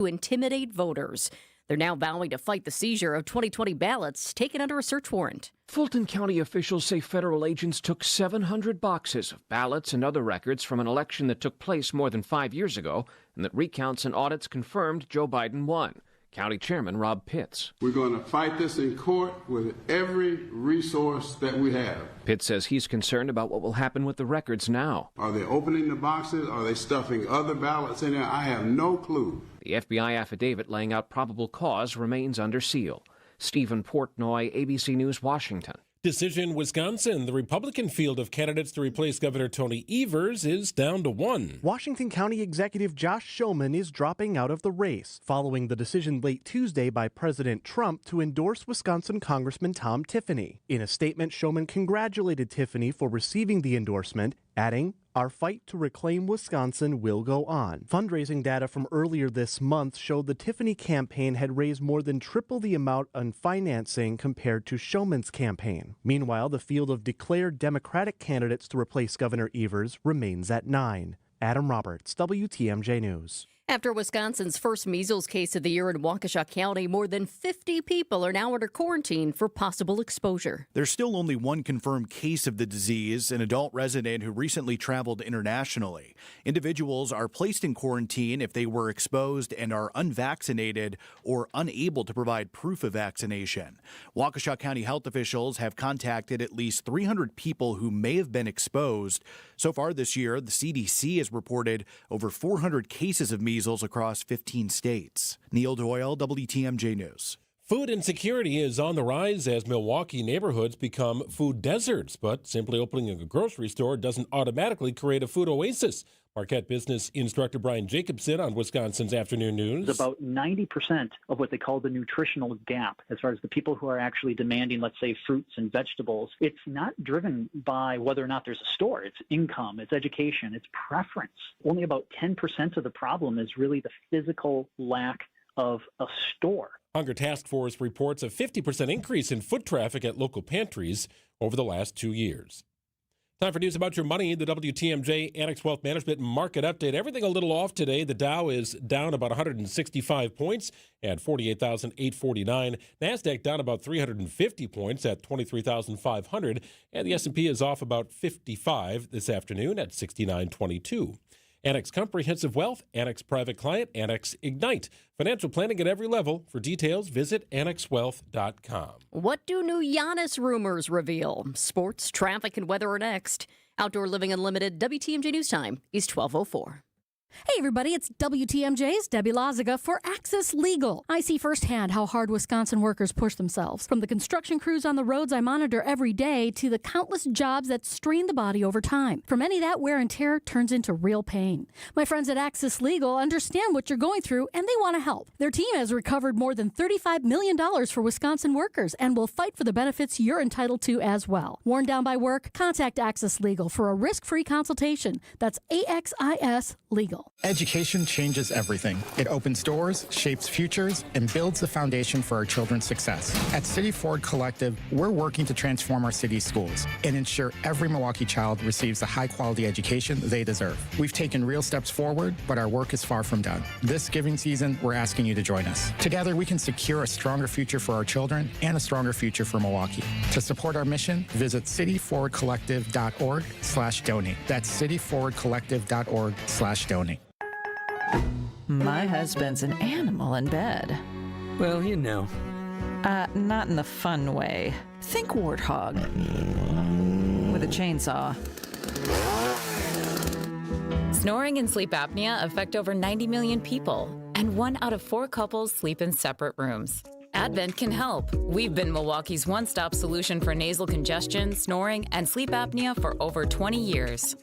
to intimidate voters. They're now vowing to fight the seizure of 2020 ballots taken under a search warrant. Fulton County officials say federal agents took 700 boxes of ballots and other records from an election that took place more than 5 years ago and that recounts and audits confirmed Joe Biden won. County Chairman Rob Pitts. We're going to fight this in court with every resource that we have. Pitts says he's concerned about what will happen with the records now. Are they opening the boxes? Are they stuffing other ballots in there? I have no clue. The FBI affidavit laying out probable cause remains under seal. Stephen Portnoy, ABC News, Washington. Decision Wisconsin. The Republican field of candidates to replace Governor Tony Evers is down to one. Washington County Executive Josh Schoeman is dropping out of the race following the decision late Tuesday by President Trump to endorse Wisconsin Congressman Tom Tiffany. In a statement, Schoeman congratulated Tiffany for receiving the endorsement, adding, "Our fight to reclaim Wisconsin will go on." Fundraising data from earlier this month showed the Tiffany campaign had raised more than triple the amount on financing compared to Schoeman's campaign. Meanwhile, the field of declared Democratic candidates to replace Governor Evers remains at 9. Adam Roberts, WTMJ News. After Wisconsin's first measles case of the year in Waukesha County, more than 50 people are now under quarantine for possible exposure. There's still only one confirmed case of the disease, an adult resident who recently traveled internationally. Individuals are placed in quarantine if they were exposed and are unvaccinated or unable to provide proof of vaccination. Waukesha County health officials have contacted at least 300 people who may have been exposed. So far this year, the CDC has reported over 400 cases of measles across 15 states. Neil Doyle, WTMJ News. Food insecurity is on the rise as Milwaukee neighborhoods become food deserts, but simply opening a grocery store doesn't automatically create a food oasis. Marquette business instructor Brian Jacobson on Wisconsin's Afternoon News. About 90% of what they call the nutritional gap, as far as the people who are actually demanding, let's say, fruits and vegetables, it's not driven by whether or not there's a store. It's income, it's education, it's preference. Only about 10% of the problem is really the physical lack of a store. Hunger Task Force reports a 50% increase in foot traffic at local pantries over the last 2 years. Time for news about your money. The WTMJ Annex Wealth Management Market Update. Everything a little off today. The Dow is down about 165 points at 48,849. NASDAQ down about 350 points at 23,500. And the S&P is off about 55 this afternoon at 6922. Annex Comprehensive Wealth, Annex Private Client, Annex Ignite. Financial planning at every level. For details, visit annexwealth.com. What do new Giannis rumors reveal? Sports, traffic, and weather are next. Outdoor Living Unlimited, WTMJ News Time is 12:04. Hey everybody, it's WTMJ's Debbie Loziga for Access Legal. I see firsthand how hard Wisconsin workers push themselves. From the construction crews on the roads I monitor every day to the countless jobs that strain the body over time. For many, that wear and tear turns into real pain. My friends at Access Legal understand what you're going through and they want to help. Their team has recovered more than $35 million for Wisconsin workers and will fight for the benefits you're entitled to as well. Worn down by work? Contact Access Legal for a risk-free consultation. That's AXIS Legal. Education changes everything. It opens doors, shapes futures, and builds the foundation for our children's success. At City Ford Collective, we're working to transform our city's schools and ensure every Milwaukee child receives the high-quality education they deserve. We've taken real steps forward, but our work is far from done. This giving season, we're asking you to join us. Together, we can secure a stronger future for our children and a stronger future for Milwaukee. To support our mission, visit cityforwardcollective.org/donate. That's cityforwardcollective.org/donate. My husband's an animal in bed. Well, you know. Not in the fun way. Think warthog. With a chainsaw. Snoring and sleep apnea affect over 90 million people, and 1 out of 4 couples sleep in separate rooms. Advent can help. We've been Milwaukee's one-stop solution for nasal congestion, snoring, and sleep apnea for over 20 years.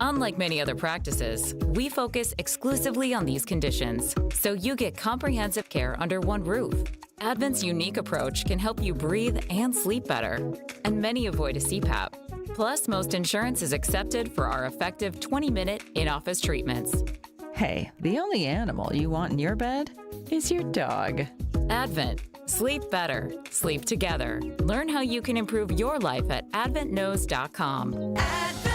Unlike many other practices, we focus exclusively on these conditions, so you get comprehensive care under one roof. Advent's unique approach can help you breathe and sleep better, and many avoid a CPAP. Plus, most insurance is accepted for our effective 20-minute in-office treatments. Hey, the only animal you want in your bed is your dog. Advent. Sleep better. Sleep together. Learn how you can improve your life at adventknows.com. AdventKnows.com.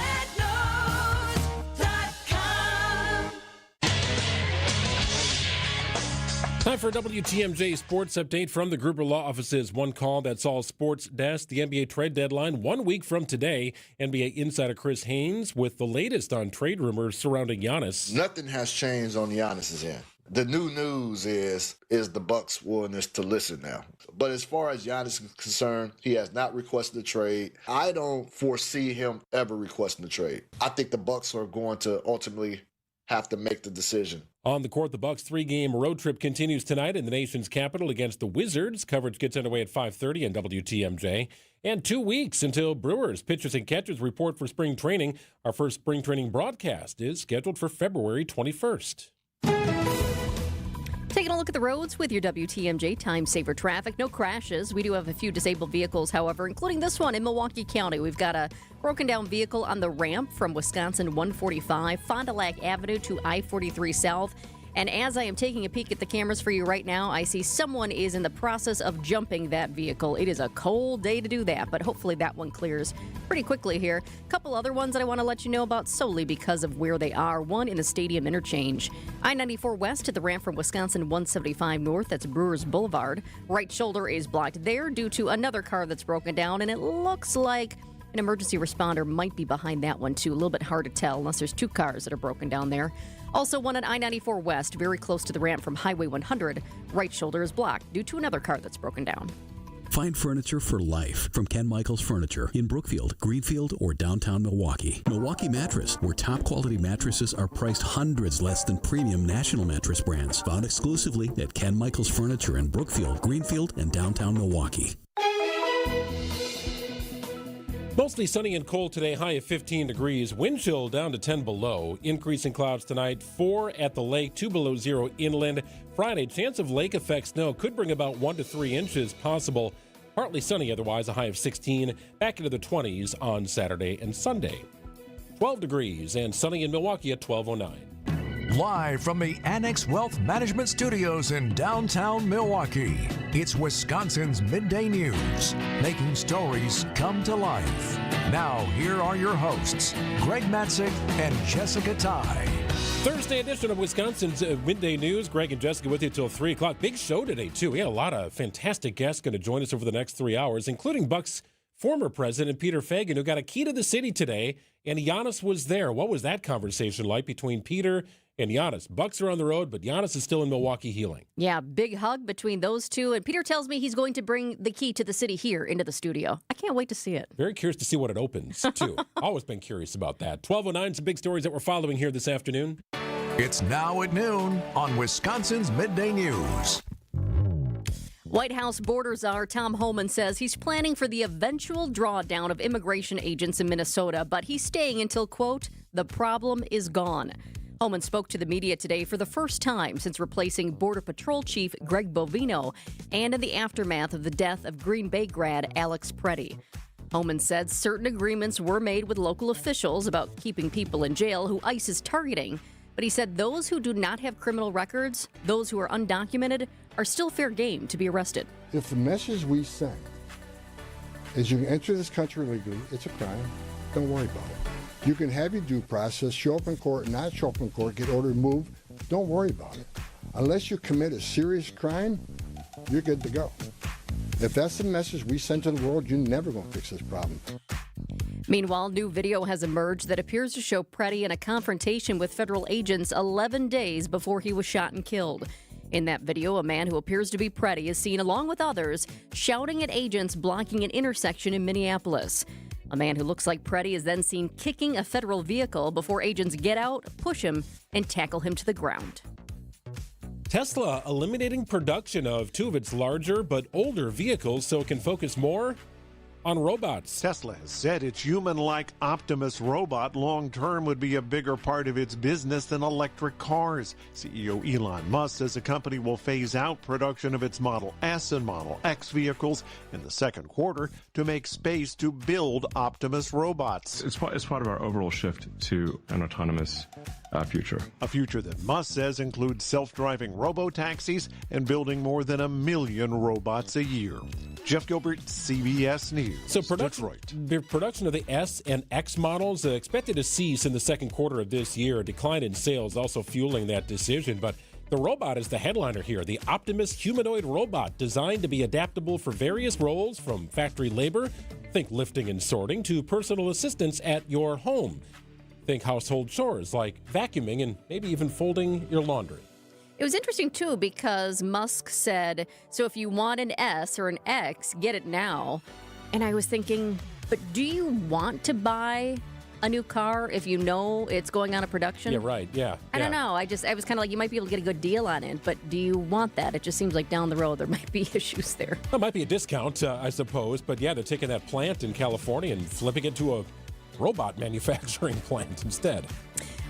Time for a WTMJ Sports Update from the Gruber Law Office's One Call, That's All Sports Desk. The NBA trade deadline 1 week from today. NBA insider Chris Haynes with the latest on trade rumors surrounding Giannis. Nothing has changed on Giannis's end. The new news is the Bucks' willingness to listen now. But as far as Giannis is concerned, he has not requested a trade. I don't foresee him ever requesting a trade. I think the Bucks are going to ultimately have to make the decision. On the court, the Bucks' 3-game road trip continues tonight in the nation's capital against the Wizards. Coverage gets underway at 5:30 on WTMJ. And 2 weeks until Brewers pitchers and catchers report for spring training. Our first spring training broadcast is scheduled for February 21st. Taking a look at the roads with your WTMJ Time Saver traffic. No crashes. We do have a few disabled vehicles, however, including this one in Milwaukee County. We've got a broken down vehicle on the ramp from Wisconsin 145, Fond du Lac Avenue to I-43 South. And as I am taking a peek at the cameras for you right now, I see someone is in the process of jumping that vehicle. It is a cold day to do that, but hopefully that one clears pretty quickly here. A couple other ones that I want to let you know about solely because of where they are. One in the Stadium Interchange. I-94 West to the ramp from Wisconsin 175 North. That's Brewers Boulevard. Right shoulder is blocked there due to another car that's broken down, and it looks like an emergency responder might be behind that one, too. A little bit hard to tell unless there's two cars that are broken down there. Also, one on I-94 West, very close to the ramp from Highway 100. Right shoulder is blocked due to another car that's broken down. Find furniture for life from Ken Michaels Furniture in Brookfield, Greenfield, or downtown Milwaukee. Milwaukee Mattress, where top-quality mattresses are priced hundreds less than premium national mattress brands. Found exclusively at Ken Michaels Furniture in Brookfield, Greenfield, and downtown Milwaukee. Mostly sunny and cold today, high of 15 degrees. Wind chill down to 10 below. Increasing clouds tonight, 4 at the lake, 2 below zero inland. Friday, chance of lake effect snow could bring about 1 to 3 inches possible. Partly sunny otherwise, a high of 16. Back into the 20s on Saturday and Sunday. 12 degrees and sunny in Milwaukee at 12:09. Live from the Annex Wealth Management Studios in downtown Milwaukee, it's Wisconsin's Midday News, making stories come to life. Now, here are your hosts, Greg Matzek and Jessica Tighe. Thursday edition of Wisconsin's Midday News. Greg and Jessica with you till 3 o'clock. Big show today, too. We had a lot of fantastic guests going to join us over the next 3 hours, including Bucks former president Peter Feigin, who got a key to the city today, and Giannis was there. What was that conversation like between Peter and Giannis? Bucks are on the road, but Giannis is still in Milwaukee healing. Yeah, big hug between those two. And Peter tells me he's going to bring the key to the city here into the studio. I can't wait to see it. Very curious to see what it opens, too. Always been curious about that. 12:09, some big stories that we're following here this afternoon. It's now at noon on Wisconsin's Midday News. White House border czar Tom Homan says he's planning for the eventual drawdown of immigration agents in Minnesota, but he's staying until, quote, the problem is gone. Homan spoke to the media today for the first time since replacing Border Patrol Chief Greg Bovino and in the aftermath of the death of Green Bay grad Alex Preddy. Homan said certain agreements were made with local officials about keeping people in jail who ICE is targeting, but he said those who do not have criminal records, those who are undocumented, are still fair game to be arrested. If the message we send is you can enter this country legally, it's a crime, don't worry about it. You can have your due process, show up in court, not show up in court, get ordered moved, don't worry about it. Unless you commit a serious crime, you're good to go. If that's the message we send to the world, you're never going to fix this problem. Meanwhile, new video has emerged that appears to show Preddy in a confrontation with federal agents 11 days before he was shot and killed. In that video, a man who appears to be Preddy is seen along with others shouting at agents blocking an intersection in Minneapolis. A man who looks like Preddy is then seen kicking a federal vehicle before agents get out, push him, and tackle him to the ground. Tesla eliminating production of 2 of its larger but older vehicles so it can focus more on robots. Tesla has said its human-like Optimus robot long-term would be a bigger part of its business than electric cars. CEO Elon Musk says the company will phase out production of its Model S and Model X vehicles in the second quarter to make space to build Optimus robots. It's part of our overall shift to an autonomous future. A future that Musk says includes self-driving robo-taxis and building more than 1 million robots a year. Jeff Gilbert, CBS News. So the production of the S and X models expected to cease in the second quarter of this year. A decline in sales also fueling that decision. But The robot is the headliner here, the Optimus humanoid robot designed to be adaptable for various roles from factory labor, think lifting and sorting, to personal assistance at your home. Think household chores like vacuuming and maybe even folding your laundry. It was interesting, too, because Musk said, so if you want an S or an X, get it now. And I was thinking, but do you want to buy a new car if you know it's going out of production? Yeah, right. Yeah. I don't know. I was kind of like, you might be able to get a good deal on it, but do you want that? It just seems like down the road there might be issues there. It might be a discount, I suppose, but yeah, they're taking that plant in California and flipping it to a robot manufacturing plant instead.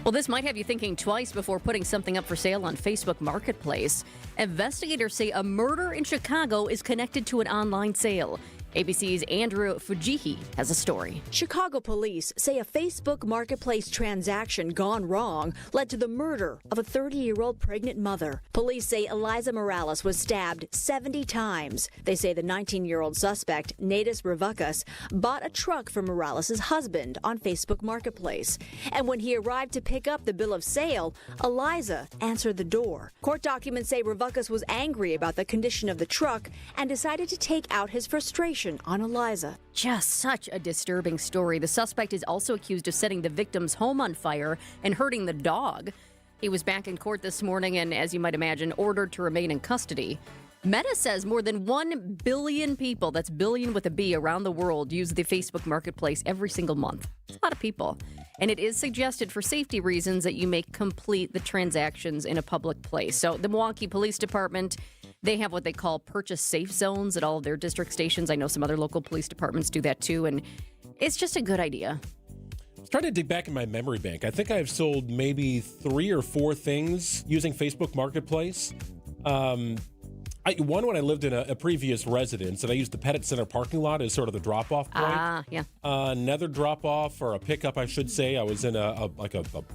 Well, this might have you thinking twice before putting something up for sale on Facebook Marketplace. Investigators say a murder in Chicago is connected to an online sale. ABC's Andrew Fujihi has a story. Chicago police say a Facebook Marketplace transaction gone wrong led to the murder of a 30-year-old pregnant mother. Police say Eliza Morales was stabbed 70 times. They say the 19-year-old suspect, Nadis Revucas, bought a truck for Morales' husband on Facebook Marketplace. And when he arrived to pick up the bill of sale, Eliza answered the door. Court documents say Revucas was angry about the condition of the truck and decided to take out his frustration on Eliza. Just such a disturbing story. The suspect is also accused of setting the victim's home on fire and hurting the dog. He was back in court this morning and, as you might imagine, ordered to remain in custody. Meta says more than 1 billion people, that's billion with a B, around the world use the Facebook Marketplace every single month. It's a lot of people. And it is suggested for safety reasons that you may complete the transactions in a public place. So the Milwaukee Police Department, they have what they call purchase safe zones at all of their district stations. I know some other local police departments do that too, and it's just a good idea. I was trying to dig back in my memory bank. I think I've sold maybe 3 or 4 things using Facebook Marketplace. One when I lived in a previous residence, and I used the Pettit Center parking lot as sort of the drop-off point. Yeah. Another drop-off, or a pickup, I should say. I was in a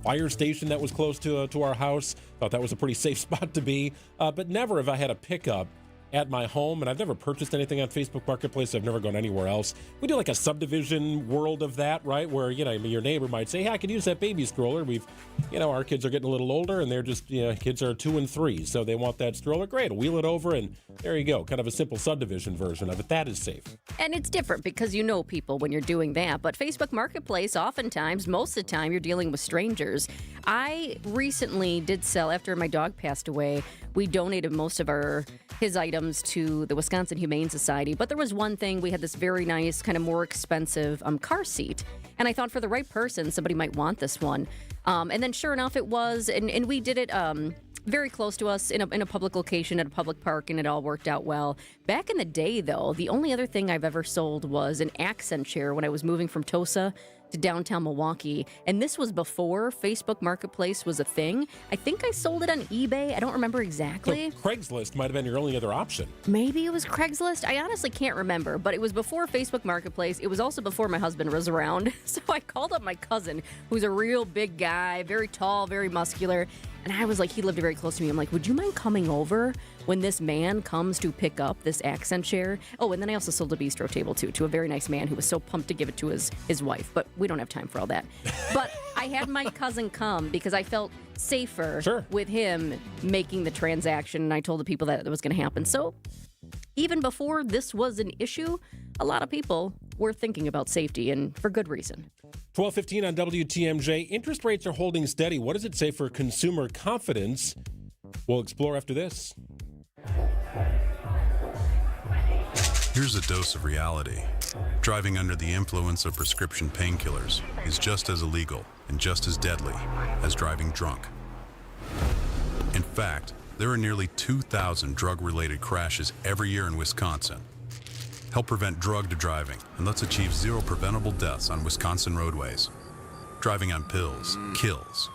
fire station that was close to our house. Thought that was a pretty safe spot to be. But never have I had a pickup at my home, and I've never purchased anything on Facebook Marketplace. I've never gone anywhere else. We do like a subdivision world of that, right? Where, your neighbor might say, hey, I could use that baby stroller. Our kids are getting a little older, and they're just, kids are 2 and 3, so they want that stroller. Great, wheel it over, and there you go. Kind of a simple subdivision version of it. That is safe. And it's different because you know people when you're doing that. But Facebook Marketplace, oftentimes, most of the time, you're dealing with strangers. I recently did sell, after my dog passed away, we donated most of his items to the Wisconsin Humane Society. But there was one thing, we had this very nice, kind of more expensive car seat. And I thought for the right person, somebody might want this one. And then sure enough, it was. And we did it very close to us in a public location at a public park, and it all worked out well. Back in the day, though, the only other thing I've ever sold was an accent chair when I was moving from Tosa to downtown Milwaukee. And this was before Facebook Marketplace was a thing. I think I sold it on eBay. I don't remember exactly. So Craigslist might have been your only other option. Maybe it was Craigslist. I honestly can't remember, but it was before Facebook Marketplace. It was also before my husband was around. So I called up my cousin, who's a real big guy, very tall, very muscular. And I was like, he lived very close to me. I'm like, would you mind coming over when this man comes to pick up this accent chair? Oh, and then I also sold a bistro table, too, to a very nice man who was so pumped to give it to his wife. But we don't have time for all that. But I had my cousin come because I felt safer with him making the transaction. And I told the people that it was going to happen. So even before this was an issue, a lot of people were thinking about safety, and for good reason. 12:15 on WTMJ. Interest rates are holding steady. What does it say for consumer confidence? We'll explore after this. Here's a dose of reality. Driving under the influence of prescription painkillers is just as illegal and just as deadly as driving drunk. In fact, there are nearly 2,000 drug-related crashes every year in Wisconsin. Help prevent drugged driving, and let's achieve 0 preventable deaths on Wisconsin roadways. Driving on pills kills.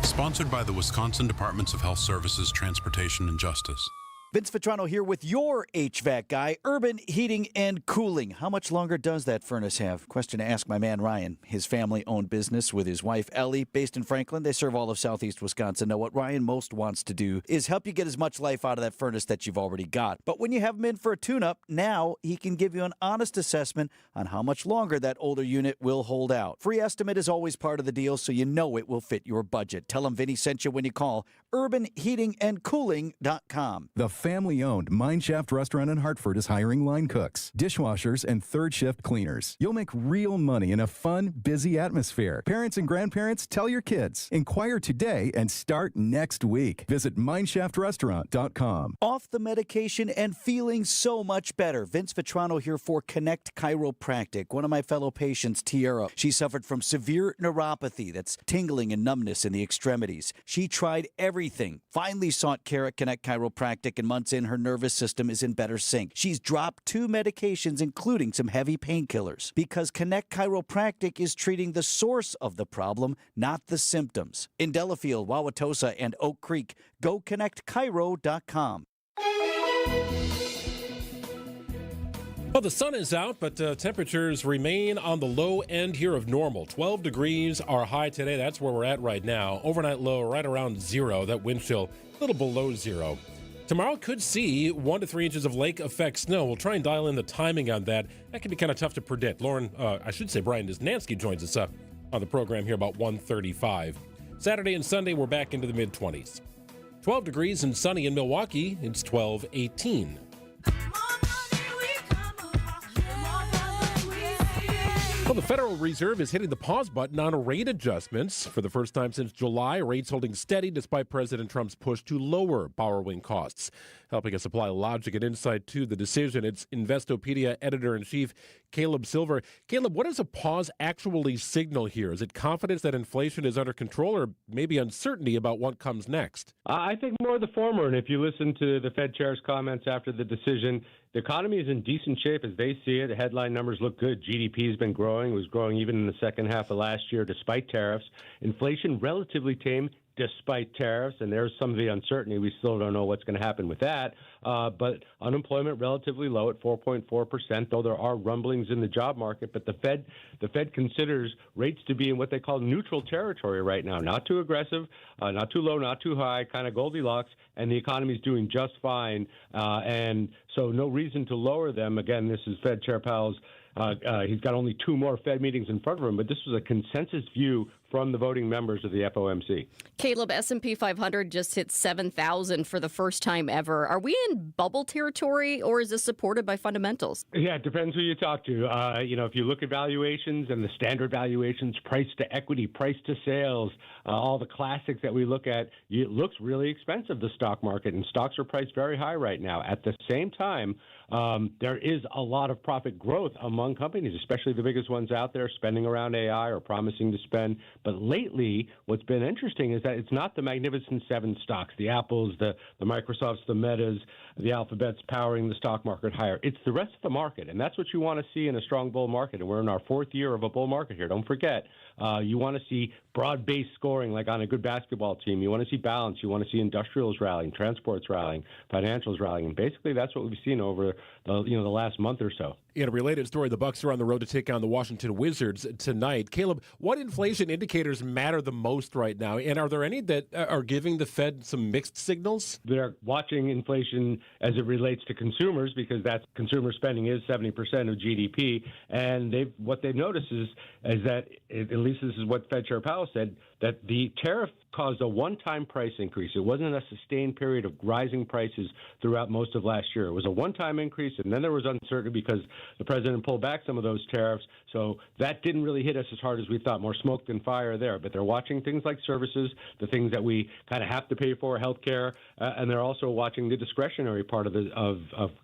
Sponsored by the Wisconsin Departments of Health Services, Transportation, and Justice. Vince Vitrano here with your HVAC guy, Urban Heating and Cooling. How much longer does that furnace have? Question to ask my man Ryan. His family-owned business with his wife Ellie, based in Franklin. They serve all of southeast Wisconsin. Now, what Ryan most wants to do is help you get as much life out of that furnace that you've already got. But when you have him in for a tune-up, now he can give you an honest assessment on how much longer that older unit will hold out. Free estimate is always part of the deal, so you know it will fit your budget. Tell him Vinny sent you when you call urbanheatingandcooling.com. The family-owned Mineshaft restaurant in Hartford is hiring line cooks, dishwashers, and third-shift cleaners. You'll make real money in a fun, busy atmosphere. Parents and grandparents, tell your kids. Inquire today and start next week. Visit MineShaftRestaurant.com. Off the medication and feeling so much better. Vince Vitrano here for Connect Chiropractic. One of my fellow patients, Tiara, she suffered from severe neuropathy, that's tingling and numbness in the extremities. She tried everything, finally sought care at Connect Chiropractic, and months in, her nervous system is in better sync. She's dropped 2 medications, including some heavy painkillers, because Connect Chiropractic is treating the source of the problem, not the symptoms. In Delafield, Wauwatosa, and Oak Creek, go connectchiro.com. Well, the sun is out, but temperatures remain on the low end here of normal. 12 degrees are high today. That's where we're at right now. Overnight low right around 0. That wind chill a little below 0. Tomorrow could see 1 to 3 inches of lake effect snow. We'll try and dial in the timing on that. That can be kind of tough to predict. Brian Desnansky joins us up on the program here about 1:35. Saturday and Sunday, we're back into the mid-20s. 12 degrees and sunny in Milwaukee. It's 12:18. Well, the Federal Reserve is hitting the pause button on rate adjustments. For the first time since July, rates holding steady despite President Trump's push to lower borrowing costs. Helping us apply logic and insight to the decision, it's Investopedia editor-in-chief Caleb Silver. Caleb, what does a pause actually signal here? Is it confidence that inflation is under control, or maybe uncertainty about what comes next? I think more of the former. And if you listen to the Fed chair's comments after the decision, the economy is in decent shape as they see it. The headline numbers look good. GDP has been growing. It was growing even in the second half of last year despite tariffs. Inflation relatively tame despite tariffs, and there's some of the uncertainty. We still don't know what's going to happen with that. But unemployment relatively low at 4.4%, though there are rumblings in the job market. But the Fed considers rates to be in what they call neutral territory right now. Not too aggressive, not too low, not too high, kind of Goldilocks, and the economy's doing just fine. And so no reason to lower them. Again, this is Fed Chair Powell's. He's got only 2 more Fed meetings in front of him, but this was a consensus view from the voting members of the FOMC. Caleb, S&P 500 just hit 7,000 for the first time ever. Are we in bubble territory, or is this supported by fundamentals? Yeah, it depends who you talk to. If you look at valuations and the standard valuations, price to equity, price to sales, all the classics that we look at, it looks really expensive, the stock market, and stocks are priced very high right now. At the same time, there is a lot of profit growth among companies, especially the biggest ones out there, spending around AI or promising to spend. But lately, what's been interesting is that it's not the Magnificent Seven stocks, the Apples, the Microsofts, the Metas, the Alphabets powering the stock market higher. It's the rest of the market, and that's what you want to see in a strong bull market. And we're in our 4th year of a bull market here. Don't forget, you want to see broad-based scoring like on a good basketball team. You want to see balance. You want to see industrials rallying, transports rallying, financials rallying. And basically, that's what we've seen over the last month or so. In a related story, the Bucks are on the road to take on the Washington Wizards tonight. Caleb, what inflation indicators matter the most right now? And are there any that are giving the Fed some mixed signals? They're watching inflation as it relates to consumers, because that's consumer spending is 70% of GDP. And what they've noticed is that, at least this is what Fed Chair Powell said, that the tariff caused a one-time price increase. It wasn't a sustained period of rising prices throughout most of last year. It was a one-time increase, and then there was uncertainty because the president pulled back some of those tariffs. So that didn't really hit us as hard as we thought. More smoke than fire there. But they're watching things like services, the things that we kind of have to pay for, healthcare, and they're also watching the discretionary part of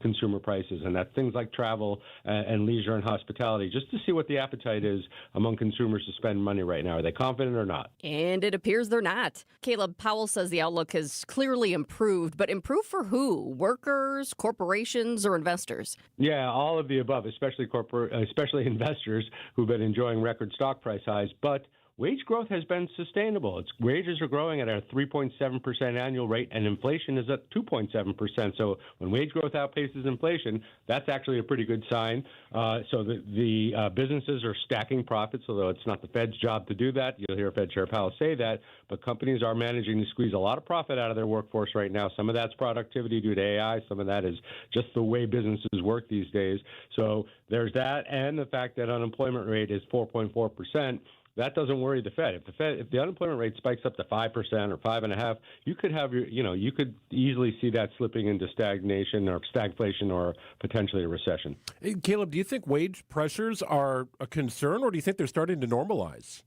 consumer prices, and that's things like travel and leisure and hospitality, just to see what the appetite is among consumers to spend money right now. Are they confident or not? And it appears they're not. Caleb, Powell says the outlook has clearly improved, but improved for who? Workers, corporations, or investors? Yeah, all of the above, especially investors who've been enjoying record stock price highs. But wage growth has been sustainable. Wages are growing at a 3.7% annual rate, and inflation is at 2.7%. So when wage growth outpaces inflation, that's actually a pretty good sign. So the businesses are stacking profits, although it's not the Fed's job to do that. You'll hear Fed Chair Powell say that. But companies are managing to squeeze a lot of profit out of their workforce right now. Some of that's productivity due to AI. Some of that is just the way businesses work these days. So there's that, and the fact that unemployment rate is 4.4%. that doesn't worry the Fed. If the unemployment rate spikes up to 5% or 5.5%, you could have you could easily see that slipping into stagnation or stagflation or potentially a recession. Hey, Caleb, do you think wage pressures are a concern, or do you think they're starting to normalize?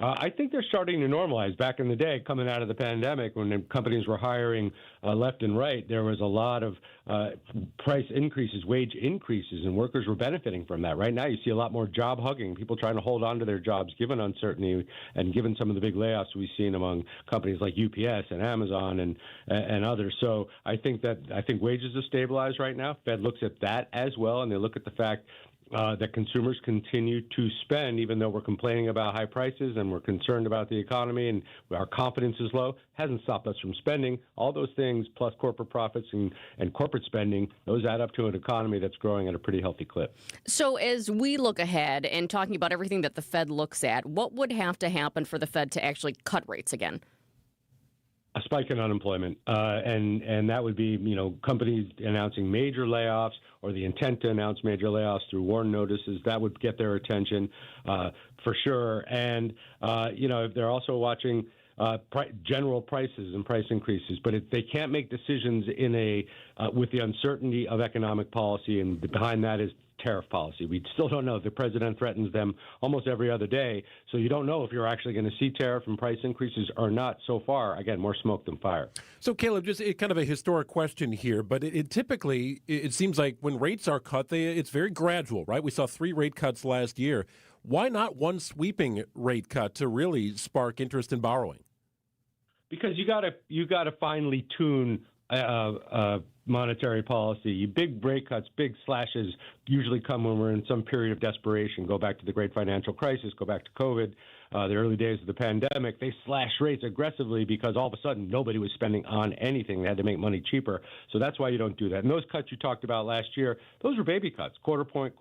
I think they're starting to normalize. Back in the day, coming out of the pandemic, when companies were hiring left and right, there was a lot of price increases, wage increases, and workers were benefiting from that. Right now, you see a lot more job hugging, people trying to hold on to their jobs given uncertainty and given some of the big layoffs we've seen among companies like UPS and Amazon and others. So I think wages are stabilized right now. Fed looks at that as well, and they look at the fact that consumers continue to spend, even though we're complaining about high prices and we're concerned about the economy and our confidence is low, hasn't stopped us from spending. All those things, plus corporate profits and corporate spending, those add up to an economy that's growing at a pretty healthy clip. So as we look ahead and talking about everything that the Fed looks at, what would have to happen for the Fed to actually cut rates again? A spike in unemployment, and that would be, companies announcing major layoffs or the intent to announce major layoffs through warn notices. That would get their attention for sure. And, they're also watching general prices and price increases, but they can't make decisions with the uncertainty of economic policy, and behind that is tariff policy. We still don't know. The president threatens them almost every other day, so you don't know if you're actually going to see tariff and price increases or not. So far, again, more smoke than fire. So, Caleb, just kind of a historic question here, but it typically seems like when rates are cut, it's very gradual, right? We saw 3 rate cuts last year. Why not one sweeping rate cut to really spark interest in borrowing? Because you got to finely tune monetary policy. Big rate cuts, big slashes usually come when we're in some period of desperation. Go back to the great financial crisis, go back to COVID, the early days of the pandemic. They slashed rates aggressively because all of a sudden nobody was spending on anything. They had to make money cheaper. So that's why you don't do that. And those cuts you talked about last year, those were baby cuts, quarter point,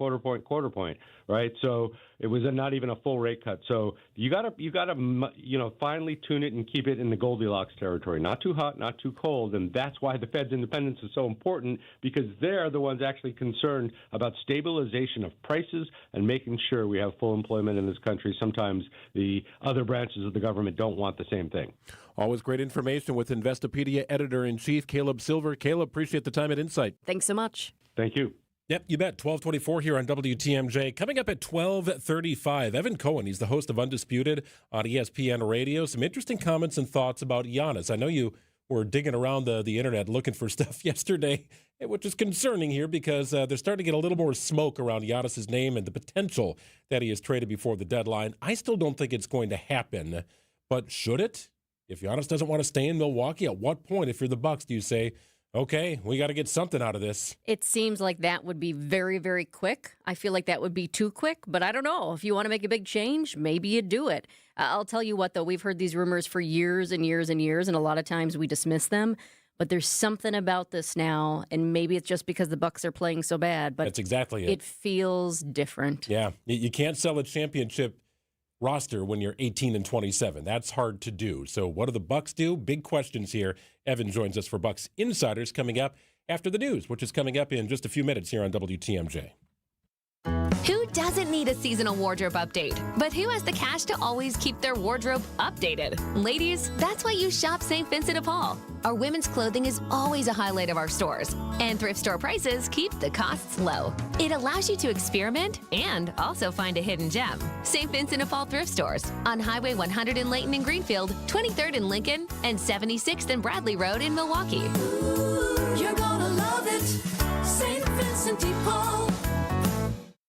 right? So it was not even a full rate cut. So you got to finely tune it and keep it in the Goldilocks territory. Not too hot, not too cold. And that's why the Fed's independence is so important, because they're the ones actually concerned about stabilization of prices and making sure we have full employment in this country. Sometimes the other branches of the government don't want the same thing. Always great information with Investopedia Editor-in-Chief Caleb Silver. Caleb, appreciate the time and insight. Thanks so much. Thank you. Yep, you bet. 1224 here on WTMJ. Coming up at 12:35, Evan Cohen, he's the host of Undisputed on ESPN Radio. Some interesting comments and thoughts about Giannis. I know you were digging around the internet looking for stuff yesterday, which is concerning here because they're starting to get a little more smoke around Giannis's name and the potential that he is traded before the deadline. I still don't think it's going to happen, but should it? If Giannis doesn't want to stay in Milwaukee, at what point, if you're the Bucks, do you say, okay, we got to get something out of this? It seems like that would be very, very quick. I feel like that would be too quick, but I don't know. If you want to make a big change, maybe you do it. I'll tell you what, though, we've heard these rumors for years and years and years, and a lot of times we dismiss them. But there's something about this now, and maybe it's just because the Bucks are playing so bad. But that's exactly it. It feels different. Yeah, you can't sell a championship roster when you're 18 and 27. That's hard to do. So what do the Bucks do? Big questions here. Evan joins us for Bucks Insiders coming up after the news, which is coming up in just a few minutes here on WTMJ. Who doesn't need a seasonal wardrobe update? But who has the cash to always keep their wardrobe updated? Ladies, that's why you shop St. Vincent de Paul. Our women's clothing is always a highlight of our stores, and thrift store prices keep the costs low. It allows you to experiment and also find a hidden gem. St. Vincent de Paul thrift stores on Highway 100 in Layton and Greenfield, 23rd in Lincoln, and 76th and Bradley Road in Milwaukee. You're gonna love it, St. Vincent de Paul.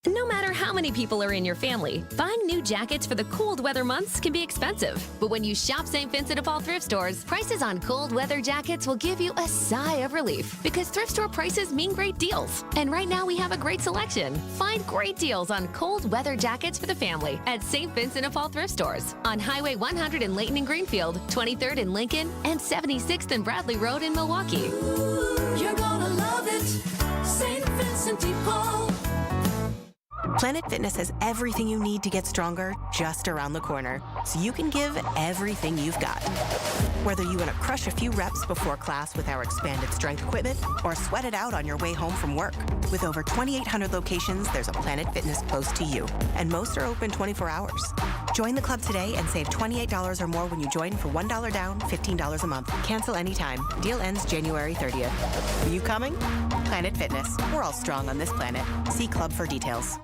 No matter how many people are in your family, buying new jackets for the cold weather months can be expensive. But when you shop St. Vincent de Paul thrift stores, prices on cold weather jackets will give you a sigh of relief, because thrift store prices mean great deals. And right now we have a great selection. Find great deals on cold weather jackets for the family at St. Vincent de Paul thrift stores on Highway 100 in Layton and Greenfield, 23rd in Lincoln, and 76th and Bradley Road in Milwaukee. You're gonna love it, St. Vincent de Paul. Planet Fitness has everything you need to get stronger just around the corner, so you can give everything you've got. Whether you want to crush a few reps before class with our expanded strength equipment or sweat it out on your way home from work. With over 2,800 locations, there's a Planet Fitness close to you, and most are open 24 hours. Join the club today and save $28 or more when you join for $1 down, $15 a month. Cancel anytime. Deal ends January 30th. Are you coming? Planet Fitness. We're all strong on this planet. See club for details.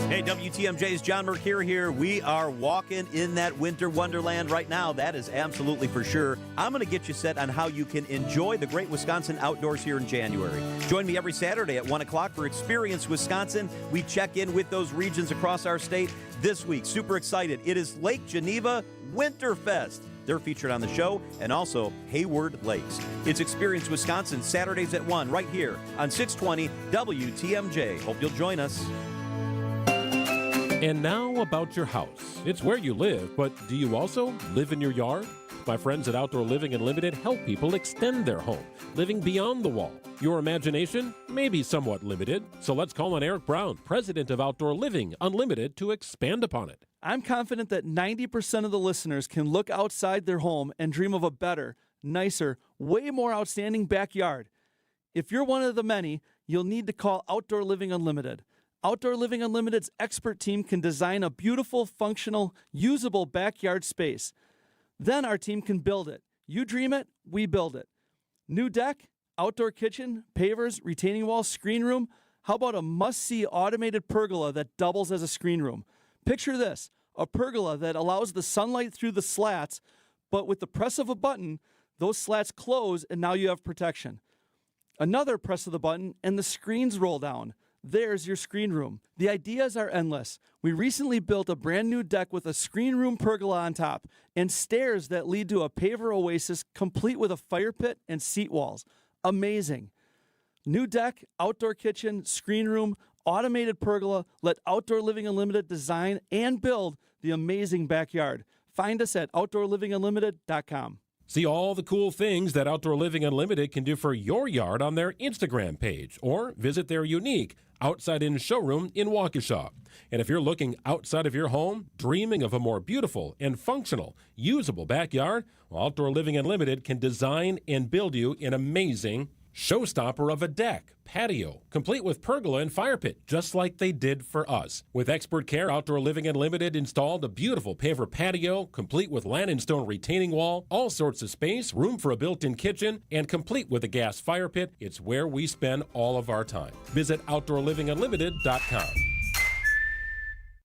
Hey, WTMJ's John Mercure here. We are walking in that winter wonderland right now. That is absolutely for sure. I'm going to get you set on how you can enjoy the great Wisconsin outdoors here in January. Join me every Saturday at 1 o'clock for Experience Wisconsin. We check in with those regions across our state. This week, super excited. It is Lake Geneva Winterfest. They're featured on the show, and also Hayward Lakes. It's Experience Wisconsin, Saturdays at 1, right here on 620 WTMJ. Hope you'll join us. And now about your house. It's where you live, but do you also live in your yard? My friends at Outdoor Living Unlimited help people extend their home, living beyond the wall. Your imagination may be somewhat limited, so let's call on Eric Brown, president of Outdoor Living Unlimited, to expand upon it. I'm confident that 90% of the listeners can look outside their home and dream of a better, nicer, way more outstanding backyard. If you're one of the many, you'll need to call Outdoor Living Unlimited. Outdoor Living Unlimited's expert team can design a beautiful, functional, usable backyard space. Then our team can build it. You dream it, we build it. New deck, outdoor kitchen, pavers, retaining walls, screen room. How about a must-see automated pergola that doubles as a screen room? Picture this, a pergola that allows the sunlight through the slats, but with the press of a button, those slats close and now you have protection. Another press of the button and the screens roll down. There's your screen room. The ideas are endless. We recently built a brand new deck with a screen room pergola on top and stairs that lead to a paver oasis complete with a fire pit and seat walls. Amazing. New deck, outdoor kitchen, screen room, automated pergola. Let Outdoor Living Unlimited design and build the amazing backyard. Find us at OutdoorLivingUnlimited.com. See all the cool things that Outdoor Living Unlimited can do for your yard on their Instagram page, or visit their unique outside-in showroom in Waukesha. And if you're looking outside of your home, dreaming of a more beautiful and functional, usable backyard, well, Outdoor Living Unlimited can design and build you an amazing showstopper of a deck, patio, complete with pergola and fire pit, just like they did for us. With expert care, Outdoor Living Unlimited installed a beautiful paver patio, complete with land and stone retaining wall, all sorts of space, room for a built-in kitchen, and complete with a gas fire pit. It's where we spend all of our time. Visit OutdoorLivingUnlimited.com.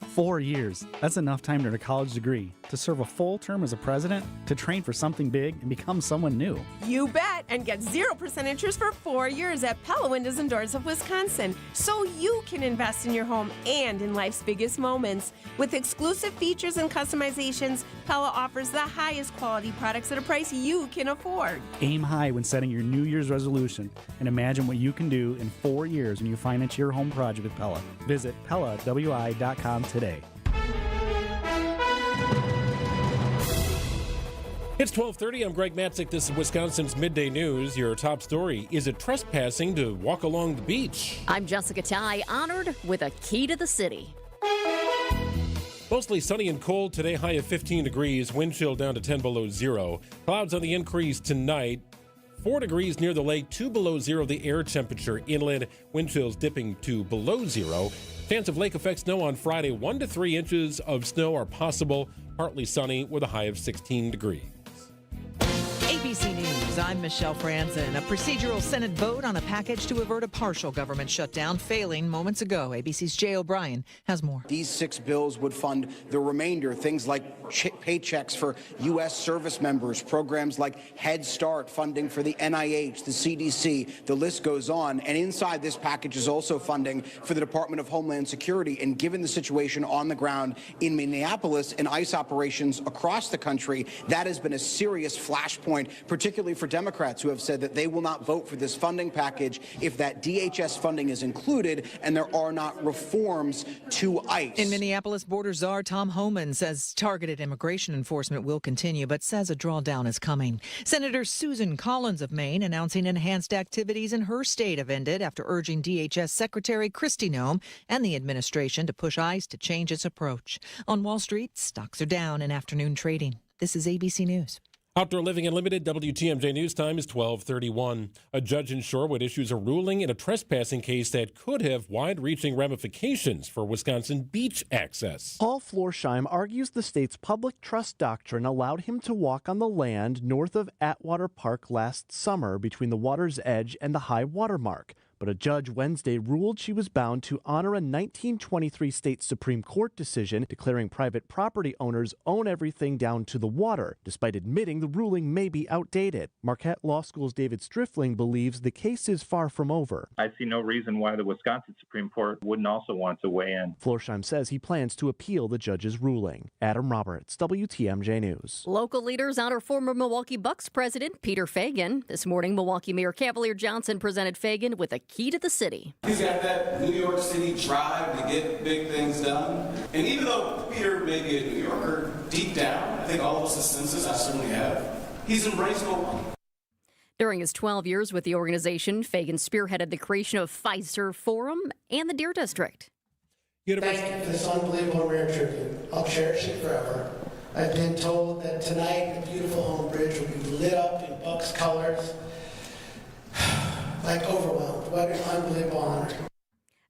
4 years. That's enough time to earn a college degree, to serve a full term as a president, to train for something big and become someone new. You bet, and get 0% interest for 4 years at Pella Windows and Doors of Wisconsin, so you can invest in your home and in life's biggest moments. With exclusive features and customizations, Pella offers the highest quality products at a price you can afford. Aim high when setting your New Year's resolution, and imagine what you can do in 4 years when you finance your home project with Pella. Visit PellaWI.com today. It's 12:30. I'm Greg Matzek. This is Wisconsin's Midday News. Your top story: is it trespassing to walk along the beach? I'm Jessica Tighe, honored with a key to the city. Mostly sunny and cold today, high of 15 degrees, wind chill down to 10 below zero. Clouds on the increase tonight. 4 degrees near the lake, 2 below zero the air temperature. Inland, wind chills dipping to below zero. Chance of lake effect snow on Friday. 1 to 3 inches of snow are possible. Partly sunny with a high of 16 degrees. ABC News, I'm Michelle Franzen. A procedural Senate vote on a package to avert a partial government shutdown failing moments ago. ABC's Jay O'Brien has more. These 6 bills would fund the remainder, things like paychecks for U.S. service members, programs like Head Start, funding for the NIH, the CDC, the list goes on. And inside this package is also funding for the Department of Homeland Security. And given the situation on the ground in Minneapolis and ICE operations across the country, that has been a serious flashpoint, particularly for for Democrats who have said that they will not vote for this funding package if that DHS funding is included and there are not reforms to ICE. In Minneapolis, border czar Tom Homan says targeted immigration enforcement will continue, but says a drawdown is coming. Senator Susan Collins of Maine announcing enhanced activities in her state have ended after urging DHS Secretary Kristi Noem and the administration to push ICE to change its approach. On Wall Street, stocks are down in afternoon trading. This is ABC News. Outdoor Living Unlimited, WTMJ News Time is 12:31. A judge in Shorewood issues a ruling in a trespassing case that could have wide-reaching ramifications for Wisconsin beach access. Paul Florsheim argues the state's public trust doctrine allowed him to walk on the land north of Atwater Park last summer between the water's edge and the high water mark. But a judge Wednesday ruled she was bound to honor a 1923 state Supreme Court decision declaring private property owners own everything down to the water, despite admitting the ruling may be outdated. Marquette Law School's David Striffling believes the case is far from over. I see no reason why the Wisconsin Supreme Court wouldn't also want to weigh in. Florsheim says he plans to appeal the judge's ruling. Adam Roberts, WTMJ News. Local leaders honor former Milwaukee Bucks president Peter Feigin. This morning, Milwaukee Mayor Cavalier Johnson presented Feigin with a key to the city. He's got that New York City drive to get big things done. And even though Peter may be a New Yorker, deep down, I think all of us as citizens, I certainly have, he's embraced Milwaukee. During his 12 years with the organization, Feigin spearheaded the creation of Pfizer Forum and the Deer District. Thank you for this unbelievable rare tribute. I'll cherish it forever. I've been told that tonight the beautiful home bridge will be lit up in Bucks colors. Like overwhelmed. What an unbelievable honor.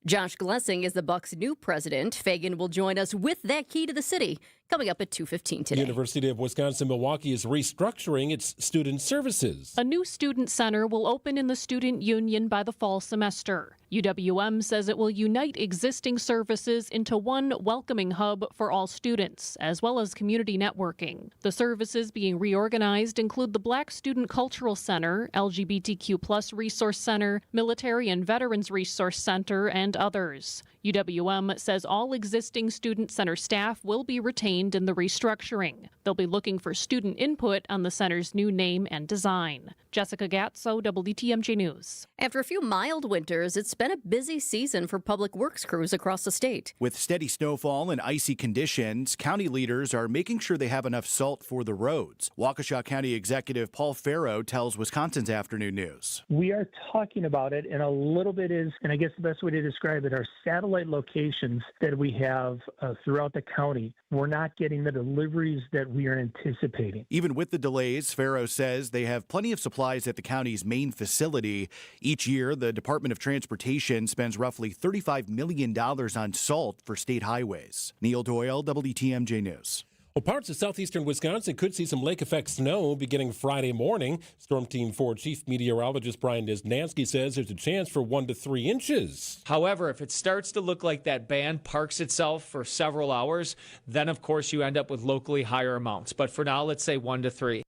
Josh Glessing is the Bucks' new president. Feigin will join us with that key to the city coming up at 2:15 today. The University of Wisconsin-Milwaukee is restructuring its student services. A new student center will open in the student union by the fall semester. UWM says it will unite existing services into one welcoming hub for all students, as well as community networking. The services being reorganized include the Black Student Cultural Center, LGBTQ+ Resource Center, Military and Veterans Resource Center, and others. UWM says all existing student center staff will be retained in the restructuring. They'll be looking for student input on the center's new name and design. Jessica Gatso, WTMJ News. After a few mild winters, it's been a busy season for public works crews across the state. With steady snowfall and icy conditions, county leaders are making sure they have enough salt for the roads. Waukesha County Executive Paul Farrow tells Wisconsin's Afternoon News. We are talking about it, and a little bit is, and I guess the best way to describe it, are satellite locations that we have throughout the county. We're not getting the deliveries that we are anticipating. Even with the delays, Farrow says they have plenty of supplies at the county's main facility. Each year, the Department of Transportation spends roughly $35 million on salt for state highways. Neil Doyle, WTMJ News. Well, parts of southeastern Wisconsin could see some lake-effect snow beginning Friday morning. Storm Team 4 Chief Meteorologist Brian Niznansky says there's a chance for 1 to 3 inches. However, if it starts to look like that band parks itself for several hours, then, of course, you end up with locally higher amounts. But for now, let's say 1 to 3.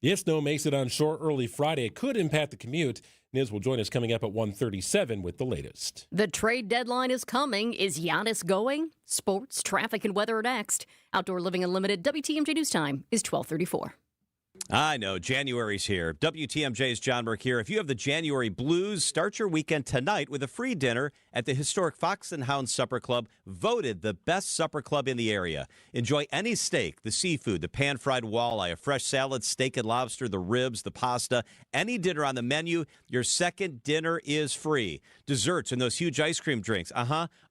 If snow makes it on shore early Friday, it could impact the commute. Niz will join us coming up at 1:37 with the latest. The trade deadline is coming. Is Giannis going? Sports, traffic, and weather are next. Outdoor Living Unlimited, WTMJ News Time is 12:34. I know, January's here. WTMJ's John Merck here. If you have the January blues, start your weekend tonight with a free dinner at the historic Fox and Hound Supper Club, voted the best supper club in the area. Enjoy any steak, the seafood, the pan-fried walleye, a fresh salad, steak and lobster, the ribs, the pasta, any dinner on the menu. Your second dinner is free. Desserts and those huge ice cream drinks.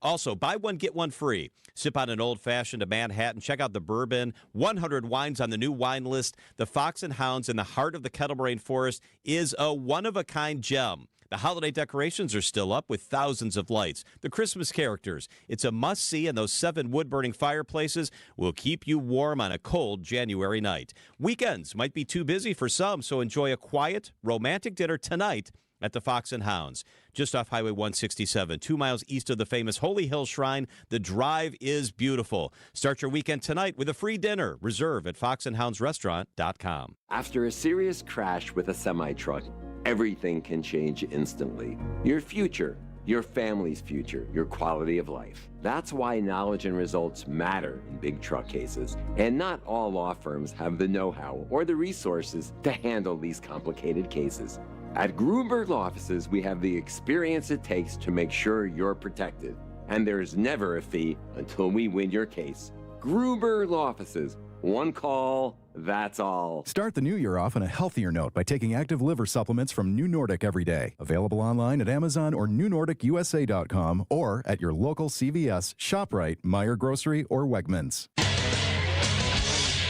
Also, buy one, get one free. Sip on an old-fashioned, a Manhattan. Check out the bourbon. 100 wines on the new wine list. The Fox and Hounds in the heart of the Kettle Moraine Forest is a one-of-a-kind gem. The holiday decorations are still up with thousands of lights. The Christmas characters. It's a must-see, and those 7 wood-burning fireplaces will keep you warm on a cold January night. Weekends might be too busy for some, so enjoy a quiet, romantic dinner tonight at the Fox and Hounds, just off Highway 167, 2 miles east of the famous Holy Hill Shrine. The drive is beautiful. Start your weekend tonight with a free dinner. Reserve at foxandhoundsrestaurant.com. After a serious crash with a semi-truck, everything can change instantly. Your future your family's future, your quality of life. That's why knowledge and results matter in big truck cases. And not all law firms have the know-how or the resources to handle these complicated cases. At Gruber's Law Offices, we have the experience it takes to make sure you're protected. And there's never a fee until we win your case. Gruber Law Offices. One call, that's all. Start the new year off on a healthier note by taking active liver supplements from New Nordic every day. Available online at Amazon or newnordicusa.com or at your local CVS, ShopRite, Meijer Grocery, or Wegmans.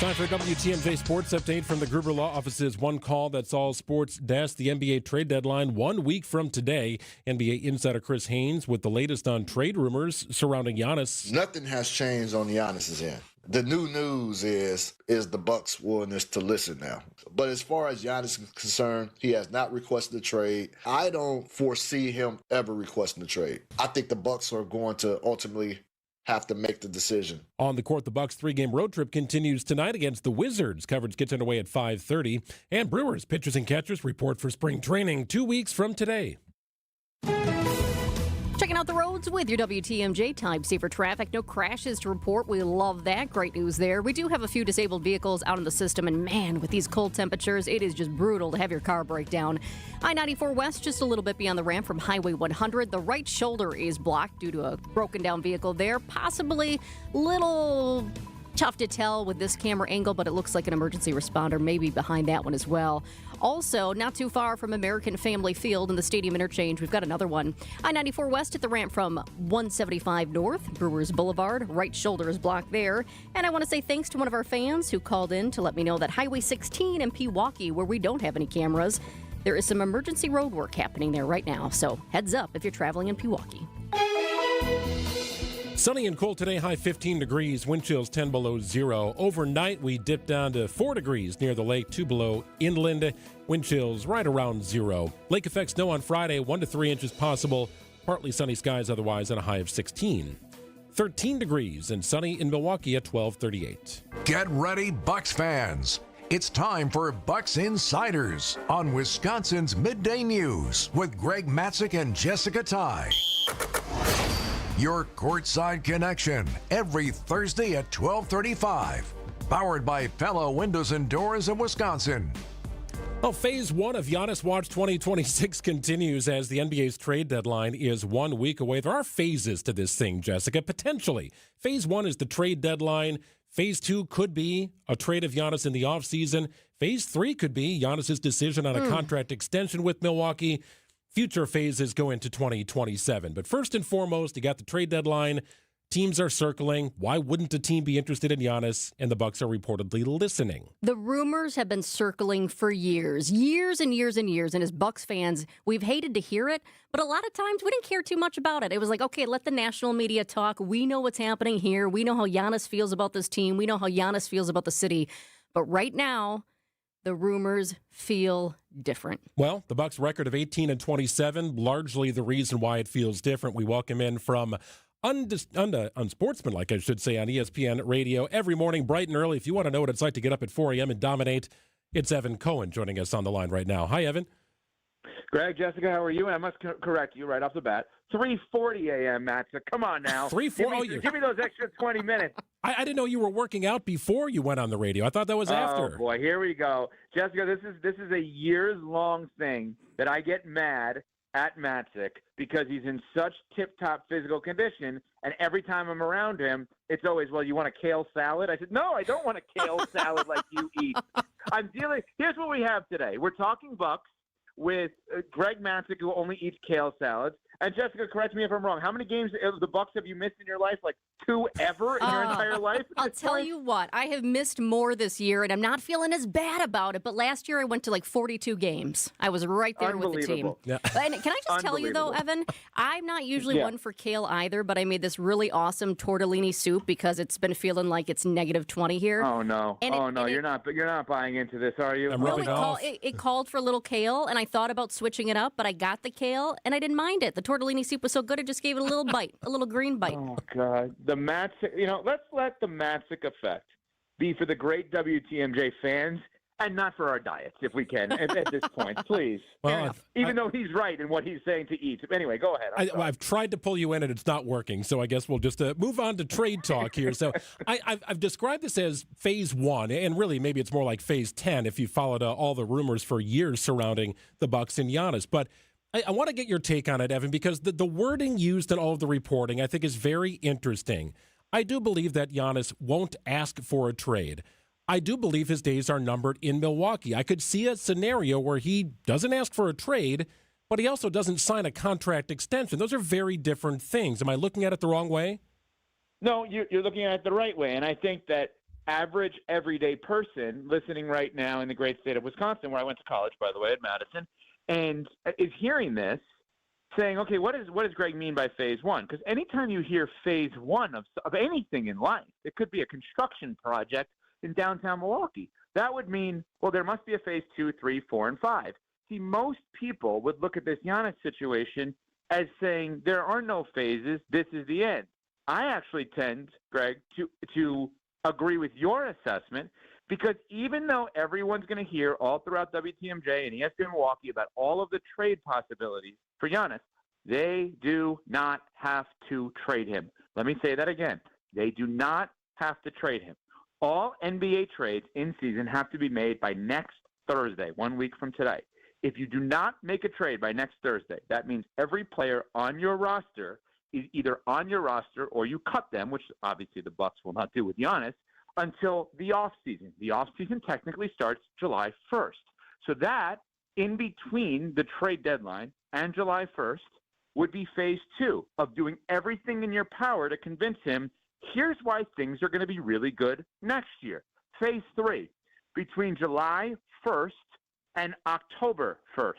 Time for a WTMJ Sports Update from the Gruber Law Office's One Call, That's All Sports Desk. The NBA trade deadline 1 week from today. NBA insider Chris Haynes with the latest on trade rumors surrounding Giannis. Nothing has changed on Giannis's end. The new news is the Bucks' willingness to listen now. But as far as Giannis is concerned, he has not requested a trade. I don't foresee him ever requesting a trade. I think the Bucks are going to ultimately have to make the decision. On the court, the Bucks' 3-game road trip continues tonight against the Wizards. Coverage gets underway at 5:30. And Brewers pitchers and catchers report for spring training 2 weeks from today. Checking out the roads with your WTMJ time saver traffic. No crashes to report. We love that. Great news there. We do have a few disabled vehicles out in the system, and man, with these cold temperatures, it is just brutal to have your car break down. I-94 West, just a little bit beyond the ramp from Highway 100. The right shoulder is blocked due to a broken down vehicle there. Possibly little tough to tell with this camera angle, but it looks like an emergency responder may be behind that one as well. Also, not too far from American Family Field in the Stadium Interchange, we've got another one. I-94 West at the ramp from 175 North, Brewers Boulevard. Right shoulder is blocked there. And I want to say thanks to one of our fans who called in to let me know that Highway 16 in Pewaukee, where we don't have any cameras, there is some emergency road work happening there right now. So heads up if you're traveling in Pewaukee. Sunny and cold today, high 15 degrees, wind chills 10 below zero. Overnight, we dipped down to 4 degrees near the lake, 2 below inland, wind chills right around zero. Lake effect snow on Friday, 1 to 3 inches possible, partly sunny skies otherwise, and a high of 16. 13 degrees and sunny in Milwaukee at 12:38. Get ready, Bucks fans. It's time for Bucks Insiders on Wisconsin's Midday News with Greg Matzek and Jessica Tighe. Your courtside connection every Thursday at 12:35. Powered by Pella Windows and Doors of Wisconsin. Well, Phase 1 of Giannis Watch 2026 continues as the NBA's trade deadline is 1 week away. There are phases to this thing, Jessica, potentially. Phase 1 is the trade deadline. Phase 2 could be a trade of Giannis in the offseason. Phase 3 could be Giannis's decision on a contract extension with Milwaukee. Future phases go into 2027. But first and foremost, you got the trade deadline. Teams are circling. Why wouldn't a team be interested in Giannis? And the Bucks are reportedly listening. The rumors have been circling for years and years and years. And as Bucks fans, we've hated to hear it, but a lot of times we didn't care too much about it. It was like, okay, let the national media talk. We know what's happening here. We know how Giannis feels about this team. We know how Giannis feels about the city. But right now, the rumors feel different. Well, the Bucks' record of 18-27, largely the reason why it feels different. We welcome in from unsportsmanlike, I should say, on ESPN Radio every morning, bright and early. If you want to know what it's like to get up at 4 a.m. and dominate, it's Evan Cohen joining us on the line right now. Hi, Evan. Greg, Jessica, how are you? And I must correct you right off the bat. 3:40 a.m., Matzek. Come on now. 3:40. Give me those extra 20 minutes. I didn't know you were working out before you went on the radio. I thought that was after. Oh, boy, here we go. Jessica, this is a years-long thing that I get mad at Matzek because he's in such tip-top physical condition, and every time I'm around him, it's always, well, you want a kale salad? I said, no, I don't want a kale salad like you eat. Here's what we have today. We're talking Bucks with Greg Matzek, who only eats kale salads. And Jessica, correct me if I'm wrong. How many games of the Bucks have you missed in your life? Like 2 ever in your entire life? I'll tell you what. I have missed more this year, and I'm not feeling as bad about it. But last year I went to like 42 games. I was right there with the team. Yeah. And can I just tell you, though, Evan, I'm not usually one for kale either, but I made this really awesome tortellini soup because it's been feeling like it's negative 20 here. Oh, no. You're not buying into this, are you? It called for a little kale, and I thought about switching it up, but I got the kale, and I didn't mind it. The tortellini soup was so good, I just gave it a little bite, a little green bite. Oh, God. The Matzek, let's let the Matzek effect be for the great WTMJ fans And not for our diets, if we can, at this point, please. Well, Even though he's right in what he's saying to eat. Anyway, go ahead. I've tried to pull you in, and it's not working. So I guess we'll just move on to trade talk here. So I've described this as phase 1, and really maybe it's more like phase 10 if you followed all the rumors for years surrounding the Bucks and Giannis. But I want to get your take on it, Evan, because the wording used in all of the reporting I think is very interesting. I do believe that Giannis won't ask for a trade. I do believe his days are numbered in Milwaukee. I could see a scenario where he doesn't ask for a trade, but he also doesn't sign a contract extension. Those are very different things. Am I looking at it the wrong way? No, you're looking at it the right way. And I think that average, everyday person listening right now in the great state of Wisconsin, where I went to college, by the way, at Madison, and is hearing this, saying, okay, what does Greg mean by phase 1? Because anytime you hear phase 1 of anything in life, it could be a construction project in downtown Milwaukee. That would mean, well, there must be a phase 2, 3, 4, and 5. See, most people would look at this Giannis situation as saying there are no phases. This is the end. I actually tend, Greg, to agree with your assessment, because even though everyone's going to hear all throughout WTMJ and ESPN Milwaukee about all of the trade possibilities for Giannis, they do not have to trade him. Let me say that again. They do not have to trade him. All NBA trades in season have to be made by next Thursday, 1 week from today. If you do not make a trade by next Thursday, that means every player on your roster is either on your roster or you cut them, which obviously the Bucks will not do with Giannis, until the offseason. The offseason technically starts July 1st. So that, in between the trade deadline and July 1st, would be phase 2 of doing everything in your power to convince him, here's why things are going to be really good next year. Phase 3, between July 1st and October 1st.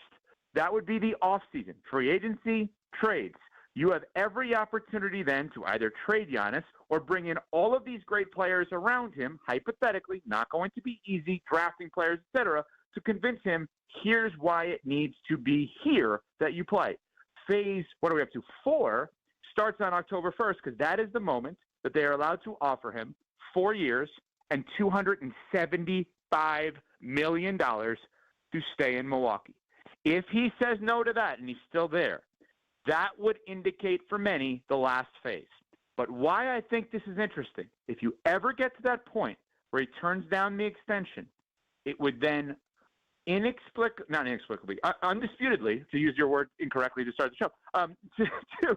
That would be the offseason, free agency, trades. You have every opportunity then to either trade Giannis or bring in all of these great players around him, hypothetically, not going to be easy, drafting players, etc., to convince him, here's why it needs to be here that you play. Phase, what are we up to, 4, starts on October 1st, because that is the moment that they are allowed to offer him 4 years and $275 million to stay in Milwaukee. If he says no to that and he's still there, that would indicate for many the last phase. But why I think this is interesting, if you ever get to that point where he turns down the extension, it would then undisputedly, to use your word incorrectly to start the show,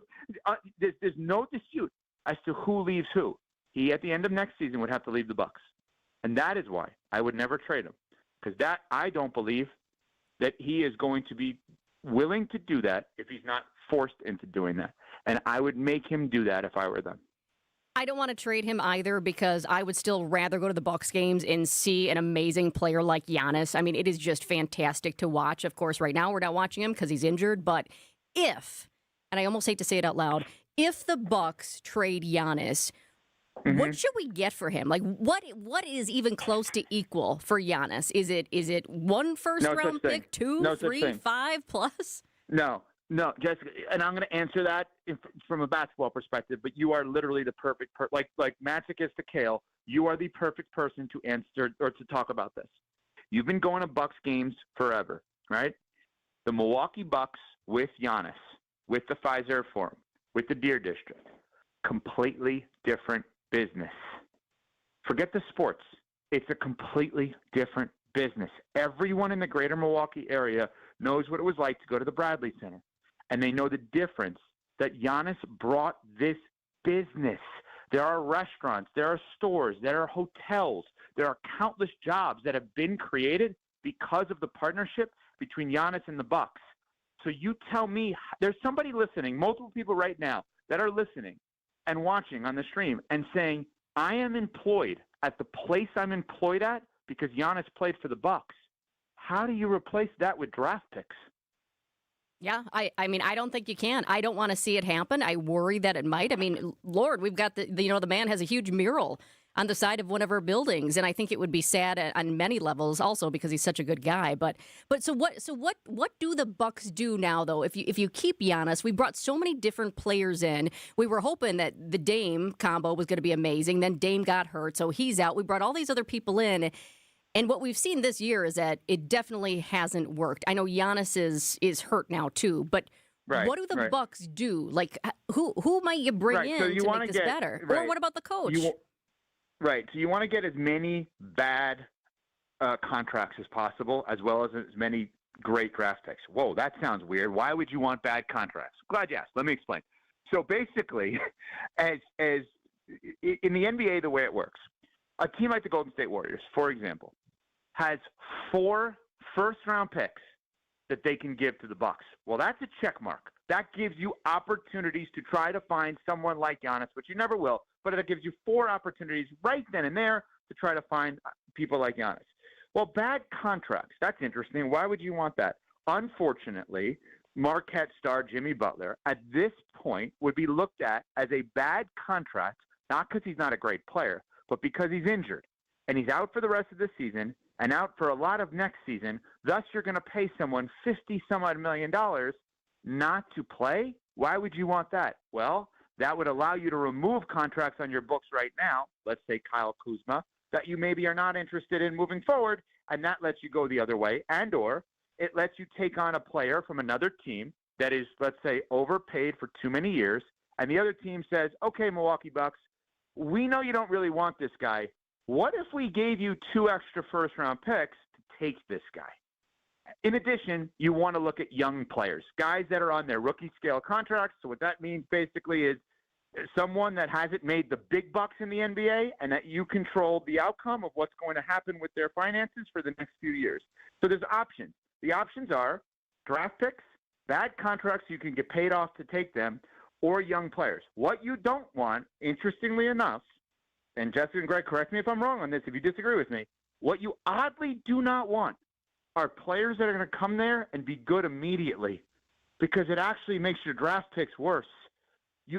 there's no dispute as to who leaves who. He, at the end of next season, would have to leave the Bucks. And that is why I would never trade him. Because I don't believe that he is going to be willing to do that if he's not forced into doing that. And I would make him do that if I were them. I don't want to trade him either, because I would still rather go to the Bucks games and see an amazing player like Giannis. I mean, it is just fantastic to watch. Of course, right now we're not watching him because he's injured. But if, and I almost hate to say it out loud, if the Bucks trade Giannis, what should we get for him? Like, what is even close to equal for Giannis? Is it 1 first-round pick, 2, 3, 5 plus? No, Jessica, and I'm going to answer that from a basketball perspective, but you are literally the perfect like Matzek is to Kale, you are the perfect person to answer or to talk about this. You've been going to Bucks games forever, right? The Milwaukee Bucks with Giannis, with the Fiserv Forum, with the Deer District, completely different business. Forget the sports. It's a completely different business. Everyone in the greater Milwaukee area knows what it was like to go to the Bradley Center. And they know the difference that Giannis brought this business. There are restaurants, there are stores, there are hotels, there are countless jobs that have been created because of the partnership between Giannis and the Bucks. So you tell me, there's somebody listening, multiple people right now that are listening and watching on the stream and saying, I am employed at the place I'm employed at because Giannis played for the Bucks. How do you replace that with draft picks? Yeah, I mean, I don't think you can. I don't want to see it happen. I worry that it might. I mean, Lord, we've got the man has a huge mural on the side of one of our buildings, and I think it would be sad on many levels also because he's such a good guy. But so what do the Bucks do now though? If you keep Giannis, we brought so many different players in. We were hoping that the Dame combo was going to be amazing. Then Dame got hurt, so he's out. We brought all these other people in. And what we've seen this year is that it definitely hasn't worked. I know Giannis is hurt now too, but what do the Bucks do? Like, who might you bring in to make this better? Or what about the coach? So you want to get as many bad contracts as possible, as well as many great draft picks. Whoa, that sounds weird. Why would you want bad contracts? Glad you asked. Let me explain. So basically, as in the NBA, the way it works, a team like the Golden State Warriors, for example, has 4 first-round picks that they can give to the Bucks. Well, that's a check mark. That gives you opportunities to try to find someone like Giannis, which you never will, but it gives you 4 opportunities right then and there to try to find people like Giannis. Well, bad contracts, that's interesting. Why would you want that? Unfortunately, Marquette star Jimmy Butler at this point would be looked at as a bad contract, not because he's not a great player, but because he's injured. And he's out for the rest of the season and out for a lot of next season. Thus, you're going to pay someone $50-some-odd million not to play? Why would you want that? Well, that would allow you to remove contracts on your books right now, let's say Kyle Kuzma, that you maybe are not interested in moving forward, and that lets you go the other way, and or it lets you take on a player from another team that is, let's say, overpaid for too many years, and the other team says, okay, Milwaukee Bucks, we know you don't really want this guy. What if we gave you 2 extra first-round picks to take this guy? In addition, you want to look at young players, guys that are on their rookie scale contracts. So what that means basically is someone that hasn't made the big bucks in the NBA and that you control the outcome of what's going to happen with their finances for the next few years. So there's options. The options are draft picks, bad contracts you can get paid off to take them, or young players. What you don't want, interestingly enough, and Jessica and Greg, correct me if I'm wrong on this if you disagree with me, what you oddly do not want are players that are going to come there and be good immediately, because it actually makes your draft picks worse.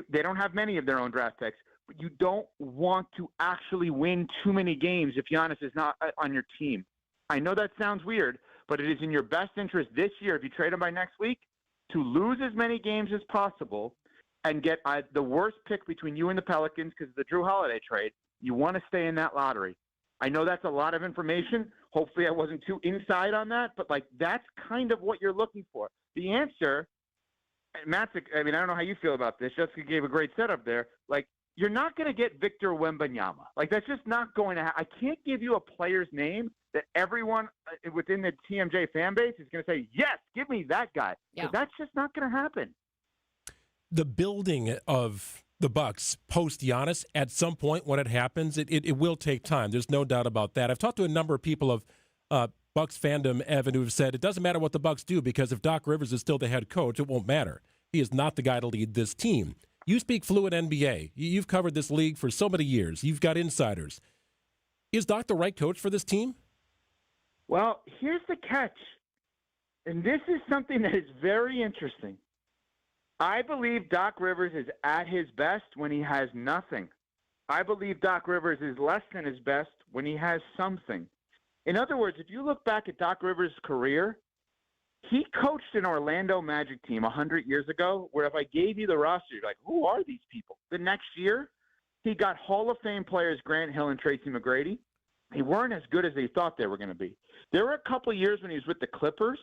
They don't have many of their own draft picks, but you don't want to actually win too many games if Giannis is not on your team. I know that sounds weird, but it is in your best interest this year, if you trade him by next week, to lose as many games as possible and get the worst pick between you and the Pelicans because of the Drew Holiday trade. You want to stay in that lottery. I know that's a lot of information. Hopefully I wasn't too inside on that, but that's kind of what you're looking for. The answer, Matzek, I don't know how you feel about this. Jessica gave a great setup there. You're not going to get Victor Wembanyama. That's just not going to happen. I can't give you a player's name that everyone within the TMJ fan base is going to say, yes, give me that guy. Yeah. That's just not going to happen. The building of the Bucks post Giannis, at some point when it happens, it will take time. There's no doubt about that. I've talked to a number of people of Bucks fandom, Evan, who have said it doesn't matter what the Bucks do, because if Doc Rivers is still the head coach, it won't matter. He is not the guy to lead this team. You speak fluent NBA. You've covered this league for so many years. You've got insiders. Is Doc the right coach for this team? Well, here's the catch, and this is something that is very interesting. I believe Doc Rivers is at his best when he has nothing. I believe Doc Rivers is less than his best when he has something. In other words, if you look back at Doc Rivers' career, he coached an Orlando Magic team 100 years ago where if I gave you the roster, you're like, who are these people? The next year, he got Hall of Fame players Grant Hill and Tracy McGrady. They weren't as good as they thought they were going to be. There were a couple of years when he was with the Clippers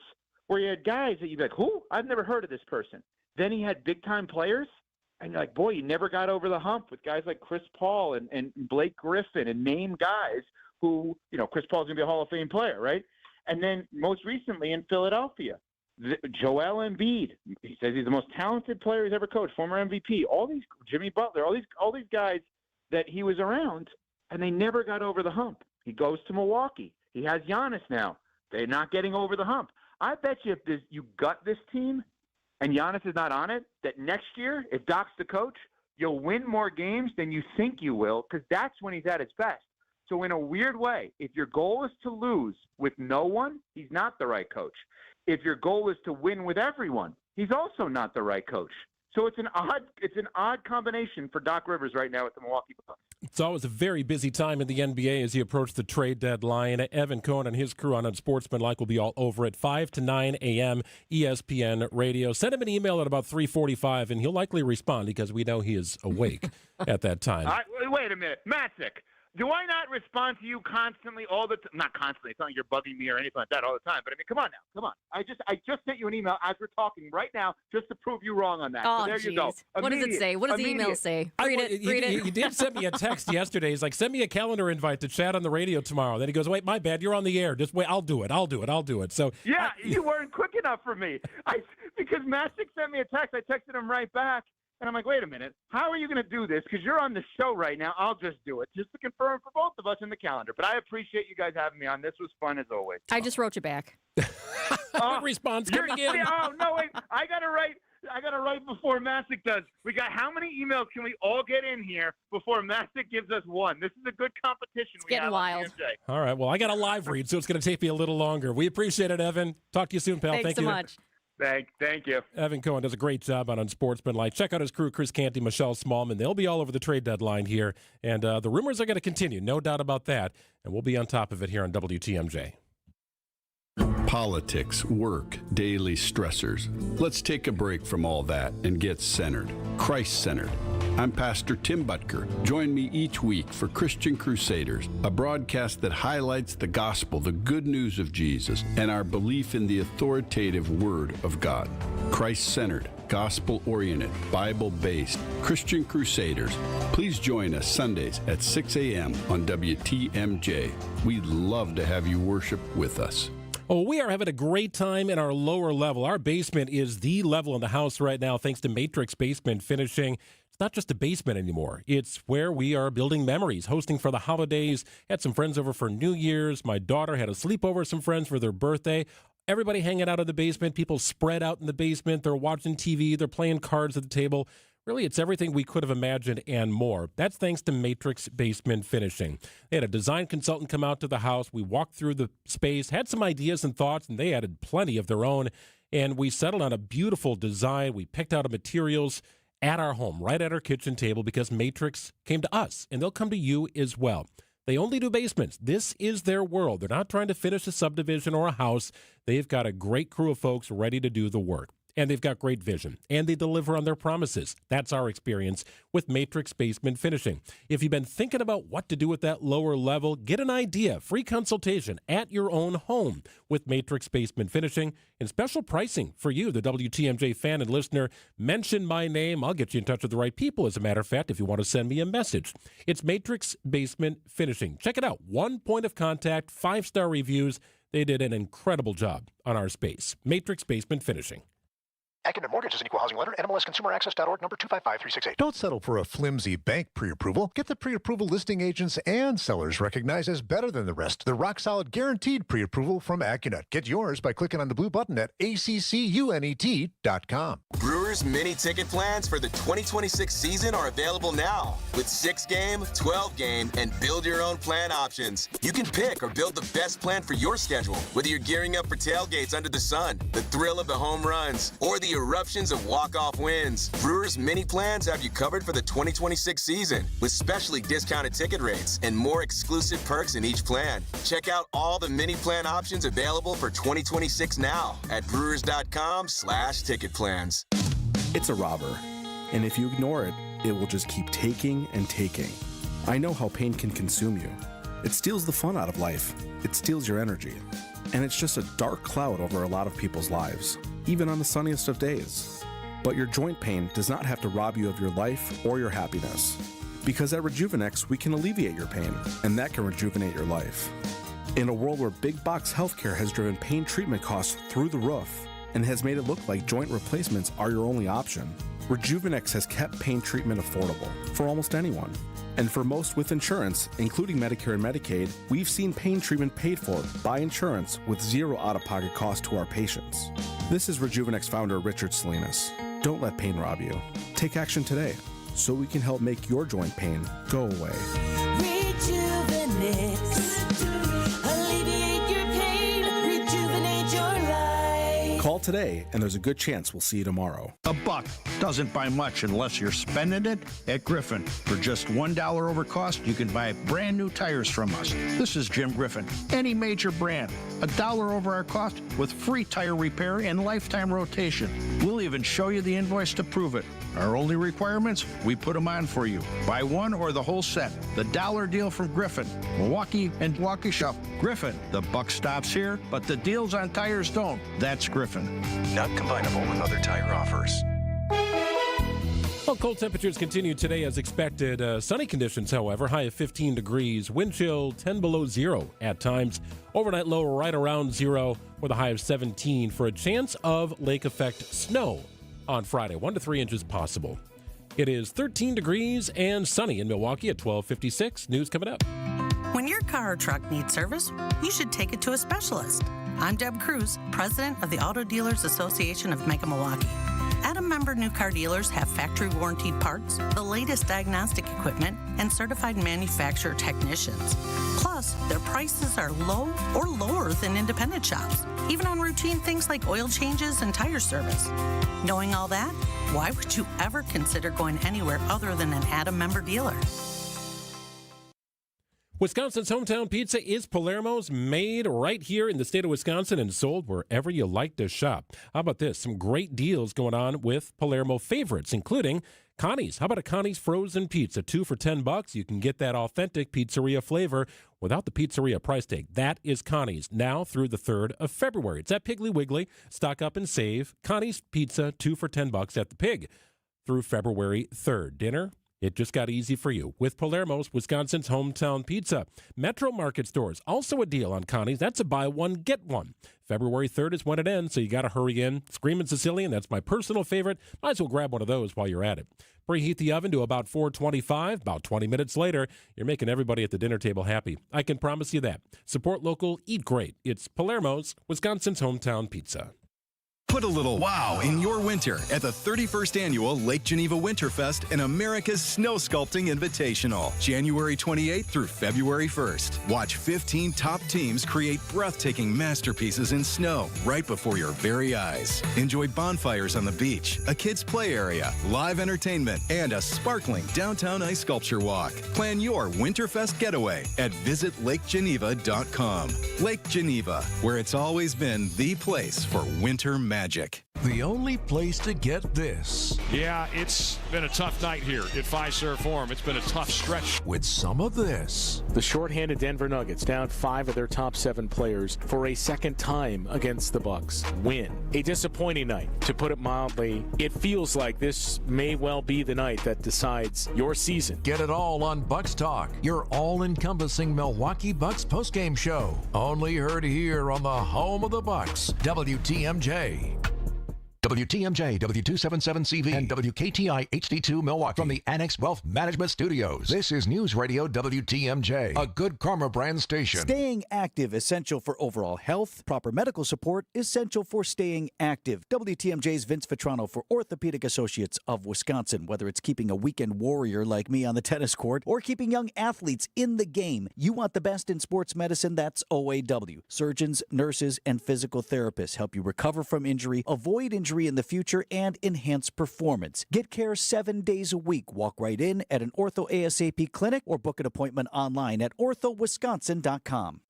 where he had guys that you'd be like, who? I've never heard of this person. Then he had big-time players, and you're like, boy, you never got over the hump with guys like Chris Paul and Blake Griffin and name guys who, Chris Paul's going to be a Hall of Fame player, right? And then most recently in Philadelphia, Joel Embiid, he says he's the most talented player he's ever coached, former MVP. All these, Jimmy Butler, all these guys that he was around, and they never got over the hump. He goes to Milwaukee. He has Giannis now. They're not getting over the hump. I bet you if you gut this team, and Giannis is not on it, that next year, if Doc's the coach, you'll win more games than you think you will, because that's when he's at his best. So in a weird way, if your goal is to lose with no one, he's not the right coach. If your goal is to win with everyone, he's also not the right coach. So it's an odd combination for Doc Rivers right now at the Milwaukee Bucks. It's always a very busy time in the NBA as you approach the trade deadline. Evan Cohen and his crew on Unsportsmanlike will be all over at 5 to 9 a.m. ESPN Radio. Send him an email at about 3:45, and he'll likely respond because we know he is awake at that time. Wait a minute. Matzek, Do I not respond to you constantly all the time? Not constantly. It's not like you're bugging me or anything like that all the time. But I mean, come on now. Come on. I just sent you an email as we're talking right now just to prove you wrong on that. Oh, so there you go. What does it say? What does the email say? Read it. You did send me a text yesterday. He's like, send me a calendar invite to chat on the radio tomorrow. Then he goes, wait, my bad. You're on the air. Just wait. I'll do it. So yeah, you weren't quick enough for me. Because Matzek sent me a text. I texted him right back. And I'm like, wait a minute. How are you going to do this? Because you're on the show right now. I'll just do it just to confirm for both of us in the calendar. But I appreciate you guys having me on. This was fun as always. I just wrote you back. Response coming in. Oh, no, wait. I got to write before Matzek does. We got how many emails can we all get in here before Matzek gives us one? This is a good competition. It's getting wild. All right. Well, I got a live read, so it's going to take me a little longer. We appreciate it, Evan. Talk to you soon, pal. Thanks so much. Thank you. Evan Cohen does a great job on Unsportsmanlike. Check out his crew, Chris Canty, Michelle Smallman. They'll be all over the trade deadline here. And the rumors are going to continue, no doubt about that. And we'll be on top of it here on WTMJ. Politics, work, daily stressors. Let's take a break from all that and get centered, Christ-centered. I'm Pastor Tim Butker. Join me each week for Christian Crusaders, a broadcast that highlights the gospel, the good news of Jesus, and our belief in the authoritative Word of God. Christ-centered, gospel-oriented, Bible-based Christian Crusaders. Please join us Sundays at 6 a.m. on WTMJ. We'd love to have you worship with us. Oh, we are having a great time in our lower level. Our basement is the level in the house right now, thanks to Matrix Basement Finishing. It's not just a basement anymore. It's where we are building memories, hosting for the holidays. Had some friends over for New Year's. My daughter had a sleepover with some friends for their birthday. Everybody hanging out in the basement. People spread out in the basement. They're watching TV. They're playing cards at the table. Really, it's everything we could have imagined and more. That's thanks to Matrix Basement Finishing. They had a design consultant come out to the house. We walked through the space, had some ideas and thoughts, and they added plenty of their own. And we settled on a beautiful design. We picked out materials at our home, right at our kitchen table, because Matrix came to us, and they'll come to you as well. They only do basements. This is their world. They're not trying to finish a subdivision or a house. They've got a great crew of folks ready to do the work. And they've got great vision, and they deliver on their promises. That's our experience with Matrix Basement Finishing. If you've been thinking about what to do with that lower level, get an idea. Free consultation at your own home with Matrix Basement Finishing, and special pricing for you, the WTMJ fan and listener. Mention my name. I'll get you in touch with the right people, as a matter of fact, if you want to send me a message. It's Matrix Basement Finishing. Check it out. One point of contact, 5-star reviews. They did an incredible job on our space. Matrix Basement Finishing. Acumen Mortgage is an equal housing lender. NMLSConsumerAccess.org, number 255368. Don't settle for a flimsy bank pre-approval. Get the pre-approval listing agents and sellers recognized as better than the rest. The rock-solid guaranteed pre-approval from AccuNet. Get yours by clicking on the blue button at accunet.com. Brewers mini ticket plans for the 2026 season are available now with 6-game, 12-game, and build-your-own plan options. You can pick or build the best plan for your schedule, whether you're gearing up for tailgates under the sun, the thrill of the home runs, or the eruptions of walk-off wins. Brewers mini plans have you covered for the 2026 season with specially discounted ticket rates and more exclusive perks in each plan. Check out all the mini plan options available for 2026 now at brewers.com/ticket plans. It's a robber, and if you ignore it, it will just keep taking and taking. I know how pain can consume you. It steals the fun out of life. It steals your energy. And it's just a dark cloud over a lot of people's lives, even on the sunniest of days. But your joint pain does not have to rob you of your life or your happiness. Because at Rejuvenex, we can alleviate your pain, and that can rejuvenate your life. In a world where big box healthcare has driven pain treatment costs through the roof and has made it look like joint replacements are your only option, Rejuvenex has kept pain treatment affordable for almost anyone. And for most with insurance, including Medicare and Medicaid, we've seen pain treatment paid for by insurance with zero out-of-pocket cost to our patients. This is Rejuvenex founder Richard Salinas. Don't let pain rob you. Take action today so we can help make your joint pain go away. Rejuvenex. Alleviate your pain. Rejuvenate your life. Call today, and there's a good chance we'll see you tomorrow. A buck doesn't buy much unless you're spending it at Griffin. For just $1 over cost, you can buy brand new tires from us. This is Jim Griffin. Any major brand, $1 over our cost with free tire repair and lifetime rotation. We'll even show you the invoice to prove it. Our only requirements, we put them on for you. Buy one or the whole set. The dollar deal from Griffin. Milwaukee and Waukesha. Griffin. The buck stops here, but the deals on tires don't. That's Griffin. Not combinable with other tire offers. Well, cold temperatures continue today as expected. Sunny conditions, however, high of 15 degrees. Wind chill 10 below zero at times. Overnight low right around zero with a high of 17 for a chance of lake effect snow on Friday. 1 to 3 inches possible. It is 13 degrees and sunny in Milwaukee at 12:56. News coming up. When your car or truck needs service, you should take it to a specialist. I'm Deb Cruz, president of the Auto Dealers Association of Mega Milwaukee. Adam member new car dealers have factory warranted parts, the latest diagnostic equipment, and certified manufacturer technicians. Plus, their prices are low or lower than independent shops, even on routine things like oil changes and tire service. Knowing all that, why would you ever consider going anywhere other than an Adam member dealer? Wisconsin's hometown pizza is Palermo's, made right here in the state of Wisconsin and sold wherever you like to shop. How about this? Some great deals going on with Palermo favorites, including Connie's. How about a Connie's frozen pizza? 2 for $10. You can get that authentic pizzeria flavor without the pizzeria price tag. That is Connie's now through the 3rd of February. It's at Piggly Wiggly. Stock up and save. Connie's pizza, 2 for $10 at the Pig through February 3rd. Dinner? It just got easy for you with Palermo's, Wisconsin's hometown pizza. Metro Market stores, also a deal on Connie's. That's a buy one, get one. February 3rd is when it ends, so you got to hurry in. Screamin' Sicilian, that's my personal favorite. Might as well grab one of those while you're at it. Preheat the oven to about 425. About 20 minutes later, you're making everybody at the dinner table happy. I can promise you that. Support local, eat great. It's Palermo's, Wisconsin's hometown pizza. Put a little wow in your winter at the 31st Annual Lake Geneva Winterfest and America's Snow Sculpting Invitational, January 28th through February 1st. Watch 15 top teams create breathtaking masterpieces in snow right before your very eyes. Enjoy bonfires on the beach, a kids' play area, live entertainment, and a sparkling downtown ice sculpture walk. Plan your Winterfest getaway at visitlakgeneva.com. Lake Geneva, where it's always been the place for winter magic. The only place to get this. Yeah, it's been a tough night here at Fiserv Forum. It's been a tough stretch. With some of this. The shorthanded Denver Nuggets down 5 of their top 7 players for a second time against the Bucks. Win. A disappointing night, to put it mildly. It feels like this may well be the night that decides your season. Get it all on Bucks Talk, your all-encompassing Milwaukee Bucks postgame show. Only heard here on the home of the Bucks, WTMJ. WTMJ, W277CV, and WKTI HD2 Milwaukee from the Annex Wealth Management Studios. This is News Radio WTMJ, a Good Karma brand station. Staying active, essential for overall health. Proper medical support, essential for staying active. WTMJ's Vince Vetrano for Orthopedic Associates of Wisconsin. Whether it's keeping a weekend warrior like me on the tennis court or keeping young athletes in the game, you want the best in sports medicine, that's OAW. Surgeons, nurses, and physical therapists help you recover from injury, avoid injury in the future, and enhance performance. Get care 7 days a week. Walk right in at an Ortho ASAP clinic or book an appointment online at orthowisconsin.com.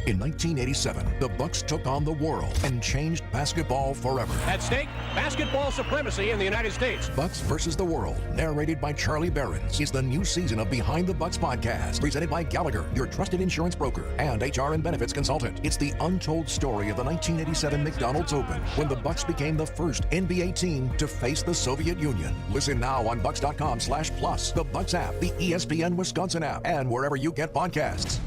In 1987, the Bucks took on the world and changed basketball forever. At stake, basketball supremacy in the United States. Bucks versus the World, narrated by Charlie Behrens, is the new season of Behind the Bucks podcast, presented by Gallagher, your trusted insurance broker and HR and benefits consultant. It's the untold story of the 1987 McDonald's Open, when the Bucks became the first NBA team to face the Soviet Union. Listen now on Bucks.com/plus, the Bucks app, the ESPN Wisconsin app, and wherever you get podcasts.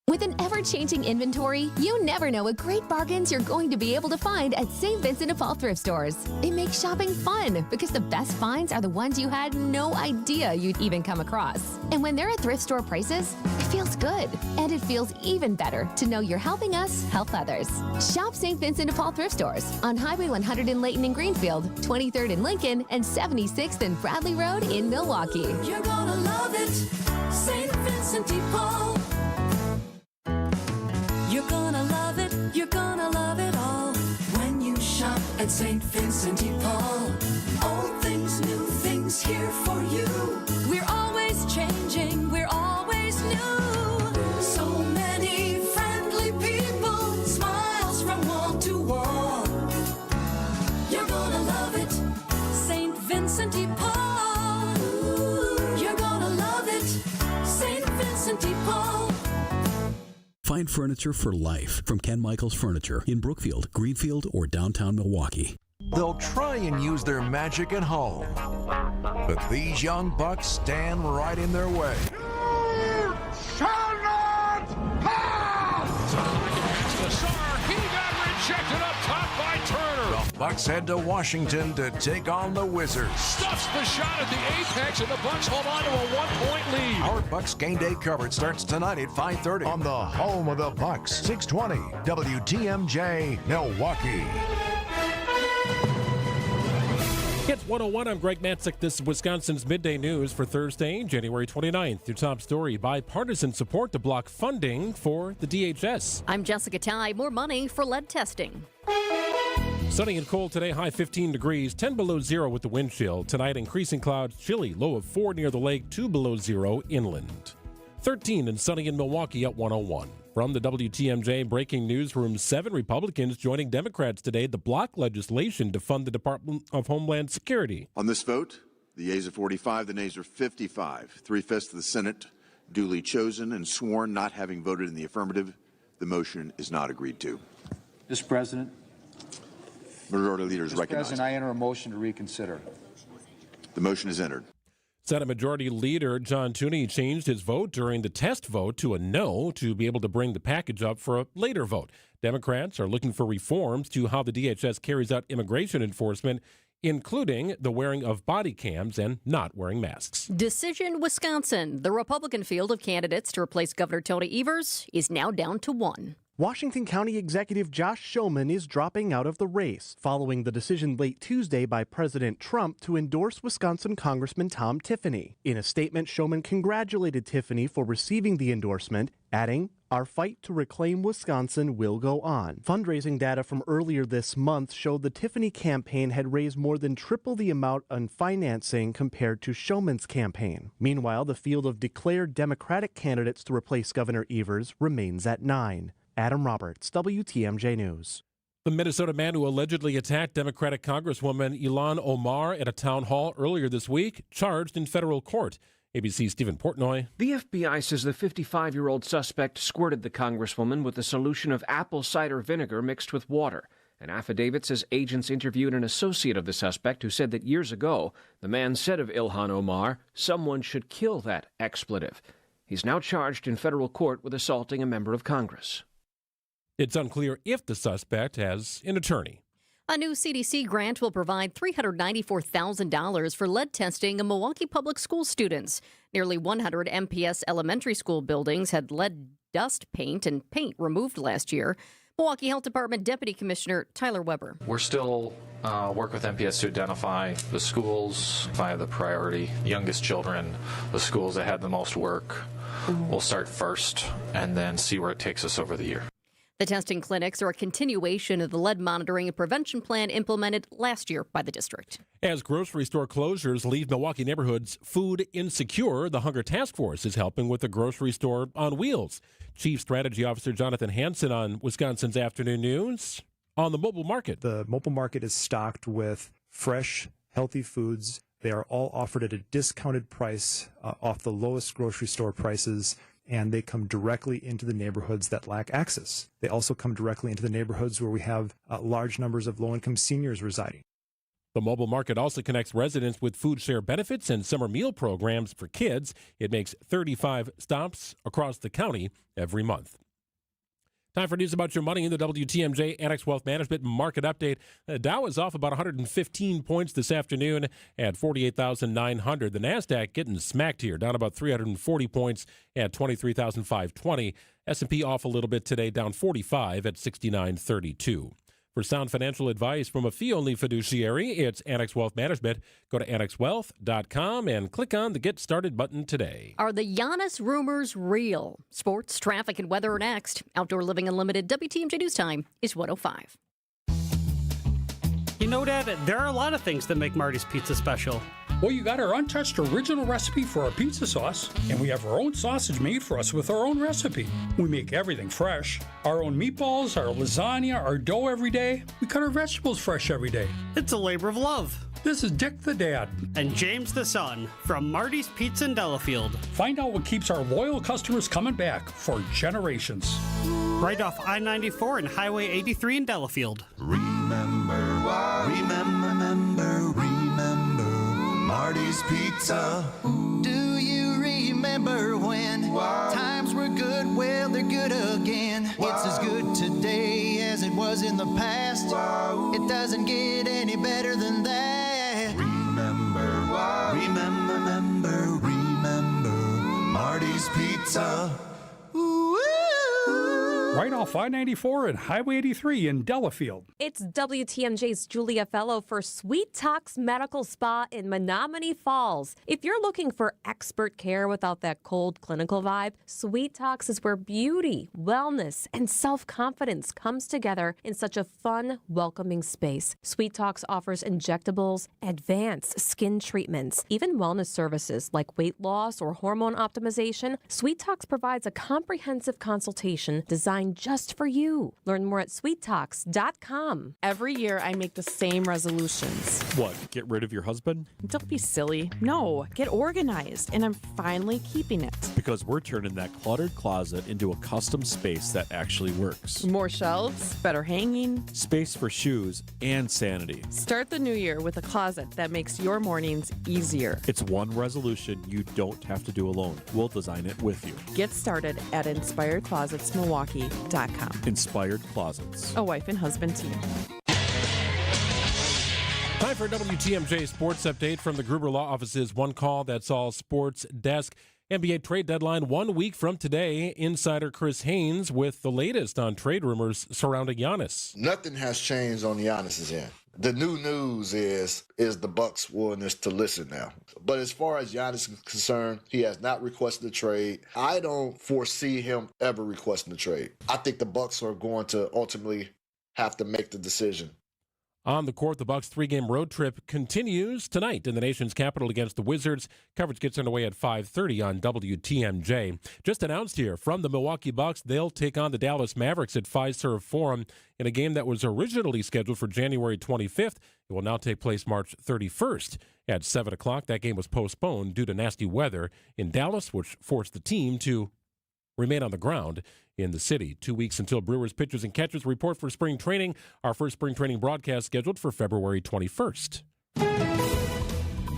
With an ever-changing inventory, you never know what great bargains you're going to be able to find at St. Vincent de Paul thrift stores. It makes shopping fun because the best finds are the ones you had no idea you'd even come across. And when they're at thrift store prices, it feels good. And it feels even better to know you're helping us help others. Shop St. Vincent de Paul thrift stores on Highway 100 in Layton and Greenfield, 23rd in Lincoln, and 76th and Bradley Road in Milwaukee. You're gonna love it, St. Vincent de Paul. You're gonna love it all. at St. Vincent de Paul. Old things, new things here for you. We're always changing, we're always new. So many friendly people, smiles from wall to wall. You're gonna love it, St. Vincent de Paul. You're gonna love it, St. Vincent de Paul. Find furniture for life from Ken Michaels Furniture in Brookfield, Greenfield, or downtown Milwaukee. They'll try and use their magic at home, but these young bucks stand right in their way. Shall not pass! He got rejected up top by Turner. The Bucks head to Washington to take on the Wizards. Stuffs the shot at the apex, and the Bucks hold on to a 1-point lead. Our Bucks game day coverage starts tonight at 5:30 on the home of the Bucks, 620 WTMJ Milwaukee. It's 101. I'm Greg Matzek. This is Wisconsin's Midday News for Thursday, January 29th. Your top story, bipartisan support to block funding for the DHS. I'm Jessica Tighe. More money for lead testing. Sunny and cold today, high 15 degrees, 10 below zero with the wind chill. Tonight, increasing clouds, chilly, low of 4 near the lake, 2 below zero inland. 13 and sunny in Milwaukee at 101. From the WTMJ Breaking News Room, 7 Republicans joining Democrats today to block legislation to fund the Department of Homeland Security. On this vote, the yeas are 45, the nays are 55. 3/5 of the Senate duly chosen and sworn, not having voted in the affirmative. The motion is not agreed to. Mr. President. Majority Leader is recognized. President, I enter a motion to reconsider. The motion is entered. Senate Majority Leader John Tooney changed his vote during the test vote to a no to be able to bring the package up for a later vote. Democrats are looking for reforms to how the DHS carries out immigration enforcement, including the wearing of body cams and not wearing masks. Decision Wisconsin. The Republican field of candidates to replace Governor Tony Evers is now down to 1. Washington County Executive Josh Shulman is dropping out of the race following the decision late Tuesday by President Trump to endorse Wisconsin Congressman Tom Tiffany. In a statement, Shulman congratulated Tiffany for receiving the endorsement, adding, "Our fight to reclaim Wisconsin will go on." Fundraising data from earlier this month showed the Tiffany campaign had raised more than triple the amount on financing compared to Shulman's campaign. Meanwhile, the field of declared Democratic candidates to replace Governor Evers remains at 9. Adam Roberts, WTMJ News. The Minnesota man who allegedly attacked Democratic Congresswoman Ilhan Omar at a town hall earlier this week, charged in federal court. ABC's Stephen Portnoy. The FBI says the 55-year-old suspect squirted the Congresswoman with a solution of apple cider vinegar mixed with water. An affidavit says agents interviewed an associate of the suspect who said that years ago, the man said of Ilhan Omar, "Someone should kill that expletive." He's now charged in federal court with assaulting a member of Congress. It's unclear if the suspect has an attorney. A new CDC grant will provide $394,000 for lead testing of Milwaukee public school students. Nearly 100 MPS elementary school buildings had lead dust paint and paint removed last year. Milwaukee Health Department Deputy Commissioner Tyler Weber. We're still work with MPS to identify the schools by the priority, youngest children, the schools that had the most work. We'll start first and then see where it takes us over the year. The testing clinics are a continuation of the lead monitoring and prevention plan implemented last year by the district. As grocery store closures leave Milwaukee neighborhoods food insecure, the Hunger Task Force is helping with the grocery store on wheels. Chief Strategy Officer Jonathan Hansen on Wisconsin's Afternoon News on the mobile market. The mobile market is stocked with fresh, healthy foods. They are all offered at a discounted price off the lowest grocery store prices, and they come directly into the neighborhoods that lack access. They also come directly into the neighborhoods where we have large numbers of low-income seniors residing. The mobile market also connects residents with food share benefits and summer meal programs for kids. It makes 35 stops across the county every month. Time for news about your money in the WTMJ Annex Wealth Management Market Update. The Dow is off about 115 points this afternoon at 48,900. The NASDAQ getting smacked here, down about 340 points at 23,520. S&P off a little bit today, down 45 at 69.32. For sound financial advice from a fee-only fiduciary, it's Annex Wealth Management. Go to annexwealth.com and click on the Get Started button today. Are the Giannis rumors real? Sports, traffic, and weather are next. Outdoor Living Unlimited WTMJ News Time is 1:05. know, Dad, there are a lot of things that make Marty's Pizza special. Well, you got our untouched original recipe for our pizza sauce, and we have our own sausage made for us with our own recipe. We make everything fresh. Our own meatballs, our lasagna, our dough every day. We cut our vegetables fresh every day. It's a labor of love. This is Dick the Dad. And James the Son from Marty's Pizza in Delafield. Find out what keeps our loyal customers coming back for generations. Right off I-94 and Highway 83 in Delafield. Remember Marty's Pizza. Do you remember when times were good? Well, they're good again. It's as good today as it was in the past. It doesn't get any better than that. Remember Marty's Pizza. Right off I-94 and Highway 83 in Delafield. It's WTMJ's Julia Fellow for Sweet Talks Medical Spa in Menominee Falls. If you're looking for expert care without that cold clinical vibe, Sweet Talks is where beauty, wellness, and self-confidence comes together in such a fun, welcoming space. Sweet Talks offers injectables, advanced skin treatments, even wellness services like weight loss or hormone optimization. Sweet Talks provides a comprehensive consultation designed just for you. Learn more at sweettalks.com. Every year I make the same resolutions. What, get rid of your husband? Don't be silly. No, get organized, and I'm finally keeping it. Because we're turning that cluttered closet into a custom space that actually works. More shelves, better hanging. Space for shoes and sanity. Start the new year with a closet that makes your mornings easier. It's one resolution you don't have to do alone. We'll design it with you. Get started at InspiredClosetsMilwaukee.com. Inspired Closets. A wife and husband team. Time for a WTMJ Sports Update from the Gruber Law Office's One Call, That's All Sports Desk. NBA trade deadline 1 week from today. Insider Chris Haynes with the latest on trade rumors surrounding Giannis. Nothing has changed on Giannis's end. The new news is the Bucks' willingness to listen now. But as far as Giannis is concerned, he has not requested a trade. I don't foresee him ever requesting a trade. I think the Bucks are going to ultimately have to make the decision. On the court, the Bucks' 3-game road trip continues tonight in the nation's capital against the Wizards. Coverage gets underway at 5:30 on WTMJ. Just announced here from the Milwaukee Bucks, they'll take on the Dallas Mavericks at Fiserv Forum in a game that was originally scheduled for January 25th. It will now take place March 31st at 7 o'clock. That game was postponed due to nasty weather in Dallas, which forced the team to remain on the ground in the city. 2 weeks until Brewers pitchers and catchers report for spring training. Our first spring training broadcast scheduled for February 21st.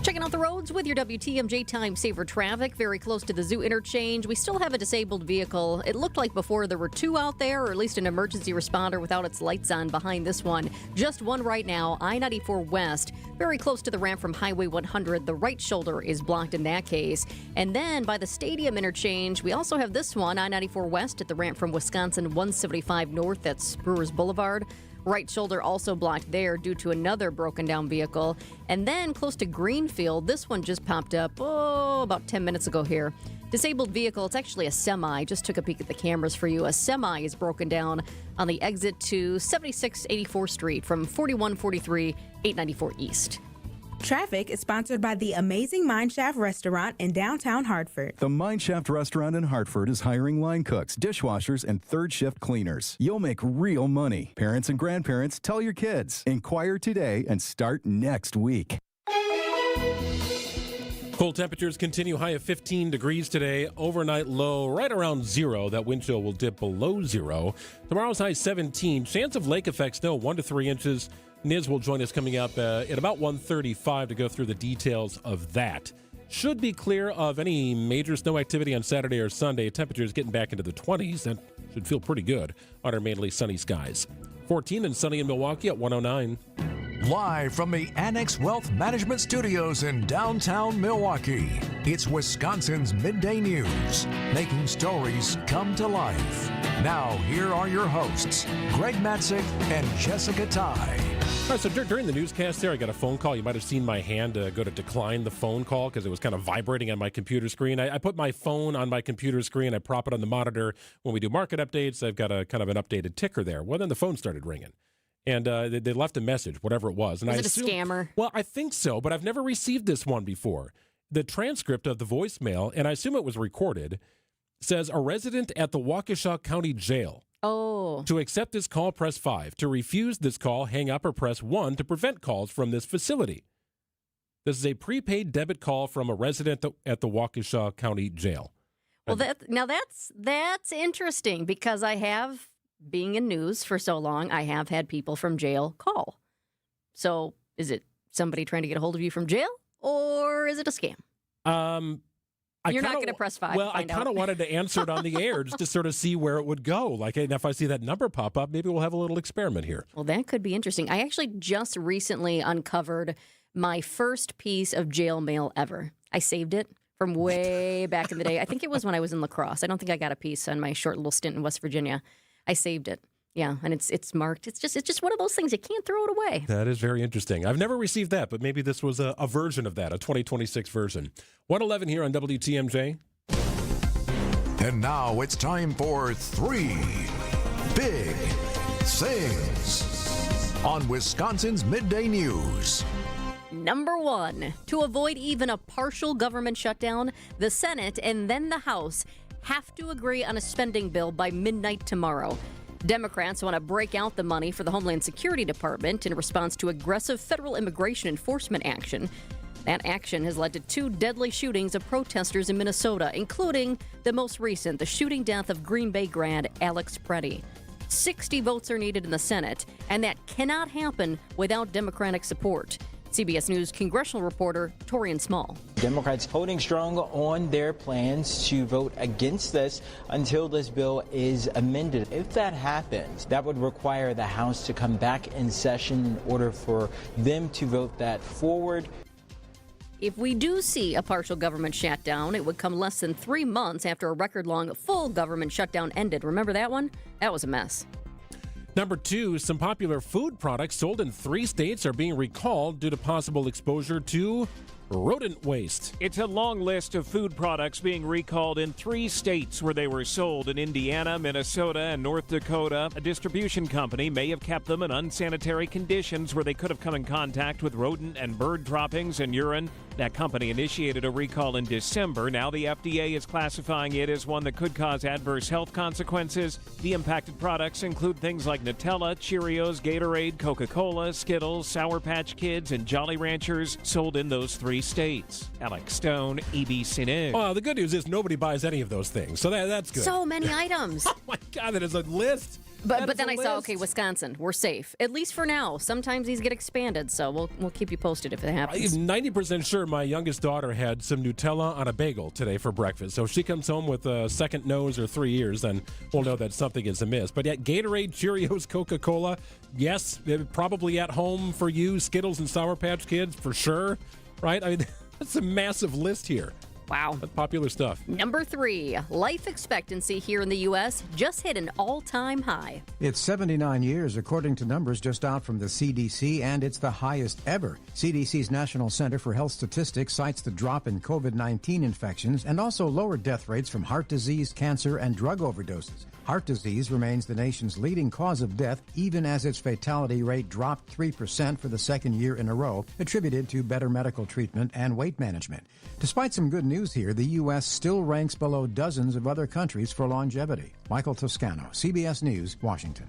Checking out the roads with your WTMJ Time Saver traffic. Very close to the Zoo interchange. We still have a disabled vehicle. It looked like before there were two out there, or at least an emergency responder without its lights on behind this one. Just one right now, I-94 West. Very close to the ramp from Highway 100. The right shoulder is blocked in that case. And then by the Stadium interchange, we also have this one, I-94 West at the ramp from Wisconsin 175 North. That's Brewers Boulevard. Right shoulder also blocked there due to another broken down vehicle. And then close to Greenfield, this one just popped up, about 10 minutes ago here. Disabled vehicle, it's actually a semi. Just took a peek at the cameras for you. A semi is broken down on the exit to 7684 Street from 4143 894 East. Traffic is sponsored by the Amazing Mineshaft Restaurant in downtown Hartford. The Mineshaft Restaurant in Hartford is hiring line cooks, dishwashers, and third shift cleaners. You'll make real money. Parents and grandparents, tell your kids. Inquire today and start next week. Cold temperatures continue, high of 15 degrees today. Overnight low right around 0. That wind chill will dip below 0. Tomorrow's high 17. Chance of lake effect snow 1 to 3 inches. Niz will join us coming up at about 1:35 to go through the details of that. Should be clear of any major snow activity on Saturday or Sunday. Temperatures getting back into the 20s. That should feel pretty good on our mainly sunny skies. 14 and sunny in Milwaukee at 109. Live from the Annex Wealth Management Studios in downtown Milwaukee, it's Wisconsin's Midday News, making stories come to life. Now, here are your hosts, Greg Matzek and Jessica Tighe. All right, so during the newscast there, I got a phone call. You might have seen my hand go to decline the phone call because it was kind of vibrating on my computer screen. I put my phone on my computer screen. I prop it on the monitor. When we do market updates, I've got a kind of an updated ticker there. Well, then the phone started ringing. And they left a message, whatever it was. And Was it a scammer? Well, I think so, but I've never received this one before. The transcript of the voicemail, and I assume it was recorded, says a resident at the Waukesha County Jail. Oh. To accept this call, press 5. To refuse this call, hang up or press 1 to prevent calls from this facility. This is a prepaid debit call from a resident at the Waukesha County Jail. Well, that's interesting because I have, being in news for so long, I have had people from jail call. So is it somebody trying to get a hold of you from jail, or is it a scam? You're not going to press 5. Well, I kind of wanted to answer it on the air just to sort of see where it would go. Like, and if I see that number pop up, maybe we'll have a little experiment here. Well, that could be interesting. I actually just recently uncovered my first piece of jail mail ever. I saved it from way back in the day. I think it was when I was in La Crosse. I don't think I got a piece on my short little stint in West Virginia. I saved it. Yeah, and it's marked. It's just one of those things. You can't throw it away. That is very interesting. I've never received that, but maybe this was a version of that, a 2026 version. 111 here on WTMJ. And now it's time for 3 Big Things on Wisconsin's Midday News. Number 1, to avoid even a partial government shutdown, the Senate and then the House have to agree on a spending bill by midnight tomorrow. Democrats want to break out the money for the Homeland Security Department in response to aggressive federal immigration enforcement action. That action has led to 2 deadly shootings of protesters in Minnesota, including the most recent, the shooting death of Green Bay grad Alex Preddy. 60 votes are needed in the Senate, and that cannot happen without Democratic support. CBS News congressional reporter Torian Small. Democrats holding strong on their plans to vote against this until this bill is amended. If that happens, that would require the House to come back in session in order for them to vote that forward. If we do see a partial government shutdown, it would come less than 3 months after a record-long full government shutdown ended. Remember that one? That was a mess. Number 2, some popular food products sold in 3 states are being recalled due to possible exposure to rodent waste. It's a long list of food products being recalled in 3 states where they were sold in Indiana, Minnesota, and North Dakota. A distribution company may have kept them in unsanitary conditions where they could have come in contact with rodent and bird droppings and urine. That company initiated a recall in December. Now the FDA is classifying it as one that could cause adverse health consequences. The impacted products include things like Nutella, Cheerios, Gatorade, Coca-Cola, Skittles, Sour Patch Kids, and Jolly Ranchers, sold in those 3 states. Alex Stone, ABC News. Well, the good news is nobody buys any of those things, so that's good. So many items. Oh my God, that is a list. But then I saw, okay, Wisconsin, we're safe. At least for now. Sometimes these get expanded, so we'll keep you posted if it happens. I'm 90% sure my youngest daughter had some Nutella on a bagel today for breakfast. So if she comes home with a second nose or 3 ears, then we'll know that something is amiss. But yet, Gatorade, Cheerios, Coca-Cola, yes, probably at home for you. Skittles and Sour Patch Kids, for sure. Right? I mean, that's a massive list here. Wow. That's popular stuff. Number 3, life expectancy here in the U.S. just hit an all-time high. It's 79 years, according to numbers just out from the CDC, and it's the highest ever. CDC's National Center for Health Statistics cites the drop in COVID-19 infections and also lower death rates from heart disease, cancer, and drug overdoses. Heart disease remains the nation's leading cause of death, even as its fatality rate dropped 3% for the second year in a row, attributed to better medical treatment and weight management. Despite some good news here, the U.S. still ranks below dozens of other countries for longevity. Michael Toscano, CBS News, Washington.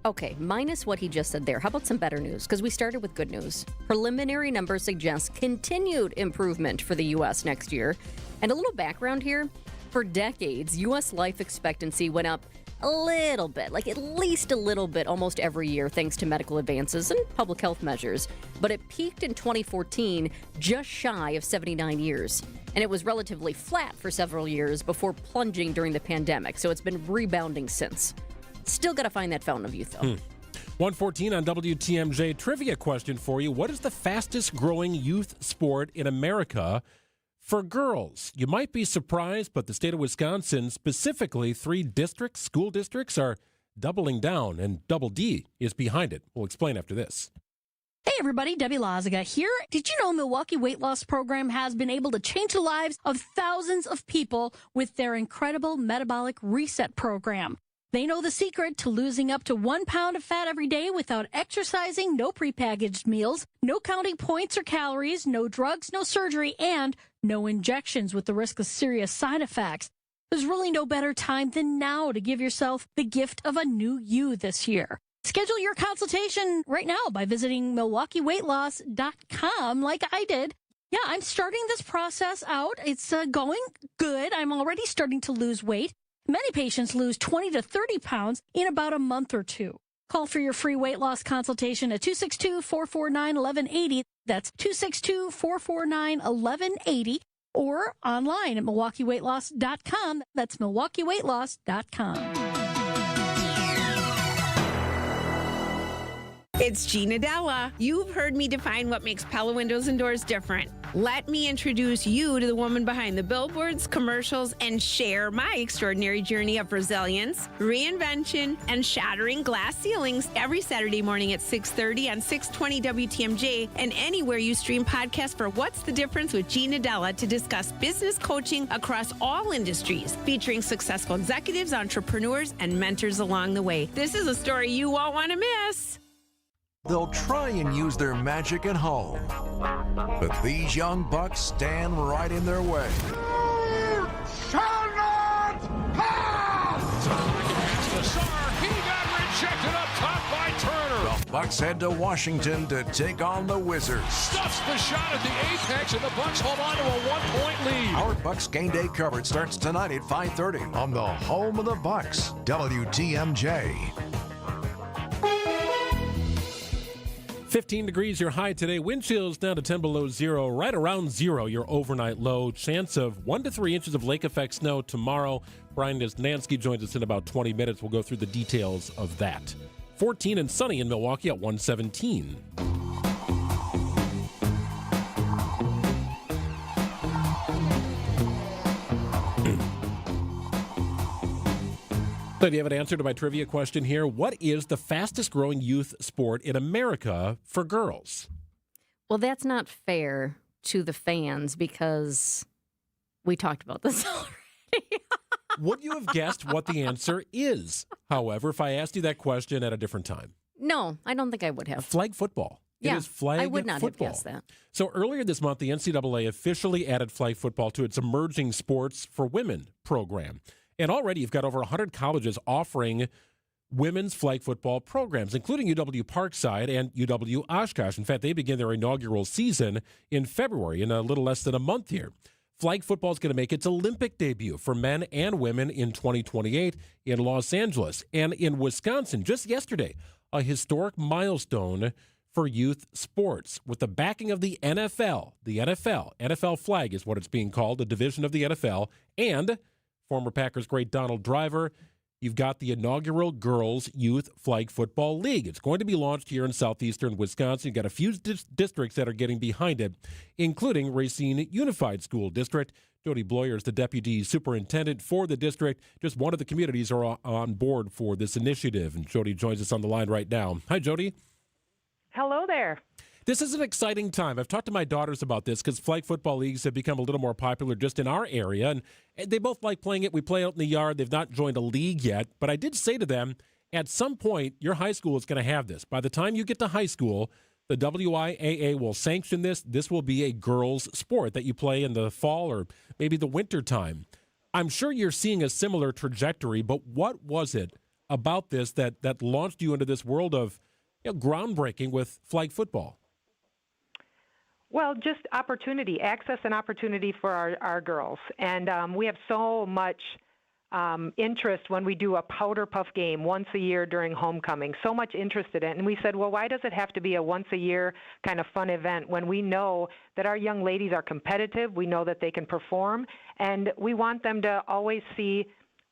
Okay, minus what he just said there. How about some better news? Because we started with good news. Preliminary numbers suggest continued improvement for the U.S. next year. And a little background here. For decades, U.S. life expectancy went up a little bit, like at least a little bit almost every year thanks to medical advances and public health measures. But it peaked in 2014, just shy of 79 years. And it was relatively flat for several years before plunging during the pandemic. So it's been rebounding since. Still got to find that fountain of youth, though. 114 on WTMJ. Trivia question for you. What is the fastest growing youth sport in America for girls? You might be surprised, but the state of Wisconsin, specifically 3 school districts, are doubling down, and Double D is behind it. We'll explain after this. Hey everybody, Debbie Lazaga here. Did you know Milwaukee Weight Loss Program has been able to change the lives of thousands of people with their incredible metabolic reset program? They know the secret to losing up to 1 pound of fat every day without exercising, no prepackaged meals, no counting points or calories, no drugs, no surgery, and no injections with the risk of serious side effects. There's really no better time than now to give yourself the gift of a new you this year. Schedule your consultation right now by visiting MilwaukeeWeightLoss.com like I did. Yeah, I'm starting this process out. It's going good. I'm already starting to lose weight. Many patients lose 20 to 30 pounds in about a month or two. Call for your free weight loss consultation at 262-449-1180. That's 262-449-1180. Or online at MilwaukeeWeightLoss.com. That's MilwaukeeWeightLoss.com. It's Gina Della. You've heard me define what makes Pella Windows and Doors different. Let me introduce you to the woman behind the billboards, commercials, and share my extraordinary journey of resilience, reinvention, and shattering glass ceilings every Saturday morning at 6:30 on 620 WTMJ and anywhere you stream podcasts for What's the Difference with Gina Della to discuss business coaching across all industries, featuring successful executives, entrepreneurs, and mentors along the way. This is a story you won't want to miss. They'll try and use their magic at home, but these young bucks stand right in their way. Shall not pass! He got rejected up top by Turner. The Bucks head to Washington to take on the Wizards. Stuffs the shot at the apex, and the Bucks hold on to a 1-point lead. Our Bucks Game Day coverage starts tonight at 5:30 on the home of the Bucks, WTMJ. 15 degrees your high today. Wind chills down to 10 below zero. Right around zero your overnight low. Chance of 1 to 3 inches of lake effect snow tomorrow. Brian Desnansky joins us in about 20 minutes. We'll go through the details of that. 14 and sunny in Milwaukee at 117. So do you have an answer to my trivia question here? What is the fastest growing youth sport in America for girls? Well, that's not fair to the fans because we talked about this already. Would you have guessed what the answer is, however, if I asked you that question at a different time? No, I don't think I would have. Flag football. Yeah, it is flag I would not football. have guessed that. So earlier this month, the NCAA officially added flag football to its Emerging Sports for Women program. And already you've got over 100 colleges offering women's flag football programs, including UW Parkside and UW Oshkosh. In fact, they begin their inaugural season in February, in a little less than a month here. Flag football is going to make its Olympic debut for men and women in 2028 in Los Angeles. And in Wisconsin, just yesterday, a historic milestone for youth sports with the backing of the NFL. The NFL flag is what it's being called, a division of the NFL, and former Packers great Donald Driver. You've got the inaugural Girls Youth Flag Football League. It's going to be launched here in southeastern Wisconsin. You've got a few districts that are getting behind it, including Racine Unified School District. Jody Bloyer is the deputy superintendent for the district. Just one of the communities are on board for this initiative, and Jody joins us on the line right now. Hi, Jody. Hello there. This is an exciting time. I've talked to my daughters about this because flag football leagues have become a little more popular just in our area, and they both like playing it. We play out in the yard. They've not joined a league yet, but I did say to them, at some point, your high school is going to have this. By the time you get to high school, the WIAA will sanction this. This will be a girls' sport that you play in the fall or maybe the winter time. I'm sure you're seeing a similar trajectory, but what was it about this that launched you into this world of groundbreaking with flag football? Well, just opportunity, access and opportunity for our girls. And we have so much interest when we do a powder puff game once a year during homecoming, so much interest in it. And we said, well, why does it have to be a once a year kind of fun event when we know that our young ladies are competitive, we know that they can perform, and we want them to always see,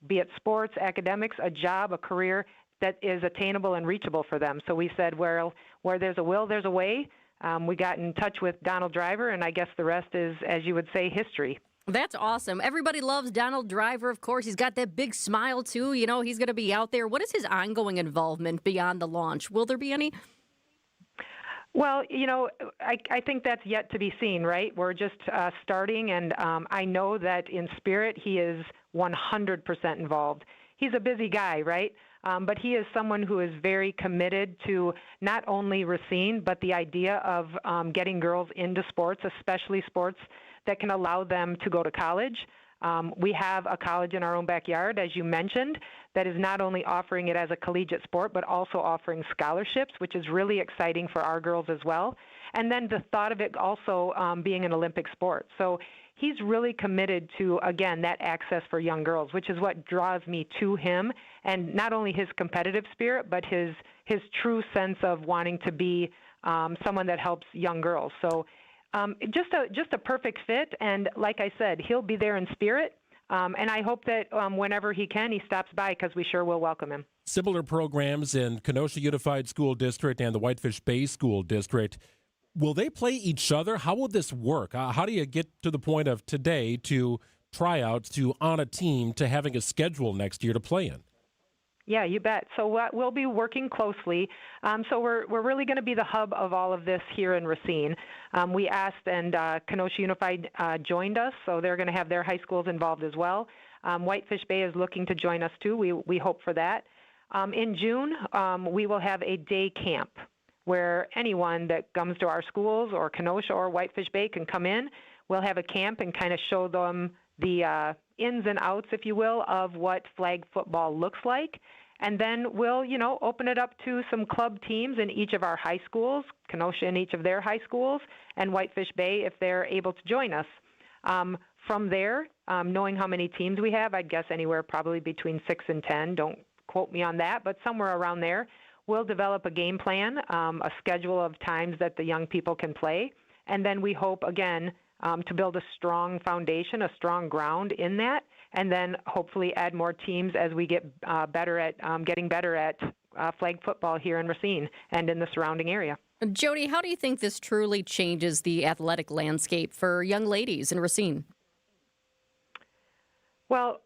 be it sports, academics, a job, a career that is attainable and reachable for them. So we said, well, where there's a will, there's a way. We got in touch with Donald Driver, and I guess the rest is, as you would say, history. That's awesome. Everybody loves Donald Driver, of course. He's got that big smile, too. You know, he's going to be out there. What is his ongoing involvement beyond the launch? Will there be any? Well, you know, I think that's yet to be seen, right? We're just starting, and I know that in spirit he is 100% involved. he's a busy guy, right? But he is someone who is very committed to not only Racine, but the idea of getting girls into sports, especially sports that can allow them to go to college. We have a college in our own backyard, as you mentioned, that is not only offering it as a collegiate sport, but also offering scholarships, which is really exciting for our girls as well. And then the thought of it also being an Olympic sport. So he's really committed to, again, that access for young girls, which is what draws me to him, and not only his competitive spirit, but his true sense of wanting to be someone that helps young girls. So just a perfect fit, and like I said, he'll be there in spirit, and I hope that whenever he can, he stops by, because we sure will welcome him. Similar programs in Kenosha Unified School District and the Whitefish Bay School District. Will they play each other? How will this work? How do you get to the point of today to tryouts to on a team to having a schedule next year to play in? Yeah, you bet. So we'll be working closely. So we're really going to be the hub of all of this here in Racine. We asked, and Kenosha Unified joined us, so they're going to have their high schools involved as well. Whitefish Bay is looking to join us too. We hope for that. In June, we will have a day camp where anyone that comes to our schools or Kenosha or Whitefish Bay can come in. We'll have a camp and kind of show them the ins and outs, if you will, of what flag football looks like. And then we'll, open it up to some club teams in each of our high schools, Kenosha in each of their high schools, and Whitefish Bay if they're able to join us. From there, knowing how many teams we have, I'd guess anywhere probably between 6 and 10. Don't quote me on that, but somewhere around there. We'll develop a game plan, a schedule of times that the young people can play, and then we hope, again, to build a strong foundation, a strong ground in that, and then hopefully add more teams as we get getting better at flag football here in Racine and in the surrounding area. Jody, how do you think this truly changes the athletic landscape for young ladies in Racine? Well,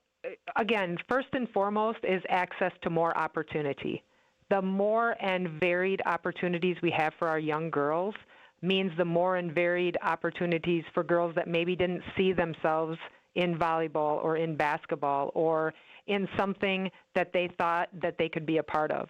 again, first and foremost is access to more opportunity. The more and varied opportunities we have for our young girls means the more and varied opportunities for girls that maybe didn't see themselves in volleyball or in basketball or in something that they thought that they could be a part of.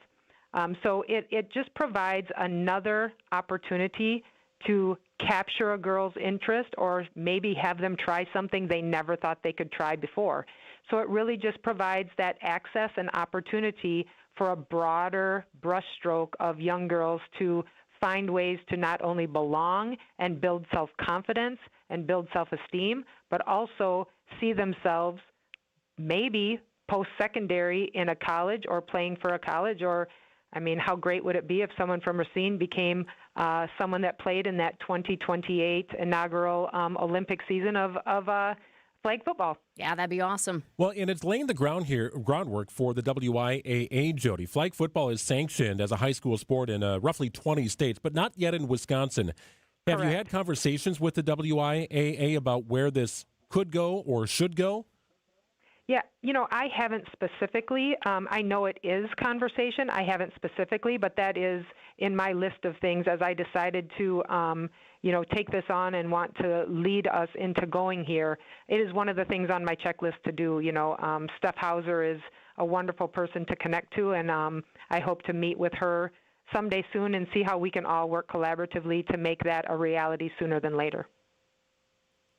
So it just provides another opportunity to capture a girl's interest or maybe have them try something they never thought they could try before. So it really just provides that access and opportunity for a broader brushstroke of young girls to find ways to not only belong and build self-confidence and build self-esteem, but also see themselves maybe post-secondary in a college or playing for a college. Or, I mean, how great would it be if someone from Racine became someone that played in that 2028 inaugural Olympic season of flag football? Yeah, that'd be awesome. Well, and it's laying the groundwork for the WIAA, Jody. Flag football is sanctioned as a high school sport in roughly 20 states, but not yet in Wisconsin. Have you had conversations with the WIAA about where this could go or should go? Yeah, I haven't specifically. I know it is conversation. I haven't specifically, but that is in my list of things as I decided to, take this on and want to lead us into going here. It is one of the things on my checklist to do. Steph Hauser is a wonderful person to connect to, and I hope to meet with her someday soon and see how we can all work collaboratively to make that a reality sooner than later.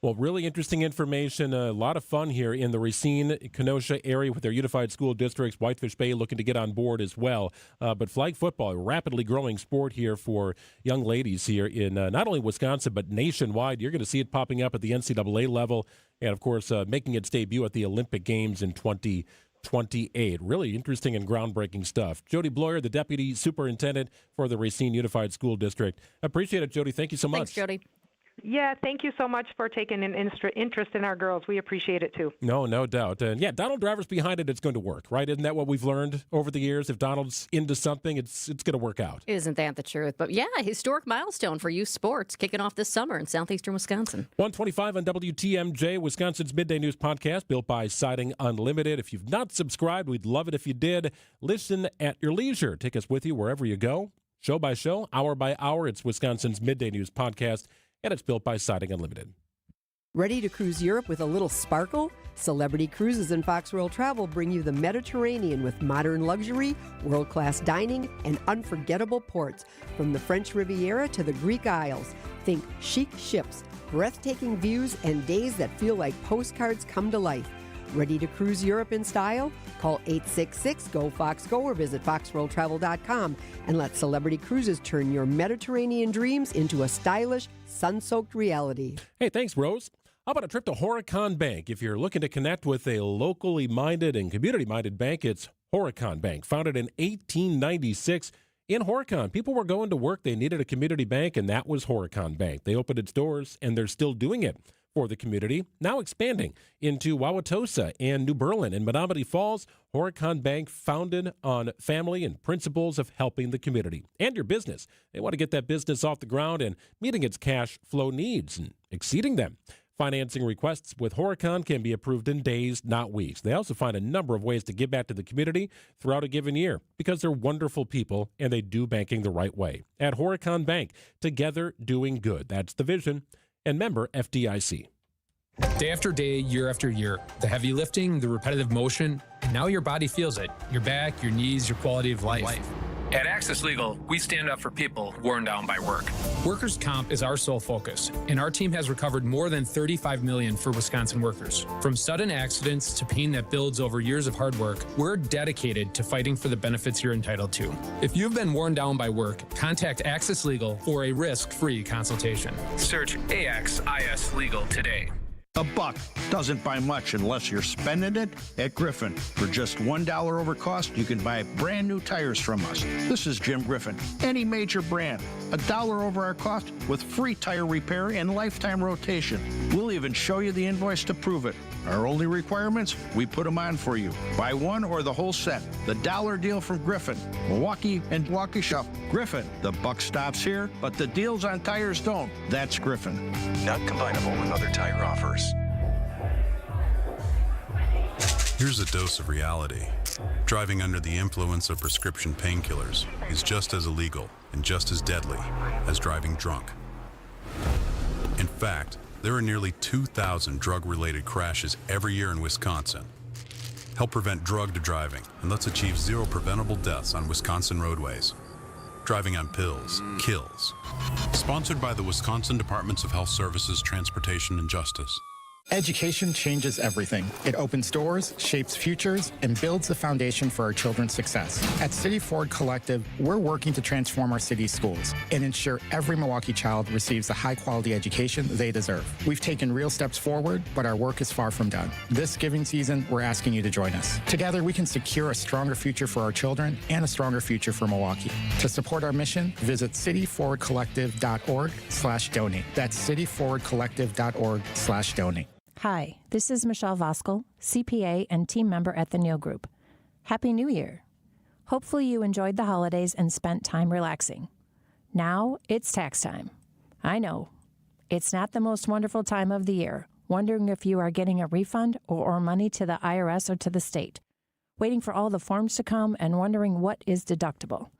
Well, really interesting information. A lot of fun here in the Racine, Kenosha area with their unified school districts. Whitefish Bay looking to get on board as well. But flag football, a rapidly growing sport here for young ladies here in not only Wisconsin, but nationwide. You're going to see it popping up at the NCAA level and, of course, making its debut at the Olympic Games in 2028. Really interesting and groundbreaking stuff. Jody Bloyer, the Deputy Superintendent for the Racine Unified School District. Appreciate it, Jody. Thank you so much. Thanks, Jody. Yeah, thank you so much for taking an interest in our girls. We appreciate it, too. No doubt. And, yeah, Donald Driver's behind it. It's going to work, right? Isn't that what we've learned over the years? If Donald's into something, it's going to work out. Isn't that the truth? But, yeah, historic milestone for youth sports kicking off this summer in southeastern Wisconsin. 125 on WTMJ, Wisconsin's Midday News Podcast, built by Siding Unlimited. If you've not subscribed, we'd love it if you did. Listen at your leisure. Take us with you wherever you go. Show by show, hour by hour, it's Wisconsin's Midday News Podcast. And it's built by Siding Unlimited. Ready to cruise Europe with a little sparkle? Celebrity Cruises and Fox World Travel bring you the Mediterranean with modern luxury, world-class dining, and unforgettable ports. From the French Riviera to the Greek Isles, think chic ships, breathtaking views, and days that feel like postcards come to life. Ready to cruise Europe in style? Call 866-GO-FOX-GO or visit foxworldtravel.com and let Celebrity Cruises turn your Mediterranean dreams into a stylish, sun-soaked reality. Hey, thanks, Rose. How about a trip to Horicon Bank? If you're looking to connect with a locally minded and community-minded bank, it's Horicon Bank. Founded in 1896 in Horicon. People were going to work. They needed a community bank, and that was Horicon Bank. They opened its doors, and they're still doing it for the community, now expanding into Wauwatosa and New Berlin and Menominee Falls. Horicon Bank, founded on family and principles of helping the community and your business. They want to get that business off the ground and meeting its cash flow needs and exceeding them. Financing requests with Horicon can be approved in days, not weeks. They also find a number of ways to give back to the community throughout a given year because they're wonderful people and they do banking the right way. At Horicon Bank, together doing good. That's the vision. And member FDIC. Day after day, year after year, the heavy lifting, the repetitive motion, and now your body feels it. Your back, your knees, your quality of life. At Access Legal, we stand up for people worn down by work. Workers' comp is our sole focus, and our team has recovered more than $35 million for Wisconsin workers. From sudden accidents to pain that builds over years of hard work, we're dedicated to fighting for the benefits you're entitled to. If you've been worn down by work, contact Access Legal for a risk-free consultation. Search AXIS Legal today. A buck doesn't buy much unless you're spending it at Griffin. For just $1 over cost, you can buy brand new tires from us. This is Jim Griffin. Any major brand, $1 over our cost with free tire repair and lifetime rotation. We'll even show you the invoice to prove it. Our only requirements, we put them on for you. Buy one or the whole set. The dollar deal from Griffin. Milwaukee and Waukesha. Griffin. The buck stops here, but the deals on tires don't. That's Griffin. Not combinable with other tire offers. Here's a dose of reality. Driving under the influence of prescription painkillers is just as illegal and just as deadly as driving drunk. In fact, there are nearly 2,000 drug-related crashes every year in Wisconsin. Help prevent drugged driving, and let's achieve 0 preventable deaths on Wisconsin roadways. Driving on pills kills. Sponsored by the Wisconsin Departments of Health Services, Transportation, and Justice. Education changes everything. It opens doors, shapes futures, and builds the foundation for our children's success. At City Ford Collective, we're working to transform our city's schools and ensure every Milwaukee child receives the high-quality education they deserve. We've taken real steps forward, but our work is far from done. This giving season, we're asking you to join us. Together, we can secure a stronger future for our children and a stronger future for Milwaukee. To support our mission, visit cityforwardcollective.org/donate. That's cityforwardcollective.org/donate. Hi, this is Michelle Voskel, CPA and team member at the Neal Group. Happy New Year. Hopefully you enjoyed the holidays and spent time relaxing. Now it's tax time. I know, it's not the most wonderful time of the year, wondering if you are getting a refund or money to the IRS or to the state, waiting for all the forms to come and wondering what is deductible.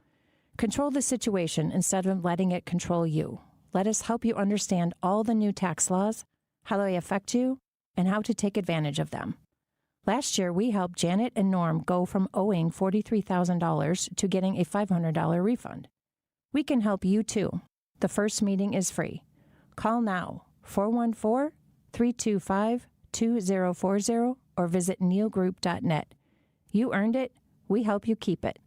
Control the situation instead of letting it control you. Let us help you understand all the new tax laws, how they affect you, and how to take advantage of them. Last year, we helped Janet and Norm go from owing $43,000 to getting a $500 refund. We can help you too. The first meeting is free. Call now, 414-325-2040, or visit nealgroup.net. You earned it. We help you keep it.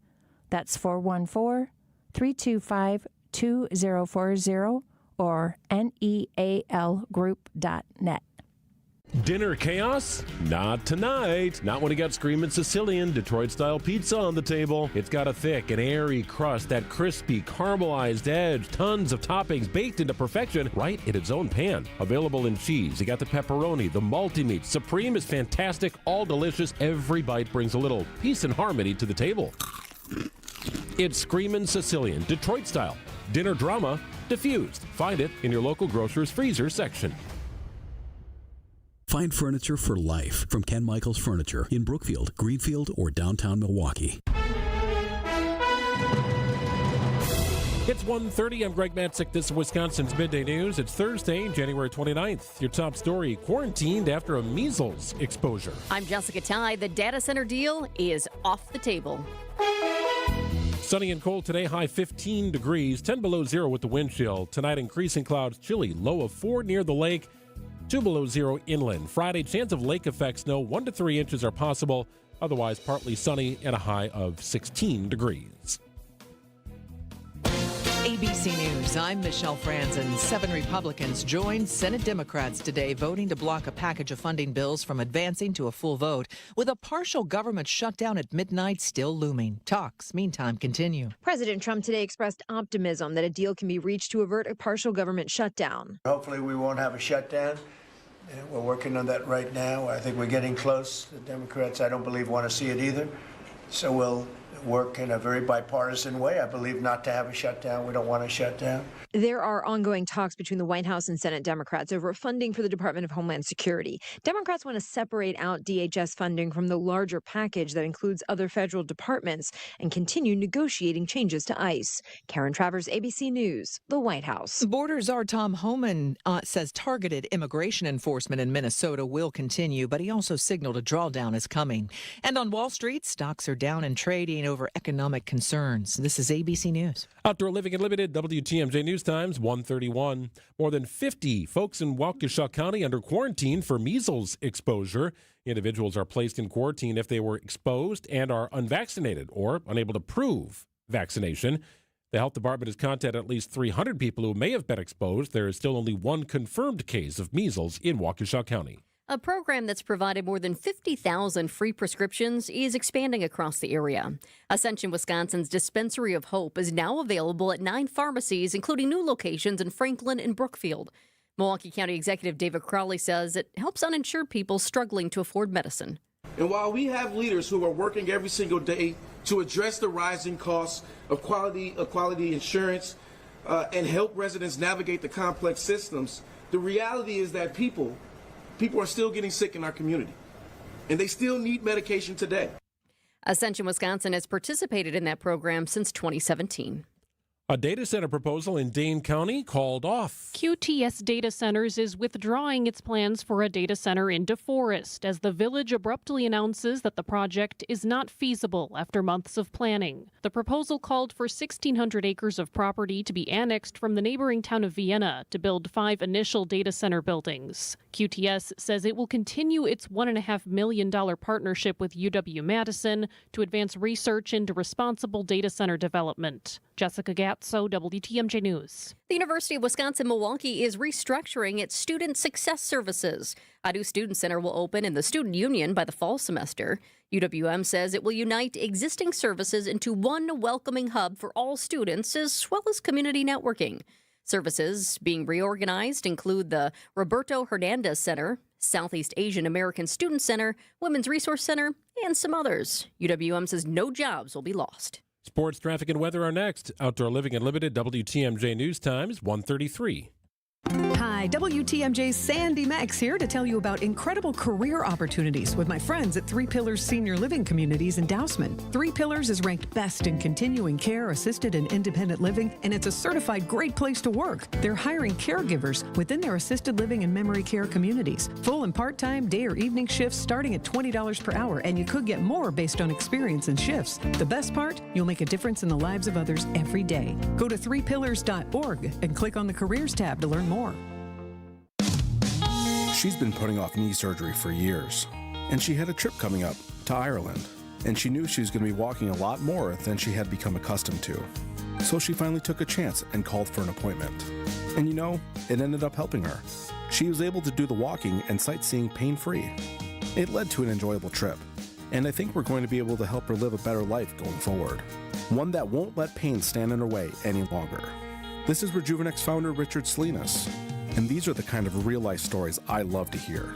That's 414-325-2040 or nealgroup.net. Dinner chaos? Not tonight. Not when you got Screamin' Sicilian Detroit-style pizza on the table. It's got a thick and airy crust, that crispy, caramelized edge, tons of toppings baked into perfection right in its own pan. Available in cheese. You got the pepperoni, the multi-meat. Supreme is fantastic, all delicious. Every bite brings a little peace and harmony to the table. It's Screamin' Sicilian Detroit-style. Dinner drama diffused. Find it in your local grocer's freezer section. Find furniture for life from Ken Michaels Furniture in Brookfield, Greenfield, or downtown Milwaukee. It's 1:30. I'm Greg Matzek. This is Wisconsin's Midday News. It's Thursday, January 29th. Your top story, quarantined after a measles exposure. I'm Jessica Tighe. The data center deal is off the table. Sunny and cold today, high 15 degrees, 10 below zero with the wind chill. Tonight, increasing clouds, chilly, low of 4 near the lake, 2 below zero inland. Friday, chance of lake effect snow, 1 to 3 inches are possible. Otherwise, partly sunny and a high of 16 degrees. ABC News, I'm Michelle Franzen. 7 Republicans joined Senate Democrats today voting to block a package of funding bills from advancing to a full vote, with a partial government shutdown at midnight still looming. Talks, meantime, continue. President Trump today expressed optimism that a deal can be reached to avert a partial government shutdown. Hopefully we won't have a shutdown. We're working on that right now. I think we're getting close. The Democrats, I don't believe, want to see it either. So we'll work in a very bipartisan way. I believe not to have a shutdown. We don't want a shutdown. There are ongoing talks between the White House and Senate Democrats over funding for the Department of Homeland Security. Democrats want to separate out DHS funding from the larger package that includes other federal departments and continue negotiating changes to ICE. Karen Travers, ABC News, the White House. Border Czar Tom Homan says targeted immigration enforcement in Minnesota will continue, but he also signaled a drawdown is coming. And on Wall Street, stocks are down and trading over economic concerns. This is ABC News. Outdoor Living Unlimited, WTMJ News Times, 1:31. More than 50 folks in Waukesha County under quarantine for measles exposure. Individuals are placed in quarantine if they were exposed and are unvaccinated or unable to prove vaccination. The health department has contacted at least 300 people who may have been exposed. There is still only one confirmed case of measles in Waukesha County. A program that's provided more than 50,000 free prescriptions is expanding across the area. Ascension, Wisconsin's Dispensary of Hope is now available at 9 pharmacies, including new locations in Franklin and Brookfield. Milwaukee County Executive David Crowley says it helps uninsured people struggling to afford medicine. And while we have leaders who are working every single day to address the rising costs of quality insurance and help residents navigate the complex systems, the reality is that people are still getting sick in our community, and they still need medication today. Ascension, Wisconsin has participated in that program since 2017. A data center proposal in Dane County called off. QTS Data Centers is withdrawing its plans for a data center in DeForest as the village abruptly announces that the project is not feasible after months of planning. The proposal called for 1,600 acres of property to be annexed from the neighboring town of Vienna to build 5 initial data center buildings. QTS says it will continue its $1.5 million partnership with UW-Madison to advance research into responsible data center development. Jessica Gatso, WTMJ News. The University of Wisconsin-Milwaukee is restructuring its student success services. A new student center will open in the student union by the fall semester. UWM says it will unite existing services into one welcoming hub for all students, as well as community networking. Services being reorganized include the Roberto Hernandez Center, Southeast Asian American Student Center, Women's Resource Center, and some others. UWM says no jobs will be lost. Sports, traffic, and weather are next. Outdoor Living Unlimited, WTMJ News Times, 1:33. Hi, WTMJ's Sandy Max here to tell you about incredible career opportunities with my friends at 3 Pillars Senior Living Communities in Dousman. 3 Pillars is ranked best in continuing care, assisted and independent living, and it's a certified great place to work. They're hiring caregivers within their assisted living and memory care communities. Full and part-time day or evening shifts starting at $20 per hour, and you could get more based on experience and shifts. The best part, you'll make a difference in the lives of others every day. Go to 3pillars.org and click on the Careers tab to learn more. She's been putting off knee surgery for years, and she had a trip coming up to Ireland, and she knew she was going to be walking a lot more than she had become accustomed to. So she finally took a chance and called for an appointment. And you know, it ended up helping her. She was able to do the walking and sightseeing pain-free. It led to an enjoyable trip, and I think we're going to be able to help her live a better life going forward. One that won't let pain stand in her way any longer. This is Rejuvenex founder Richard Salinas, and these are the kind of real-life stories I love to hear.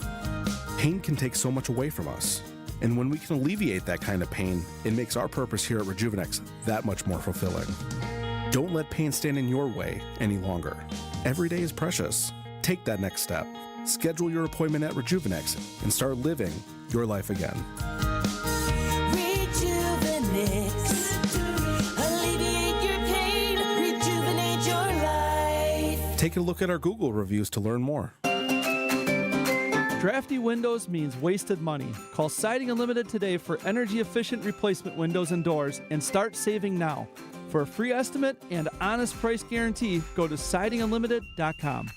Pain can take so much away from us, and when we can alleviate that kind of pain, it makes our purpose here at Rejuvenex that much more fulfilling. Don't let pain stand in your way any longer. Every day is precious. Take that next step. Schedule your appointment at Rejuvenex and start living your life again. Rejuvenex. Alleviate your pain. Rejuvenex. Take a look at our Google reviews to learn more. Drafty windows means wasted money. Call Siding Unlimited today for energy-efficient replacement windows and doors and start saving now. For a free estimate and honest price guarantee, go to sidingunlimited.com.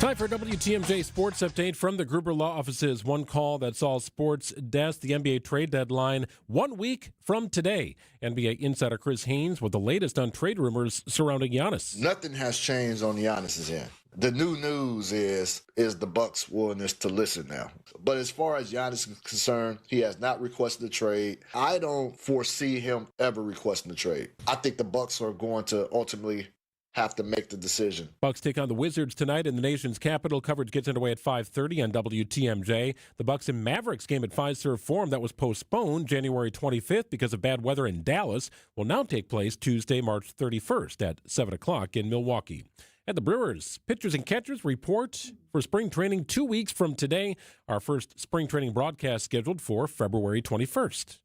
Time for WTMJ Sports Update from the Gruber Law Office's One Call That's All Sports Desk. The NBA trade deadline 1 week from today. NBA insider Chris Haynes with the latest on trade rumors surrounding Giannis. Nothing has changed on Giannis's end. The new news is the Bucks' willingness to listen now. But as far as Giannis is concerned, he has not requested a trade. I don't foresee him ever requesting a trade. I think the Bucks are going to ultimately have to make the decision. Bucks take on the Wizards tonight in the nation's capital. Coverage gets underway at 5:30 on WTMJ. The Bucks and Mavericks game at Fiserv Forum that was postponed January 25th because of bad weather in Dallas will now take place Tuesday, March 31st at 7 o'clock in Milwaukee. At the Brewers, pitchers and catchers report for spring training 2 weeks from today. Our first spring training broadcast scheduled for February 21st.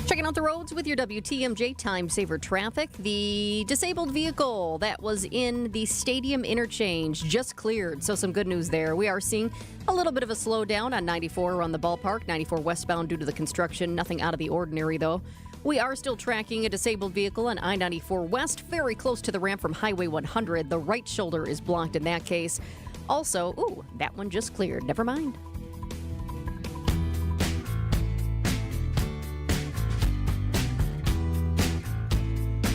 Checking out the roads with your WTMJ Time Saver traffic. The disabled vehicle that was in the stadium interchange just cleared, so some good news there. We are seeing a little bit of a slowdown on 94 around the ballpark, 94 westbound due to the construction. Nothing out of the ordinary, though. We are still tracking a disabled vehicle on I-94 West, very close to the ramp from Highway 100. The right shoulder is blocked in that case. Also, that one just cleared. Never mind.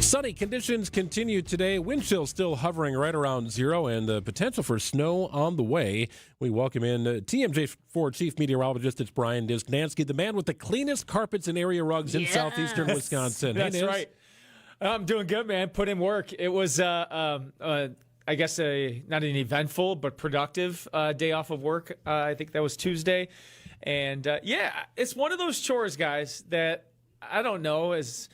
Sunny conditions continue today. Wind chill still hovering right around zero and the potential for snow on the way. We welcome in TMJ4 Chief Meteorologist, it's Brian Disnansky, the man with the cleanest carpets and area rugs in southeastern Wisconsin. That's right. I'm doing good, man. Put in work. It was, I guess, not an eventful but productive day off of work. I think that was Tuesday. And, it's one of those chores, guys, that I don't know is...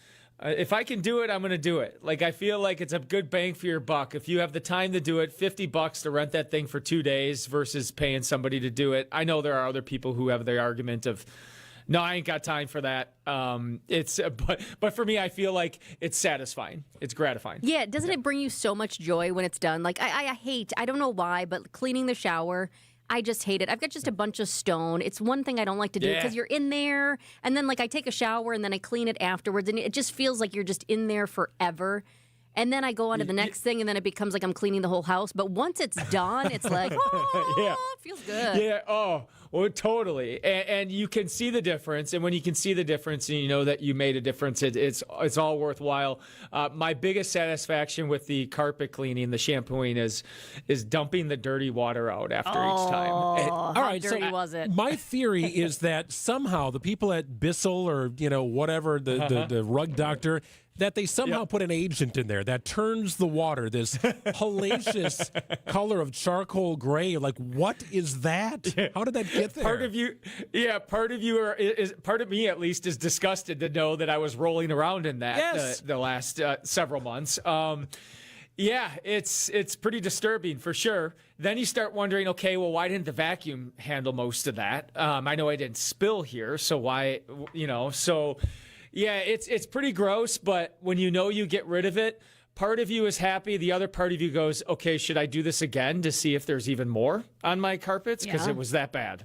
if I can do it, I'm going to do it. Like, I feel like it's a good bang for your buck. If you have the time to do it, $50 to rent that thing for 2 days versus paying somebody to do it. I know there are other people who have the argument of, no, I ain't got time for that. But for me, I feel like it's satisfying. It's gratifying. Yeah, doesn't it bring you so much joy when it's done? Like, I hate, I don't know why, but cleaning the shower, I just hate it. I've got just a bunch of stone. It's one thing I don't like to do because you're in there, and then, like, I take a shower, and then I clean it afterwards, and it just feels like you're just in there forever. And then I go on to the next thing, and then it becomes like I'm cleaning the whole house. But once it's done, it's like, it feels good. Yeah, well, totally. And you can see the difference. And when you can see the difference and you know that you made a difference, it's all worthwhile. My biggest satisfaction with the carpet cleaning, the shampooing, is dumping the dirty water out after each time. All right, dirty was it? My theory is that somehow the people at Bissell or, whatever, the rug doctor, that they somehow put an agent in there that turns the water this hellacious color of charcoal gray. Like, what is that? How did that get there? Part of you part of me at least is disgusted to know that I was rolling around in that the last several months. It's pretty disturbing for sure. Then you start wondering, okay, well, why didn't the vacuum handle most of that? I know I didn't spill here, so why, so... Yeah, it's pretty gross, but when you get rid of it, part of you is happy. The other part of you goes, okay, should I do this again to see if there's even more on my carpets? Because it was that bad,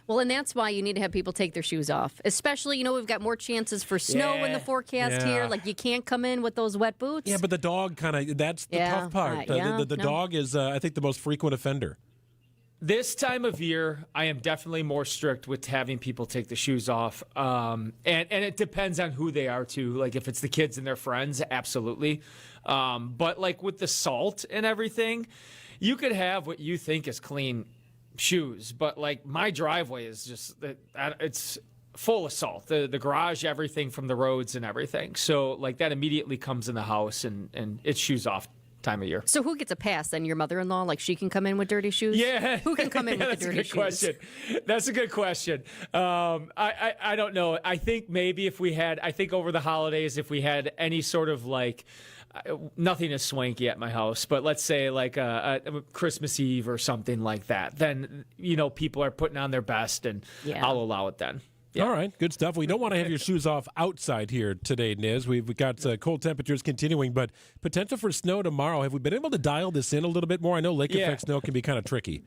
Well, and that's why you need to have people take their shoes off. Especially, we've got more chances for snow in the forecast here. Like, you can't come in with those wet boots. Yeah, but the dog that's the tough part. The dog is, I think, the most frequent offender. This time of year, I am definitely more strict with having people take the shoes off. And it depends on who they are, too. Like, if it's the kids and their friends, absolutely. But, like, with the salt and everything, you could have what you think is clean shoes. But, like, my driveway is just, it's full of salt. The garage, everything from the roads and everything. So, like, that immediately comes in the house, and it's shoes off time of year. So who gets a pass then? Your mother-in-law? Like, she can come in with dirty shoes? Yeah. Who can come in with the dirty shoes? Question. That's a good question. I don't know. I think maybe over the holidays, if we had any sort of like, nothing is swanky at my house, but let's say like a Christmas Eve or something like that, then, people are putting on their best and I'll allow it then. All right, good stuff. We don't want to have your shoes off outside here today, Niz. We've got cold temperatures continuing, but potential for snow tomorrow. Have we been able to dial this in a little bit more? I know lake effect snow can be kind of tricky.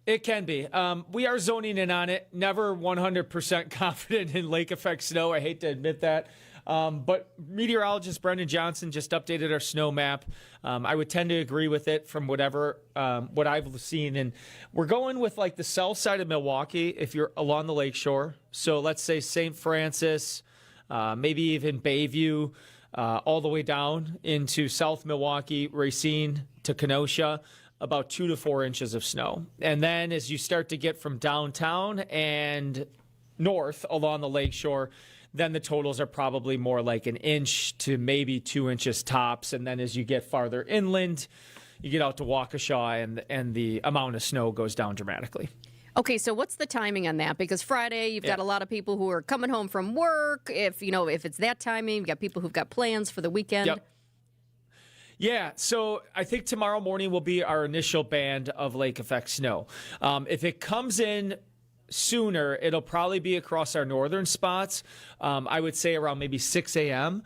It can be. We are zoning in on it. Never 100% confident in lake effect snow. I hate to admit that. But meteorologist Brendan Johnson just updated our snow map. I would tend to agree with it from what I've seen. And we're going with like the south side of Milwaukee if you're along the lakeshore. So let's say St. Francis, maybe even Bayview, all the way down into South Milwaukee, Racine to Kenosha. About 2 to 4 inches of snow. And then as you start to get from downtown and north along the lakeshore, then the totals are probably more like 1 inch to maybe 2 inches tops. And then as you get farther inland, you get out to Waukesha and the amount of snow goes down dramatically. Okay, so what's the timing on that? Because Friday, you've got a lot of people who are coming home from work. If it's that timing, you've got people who've got plans for the weekend. Yep. Yeah, so I think tomorrow morning will be our initial band of lake effect snow. If it comes in sooner, it'll probably be across our northern spots. I would say around maybe 6 a.m.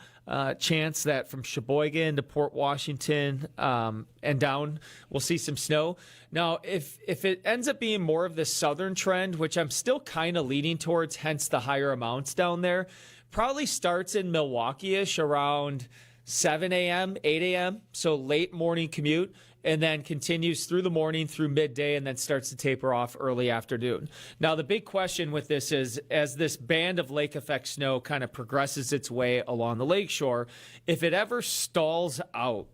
Chance that from Sheboygan to Port Washington and down, we'll see some snow. Now, if it ends up being more of the southern trend, which I'm still kind of leaning towards, hence the higher amounts down there, probably starts in Milwaukee-ish around 7 a.m., 8 a.m., so late morning commute, and then continues through the morning through midday and then starts to taper off early afternoon. Now, the big question with this is, as this band of lake effect snow kind of progresses its way along the lakeshore, if it ever stalls out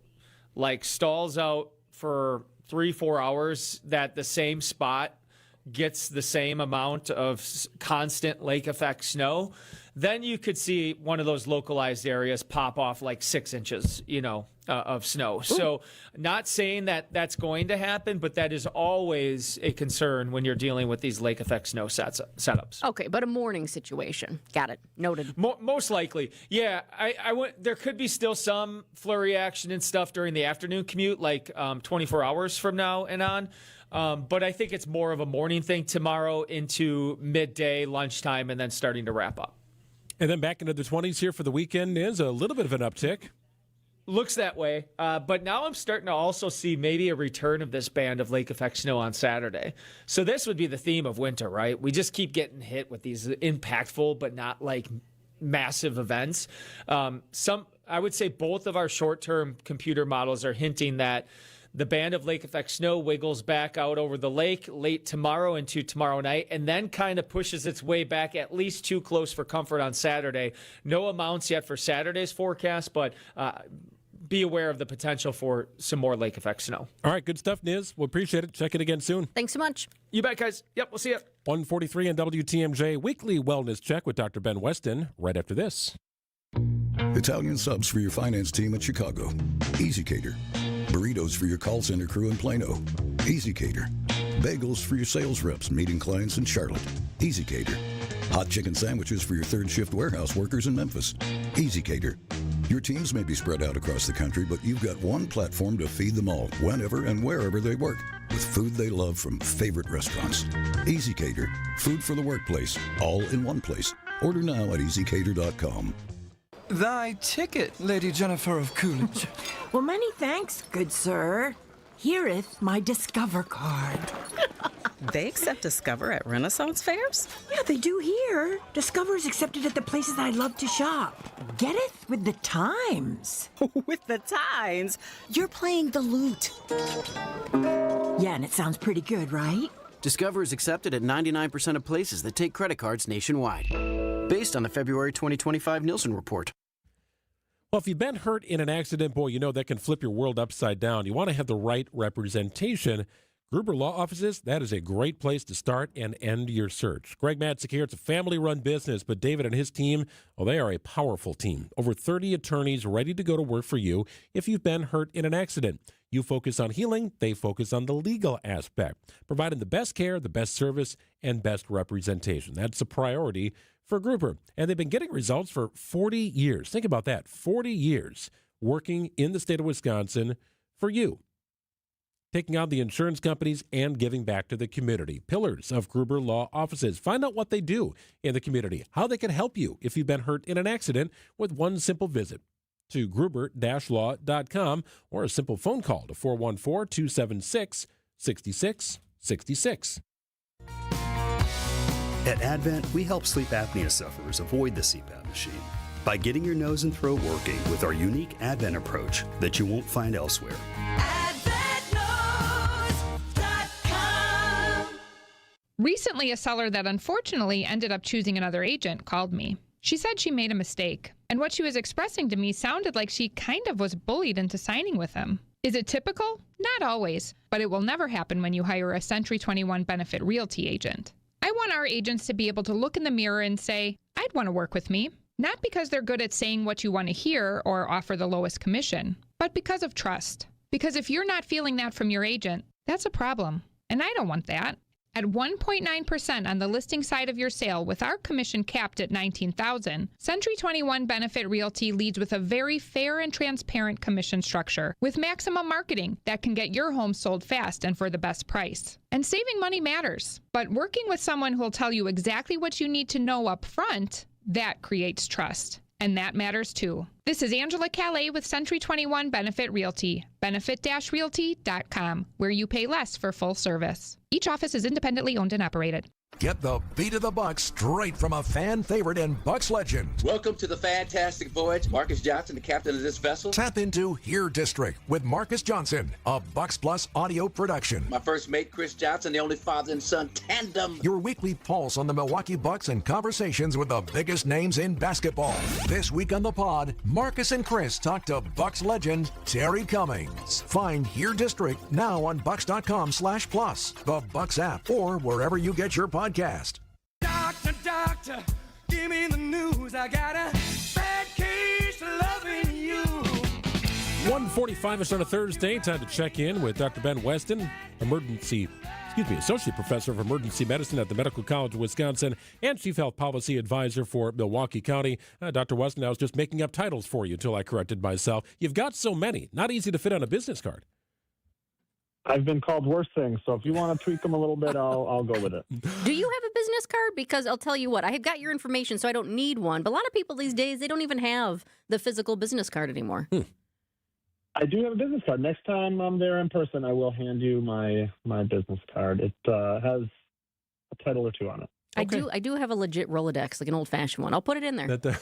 for 3-4 hours, that the same spot gets the same amount of constant lake effect snow, then you could see one of those localized areas pop off like 6 inches, of snow. Ooh. So not saying that that's going to happen, but that is always a concern when you're dealing with these lake effect snow setups. Okay, but a morning situation. Got it. Noted. Most likely. Yeah, there could be still some flurry action and stuff during the afternoon commute, like 24 hours from now and on. But I think it's more of a morning thing tomorrow into midday, lunchtime, and then starting to wrap up. And then back into the 20s here for the weekend is a little bit of an uptick. Looks that way. But now I'm starting to also see maybe a return of this band of lake effect snow on Saturday. So this would be the theme of winter, right? We just keep getting hit with these impactful but not like massive events. I would say both of our short-term computer models are hinting that the band of lake effect snow wiggles back out over the lake late tomorrow into tomorrow night, and then kind of pushes its way back at least too close for comfort on Saturday. No amounts yet for Saturday's forecast, but be aware of the potential for some more lake effect snow. All right, good stuff, Niz. We'll appreciate it. Check it again soon. Thanks so much. You bet, guys. Yep, we'll see you. 1:43 on WTMJ Weekly Wellness Check with Dr. Ben Weston right after this. Italian subs for your finance team at Chicago. Easy Cater. Burritos for your call center crew in Plano. Easy Cater. Bagels for your sales reps meeting clients in Charlotte. Easy Cater. Hot chicken sandwiches for your third shift warehouse workers in Memphis. Easy Cater. Your teams may be spread out across the country, but you've got one platform to feed them all, whenever and wherever they work, with food they love from favorite restaurants. Easy Cater. Food for the workplace, all in one place. Order now at easycater.com. Thy ticket, Lady Jennifer of Coolidge. Well, many thanks, good sir. Here'th my Discover card. They accept Discover at Renaissance fairs? Yeah, they do here. Discover's accepted at the places I love to shop. Getteth with the times. With the times? You're playing the lute. Yeah, and it sounds pretty good, right? Discover is accepted at 99% of places that take credit cards nationwide. Based on the February 2025 Nielsen report. Well, if you've been hurt in an accident, boy, you know that can flip your world upside down. You want to have the right representation. Gruber Law Offices, that is a great place to start and end your search. Greg Matzek here. It's a family-run business, but David and his team, well, they are a powerful team. Over 30 attorneys ready to go to work for you if you've been hurt in an accident. You focus on healing, they focus on the legal aspect, providing the best care, the best service, and best representation. That's a priority for Gruber. And they've been getting results for 40 years. Think about that, 40 years working in the state of Wisconsin for you. taking on the insurance companies and giving back to the community. Pillars of Gruber Law Offices. Find out what they do in the community, how they can help you if you've been hurt in an accident with one simple visit to gruber-law.com or a simple phone call to 414-276-6666. At Advent, we help sleep apnea sufferers avoid the CPAP machine by getting your nose and throat working with our unique Advent approach that you won't find elsewhere. Recently, a seller that unfortunately ended up choosing another agent called me. She said she made a mistake, and what she was expressing to me sounded like she kind of was bullied into signing with him. Is it typical? Not always, but it will never happen when you hire a Century 21 Benefit Realty agent. I want our agents to be able to look in the mirror and say, I'd want to work with me. Not because they're good at saying what you want to hear or offer the lowest commission, but because of trust. Because if you're not feeling that from your agent, that's a problem. And I don't want that. At 1.9% on the listing side of your sale with our commission capped at $19,000, Century 21 Benefit Realty leads with a very fair and transparent commission structure with maximum marketing that can get your home sold fast and for the best price. And saving money matters, but working with someone who will tell you exactly what you need to know up front, that creates trust. And that matters too. This is Angela Calais with Century 21 Benefit Realty, benefit-realty.com, where you pay less for full service. Each office is independently owned and operated. Get the beat of the Bucks straight from a fan favorite and Bucks legend. Welcome to the fantastic voyage. Marcus Johnson, the captain of this vessel. Tap into Here District with Marcus Johnson, a Bucks Plus audio production. My first mate, Chris Johnson, the only father and son tandem. Your weekly pulse on the Milwaukee Bucks and conversations with the biggest names in basketball. This week on the pod, Marcus and Chris talk to Bucks legend Terry Cummings. Find Here District now on bucks.com/plus, the Bucks app, or wherever you get your podcast. Doctor, give me the news. I got a bad case of loving you. 1:45 on a Thursday. Time to check in with Dr. Ben Weston, Associate Professor of Emergency Medicine at the Medical College of Wisconsin and Chief Health Policy Advisor for Milwaukee County. Dr. Weston, I was just making up titles for you until I corrected myself. You've got so many, not easy to fit on a business card. I've been called worse things, so if you want to tweak them a little bit, I'll go with it. Do you have a business card? Because I'll tell you what, I have got your information, so I don't need one. But a lot of people these days, they don't even have the physical business card anymore. I do have a business card. Next time I'm there in person, I will hand you my business card. It has a title or two on it. Okay. I do have a legit Rolodex, like an old-fashioned one. I'll put it in there. There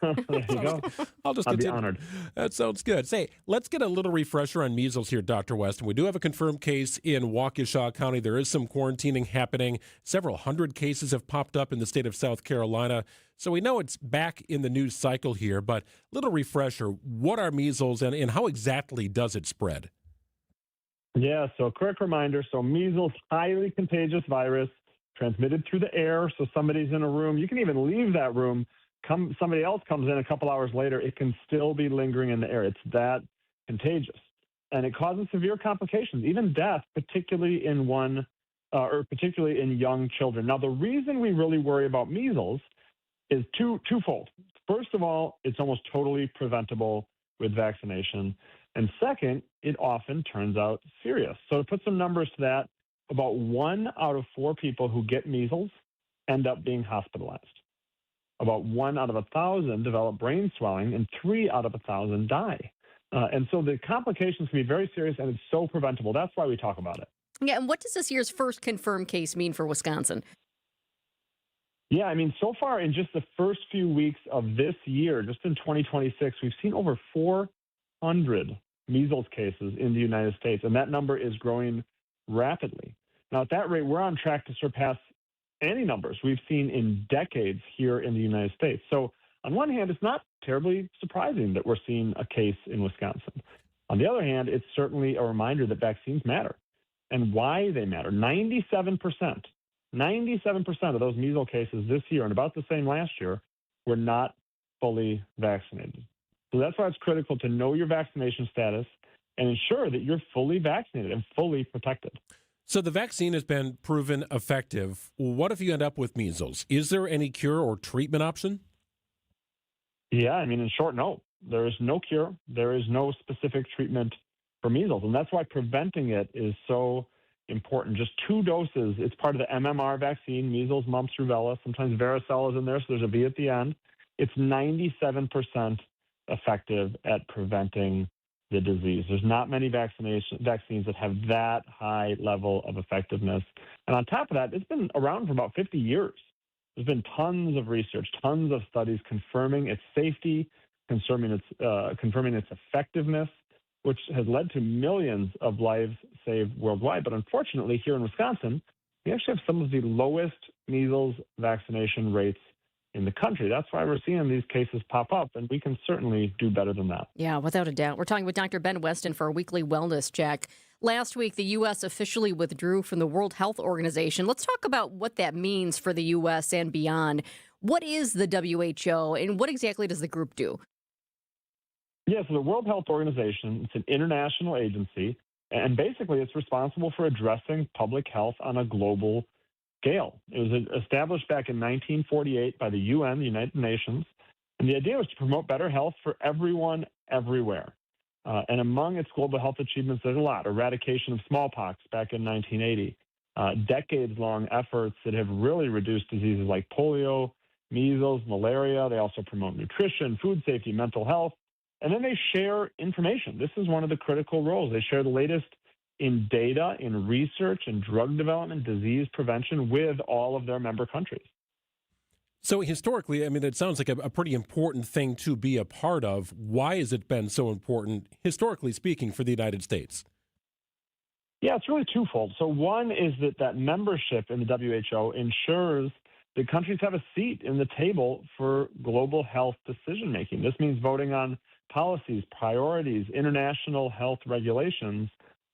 you go. I'll just I'll be continue. honored. That sounds good. Say, let's get a little refresher on measles here, Dr. Weston. We do have a confirmed case in Waukesha County. There is some quarantining happening. Several hundred cases have popped up in the state of South Carolina. So we know it's back in the news cycle here, but little refresher. What are measles and how exactly does it spread? Yeah, so a quick reminder. So measles, highly contagious virus, transmitted through the air. So somebody's in a room. You can even leave that room. Somebody else comes in a couple hours later. It can still be lingering in the air. It's that contagious. And it causes severe complications, even death, particularly in young children. Now, the reason we really worry about measles is twofold. First of all, it's almost totally preventable with vaccination. And second, it often turns out serious. So to put some numbers to that, about 1 out of 4 people who get measles end up being hospitalized. About 1 out of 1,000 develop brain swelling, and 3 out of 1,000 die. And so the complications can be very serious, and it's so preventable. That's why we talk about it. Yeah, and what does this year's first confirmed case mean for Wisconsin? Yeah, I mean, so far in just the first few weeks of this year, just in 2026, we've seen over 400 measles cases in the United States, and that number is growing rapidly. Now, at that rate, we're on track to surpass any numbers we've seen in decades here in the United States. So on one hand, it's not terribly surprising that we're seeing a case in Wisconsin. On the other hand, it's certainly a reminder that vaccines matter and why they matter. 97% of those measles cases this year, and about the same last year, were not fully vaccinated. So that's why it's critical to know your vaccination status and ensure that you're fully vaccinated and fully protected. So the vaccine has been proven effective. What if you end up with measles? Is there any cure or treatment option? Yeah, I mean, in short, no. There is no cure. There is no specific treatment for measles. And that's why preventing it is so important. Just 2 doses. It's part of the MMR vaccine, measles, mumps, rubella. Sometimes varicella is in there, so there's a V at the end. It's 97% effective at preventing the disease. There's not many vaccines that have that high level of effectiveness. And on top of that, it's been around for about 50 years. There's been tons of research, tons of studies confirming its safety, confirming its effectiveness, which has led to millions of lives saved worldwide. But unfortunately, here in Wisconsin, we actually have some of the lowest measles vaccination rates in the country. That's why we're seeing these cases pop up, and we can certainly do better than that. Yeah, without a doubt. We're talking with Dr. Ben Weston for a weekly wellness check. Last week, the U.S. officially withdrew from the World Health Organization. Let's talk about what that means for the U.S. and beyond. What is the WHO, and what exactly does the group do? Yeah, so the World Health Organization, it's an international agency, and basically it's responsible for addressing public health on a global scale. It was established back in 1948 by the UN, the United Nations, and the idea was to promote better health for everyone, everywhere. And among its global health achievements, there's a lot. Eradication of smallpox back in 1980, decades-long efforts that have really reduced diseases like polio, measles, malaria. They also promote nutrition, food safety, mental health, and then they share information. This is one of the critical roles. They share the latest in data, in research, in drug development, disease prevention with all of their member countries. So historically, I mean, it sounds like a pretty important thing to be a part of. Why has it been so important, historically speaking, for the United States? Yeah, it's really twofold. So one is that membership in the WHO ensures that countries have a seat in the table for global health decision-making. This means voting on policies, priorities, international health regulations.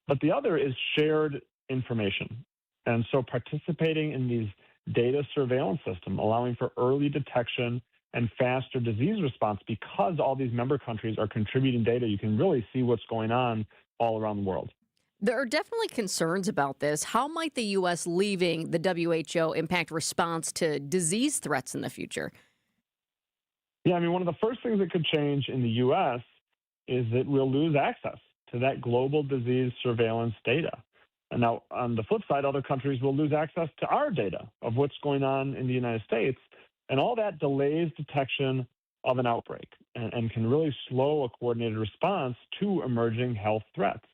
But the other is shared information. And so participating in these data surveillance system, allowing for early detection and faster disease response, because all these member countries are contributing data, you can really see what's going on all around the world. There are definitely concerns about this. How might the U.S. leaving the WHO impact response to disease threats in the future? Yeah, I mean, one of the first things that could change in the U.S. is that we'll lose access to that global disease surveillance data. And now, on the flip side, other countries will lose access to our data of what's going on in the United States. And all that delays detection of an outbreak and can really slow a coordinated response to emerging health threats.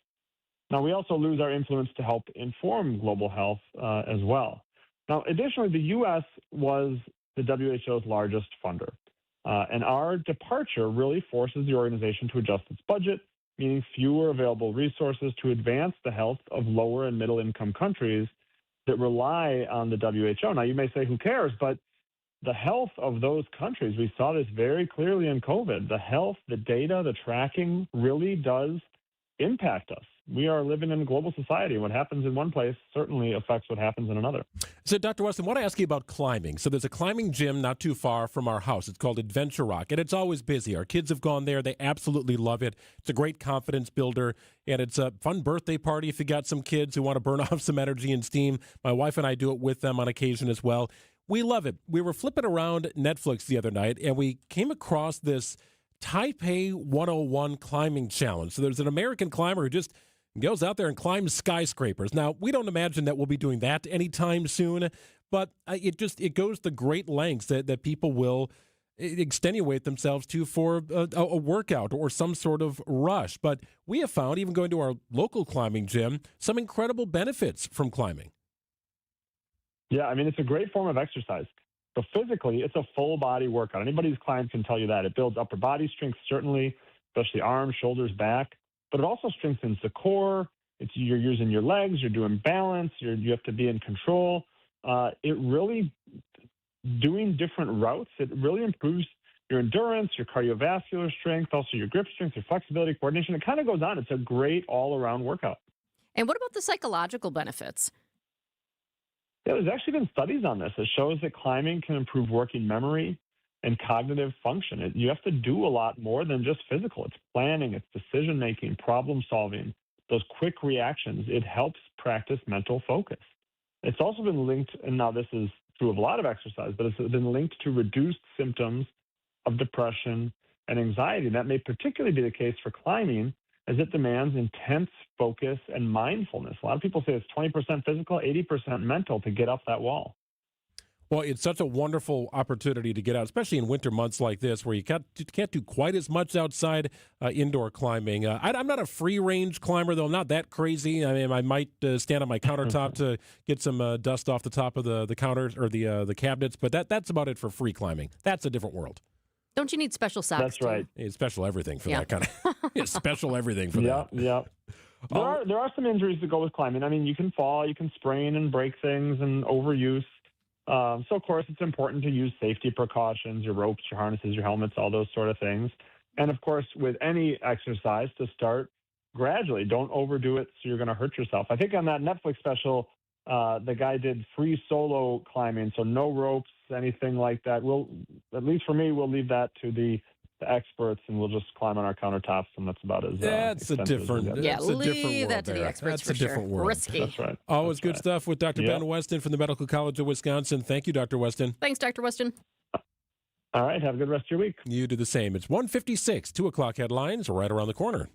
Now, we also lose our influence to help inform global health as well. Now, additionally, the U.S. was the WHO's largest funder. And our departure really forces the organization to adjust its budget, meaning fewer available resources to advance the health of lower and middle income countries that rely on the WHO. Now, you may say, who cares? But the health of those countries, we saw this very clearly in COVID. The health, the data, the tracking really does impact us. We are living in a global society. What happens in one place certainly affects what happens in another. So, Dr. Weston, I want to ask you about climbing. So there's a climbing gym not too far from our house. It's called Adventure Rock, and it's always busy. Our kids have gone there. They absolutely love it. It's a great confidence builder, and it's a fun birthday party if you got some kids who want to burn off some energy and steam. My wife and I do it with them on occasion as well. We love it. We were flipping around Netflix the other night, and we came across this Tighe 101 climbing challenge. So there's an American climber who just goes out there and climbs skyscrapers. Now, we don't imagine that we'll be doing that anytime soon, but it goes to great lengths that people will extenuate themselves to for a workout or some sort of rush. But we have found, even going to our local climbing gym, some incredible benefits from climbing. Yeah, I mean, it's a great form of exercise. So physically, it's a full body workout. Anybody who's climbed can tell you that. It builds upper body strength, certainly, especially arms, shoulders, back. But it also strengthens the core. You're using your legs. You're doing balance. You have to be in control. It really, doing different routes, it really improves your endurance, your cardiovascular strength, also your grip strength, your flexibility, coordination. It kind of goes on. It's a great all-around workout. And what about the psychological benefits? Yeah, there's actually been studies on this that shows that climbing can improve working memory and cognitive function. You have to do a lot more than just physical. It's planning, it's decision-making, problem-solving, those quick reactions. It helps practice mental focus. It's also been linked, and now this is true of a lot of exercise, but it's been linked to reduced symptoms of depression and anxiety. That may particularly be the case for climbing as it demands intense focus and mindfulness. A lot of people say it's 20% physical, 80% mental to get up that wall. Well, it's such a wonderful opportunity to get out, especially in winter months like this where you can't do quite as much outside indoor climbing. I'm not a free-range climber, though. I'm not that crazy. I mean, I might stand on my countertop to get some dust off the top of the counters or the cabinets, but that's about it for free climbing. That's a different world. Don't you need special socks? That's right. It's special everything for that kind of special everything for that. Yep. There are some injuries that go with climbing. I mean, you can fall, you can sprain and break things and overuse. So, of course, it's important to use safety precautions, your ropes, your harnesses, your helmets, all those sort of things. And, of course, with any exercise, to start gradually. Don't overdo it so you're going to hurt yourself. I think on that Netflix special, the guy did free solo climbing, so no ropes, anything like that. At least for me, we'll leave that to the experts, and we'll just climb on our countertops, and that's about as that's a different world. Leave that to the experts. That's a different world. Risky. That's right. Always good stuff with Dr. Ben Weston from the Medical College of Wisconsin. Thank you, Dr. Weston. Thanks, Dr. Weston. All right, have a good rest of your week. You do the same. It's 1:56, 2 o'clock headlines right around the corner.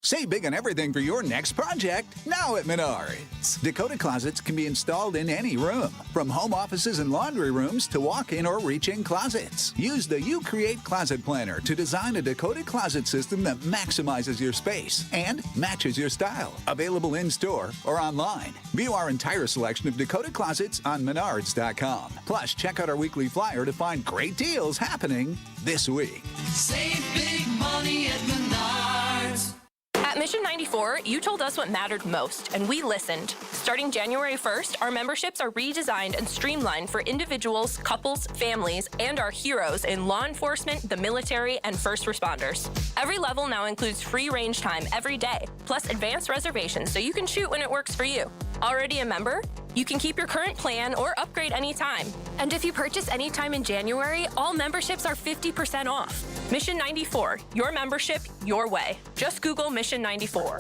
Save big on everything for your next project now at Menards. Dakota closets can be installed in any room, from home offices and laundry rooms to walk-in or reach-in closets. Use the You Create Closet Planner to design a Dakota closet system that maximizes your space and matches your style. Available in-store or online. View our entire selection of Dakota closets on Menards.com. Plus, check out our weekly flyer to find great deals happening this week. Save big money at Menards. At Mission 94, you told us what mattered most, and we listened. Starting January 1st, our memberships are redesigned and streamlined for individuals, couples, families, and our heroes in law enforcement, the military, and first responders. Every level now includes free range time every day, plus advanced reservations so you can shoot when it works for you. Already a member? You can keep your current plan or upgrade anytime. And if you purchase anytime in January, all memberships are 50% off. Mission 94, your membership, your way. Just Google Mission 94.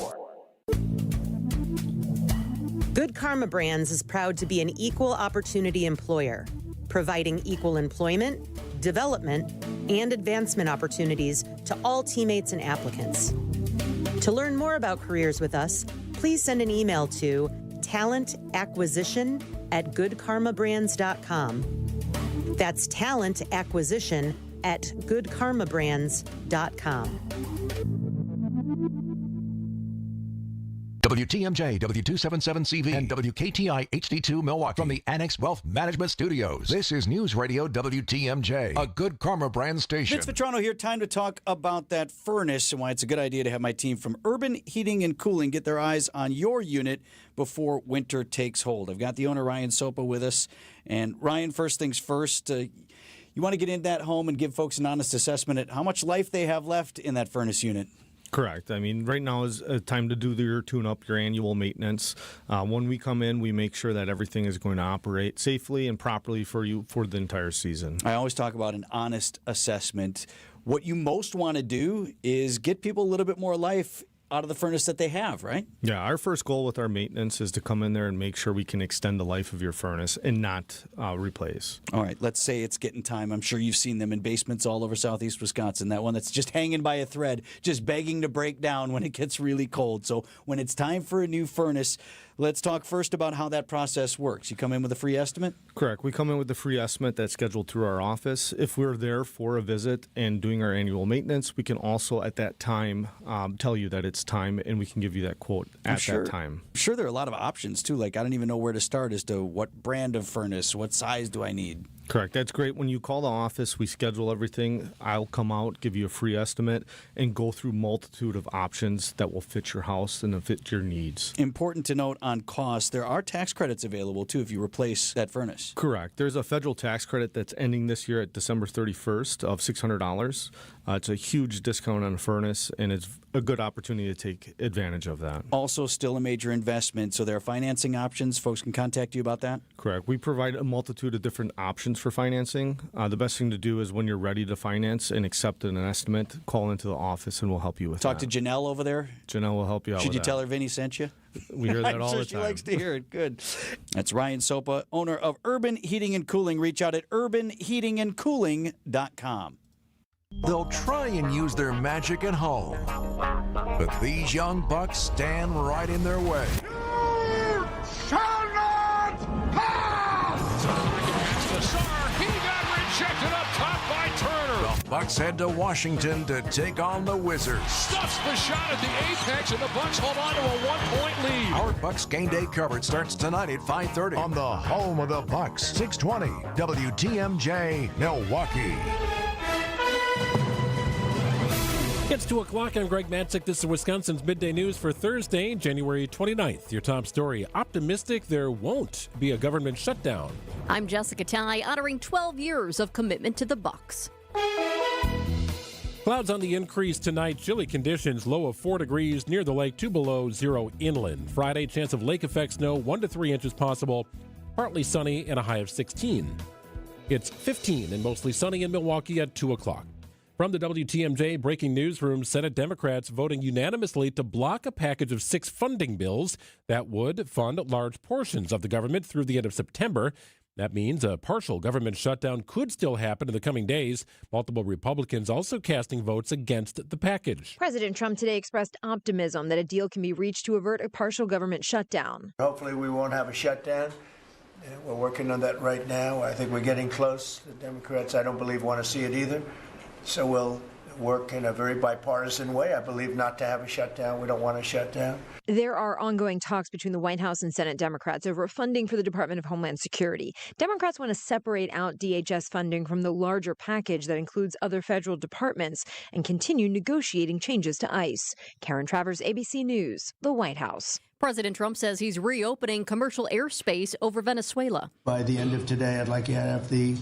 Good Karma Brands is proud to be an equal opportunity employer, providing equal employment, development, and advancement opportunities to all teammates and applicants. To learn more about careers with us, please send an email to talentacquisition@goodkarmabrands.com. That's talentacquisition@goodkarmabrands.com. WTMJ, W277CV, and WKTI HD2 Milwaukee from the Annex Wealth Management Studios. This is News Radio WTMJ, a Good Karma brand station. Vince Vitrano here. Time to talk about that furnace and why it's a good idea to have my team from Urban Heating and Cooling get their eyes on your unit before winter takes hold. I've got the owner, Ryan Sopa, with us. And Ryan, first things first, you want to get in that home and give folks an honest assessment at how much life they have left in that furnace unit. Correct. I mean, right now is a time to do your tune-up, your annual maintenance. When we come in, we make sure that everything is going to operate safely and properly for you for the entire season. I always talk about an honest assessment. What you most want to do is get people a little bit more life out of the furnace that they have, right? Yeah, our first goal with our maintenance is to come in there and make sure we can extend the life of your furnace and not replace. All right, let's say it's getting time. I'm sure you've seen them in basements all over southeast Wisconsin, that one that's just hanging by a thread, just begging to break down when it gets really cold. So when it's time for a new furnace, let's talk first about how that process works. You come in with a free estimate? Correct. We come in with the free estimate that's scheduled through our office. If we're there for a visit and doing our annual maintenance, we can also at that time tell you that it's time, and we can give you that quote at that time. I'm sure there are a lot of options, too. Like, I don't even know where to start as to what brand of furnace, what size do I need? Correct. That's great. When you call the office, we schedule everything. I'll come out, give you a free estimate, and go through multitude of options that will fit your house and fit your needs. Important to note on cost, there are tax credits available, too, if you replace that furnace. Correct. There's a federal tax credit that's ending this year at December 31st of $600. It's a huge discount on a furnace, and it's a good opportunity to take advantage of that. Also, still a major investment, so there are financing options. Folks can contact you about that? Correct. We provide a multitude of different options for financing. The best thing to do is when you're ready to finance and accept an estimate, call into the office, and we'll help you with that. Talk to Janelle over there. Janelle will help you out Should with you that. tell her Vinny sent you? We hear that I'm all sure the time. She likes to hear it. Good. That's Ryan Sopa, owner of Urban Heating and Cooling. Reach out at urbanheatingandcooling.com. They'll try and use their magic at home. But these young bucks stand right in their way. Shall not pass! He got rejected up top by Turner. The Bucks head to Washington to take on the Wizards. Stuffs the shot at the apex, and the Bucks hold on to a 1-point lead. Our Bucks Game Day coverage starts tonight at 5:30 on the home of the Bucks, 620 WTMJ Milwaukee. It's 2 o'clock. I'm Greg Matzek. This is Wisconsin's Midday News for Thursday, January 29th. Your top story, optimistic there won't be a government shutdown. I'm Jessica Tighe, honoring 12 years of commitment to the Bucks. Clouds on the increase tonight. Chilly conditions, low of 4 degrees near the lake, 2 below 0 inland. Friday, chance of lake effect snow, 1 to 3 inches possible. Partly sunny and a high of 16. It's 15 and mostly sunny in Milwaukee at 2 o'clock. From the WTMJ breaking newsroom, Senate Democrats voting unanimously to block a package of 6 funding bills that would fund large portions of the government through the end of September. That means a partial government shutdown could still happen in the coming days. Multiple Republicans also casting votes against the package. President Trump today expressed optimism that a deal can be reached to avert a partial government shutdown. Hopefully we won't have a shutdown. We're working on that right now. I think we're getting close. The Democrats, I don't believe, want to see it either. So we'll work in a very bipartisan way. I believe not to have a shutdown. We don't want a shutdown. There are ongoing talks between the White House and Senate Democrats over funding for the Department of Homeland Security. Democrats want to separate out DHS funding from the larger package that includes other federal departments and continue negotiating changes to ICE. Karen Travers, ABC News, the White House. President Trump says he's reopening commercial airspace over Venezuela. By the end of today, I'd like you to have the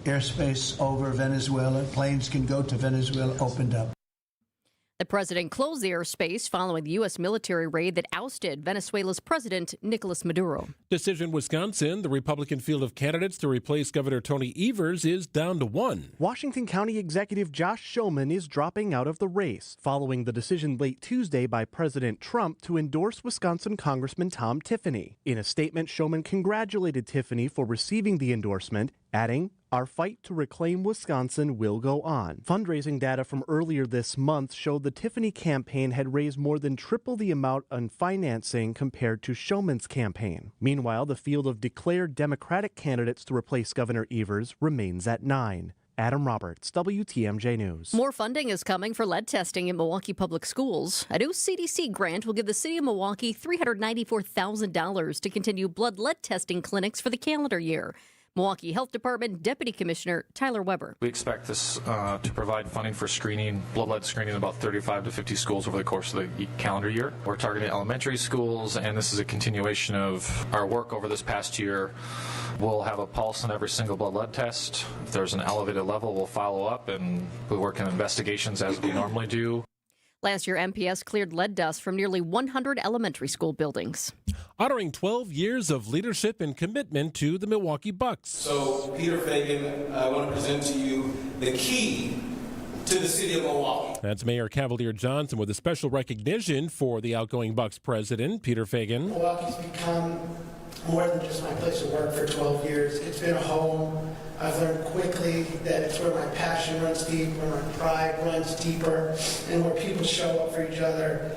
airspace over Venezuela. Planes can go to Venezuela opened up. The president closed the airspace following the U.S. military raid that ousted Venezuela's president, Nicolas Maduro. Decision Wisconsin, the Republican field of candidates to replace Governor Tony Evers is down to 1. Washington County Executive Josh Schoeman is dropping out of the race, following the decision late Tuesday by President Trump to endorse Wisconsin Congressman Tom Tiffany. In a statement, Schoeman congratulated Tiffany for receiving the endorsement, adding, "Our fight to reclaim Wisconsin will go on." Fundraising data from earlier this month showed the Tiffany campaign had raised more than triple the amount on financing compared to Schoeman's campaign. Meanwhile, the field of declared Democratic candidates to replace Governor Evers remains at 9. Adam Roberts, WTMJ News. More funding is coming for lead testing in Milwaukee Public Schools. A new CDC grant will give the city of Milwaukee $394,000 to continue blood lead testing clinics for the calendar year. Milwaukee Health Department Deputy Commissioner Tyler Weber. We expect this to provide funding for screening, blood lead screening in about 35 to 50 schools over the course of the calendar year. We're targeting elementary schools, and this is a continuation of our work over this past year. We'll have a pulse on every single blood lead test. If there's an elevated level, we'll follow up, and we work in investigations as we normally do. Last year, MPS cleared lead dust from nearly 100 elementary school buildings. Honoring 12 years of leadership and commitment to the Milwaukee Bucks. So, Peter Fagan, I want to present to you the key to the city of Milwaukee. That's Mayor Cavalier Johnson with a special recognition for the outgoing Bucks president, Peter Fagan. Milwaukee's become more than just my place of work for 12 years. It's been a home. I've learned quickly that it's where my passion runs deep, where my pride runs deeper, and where people show up for each other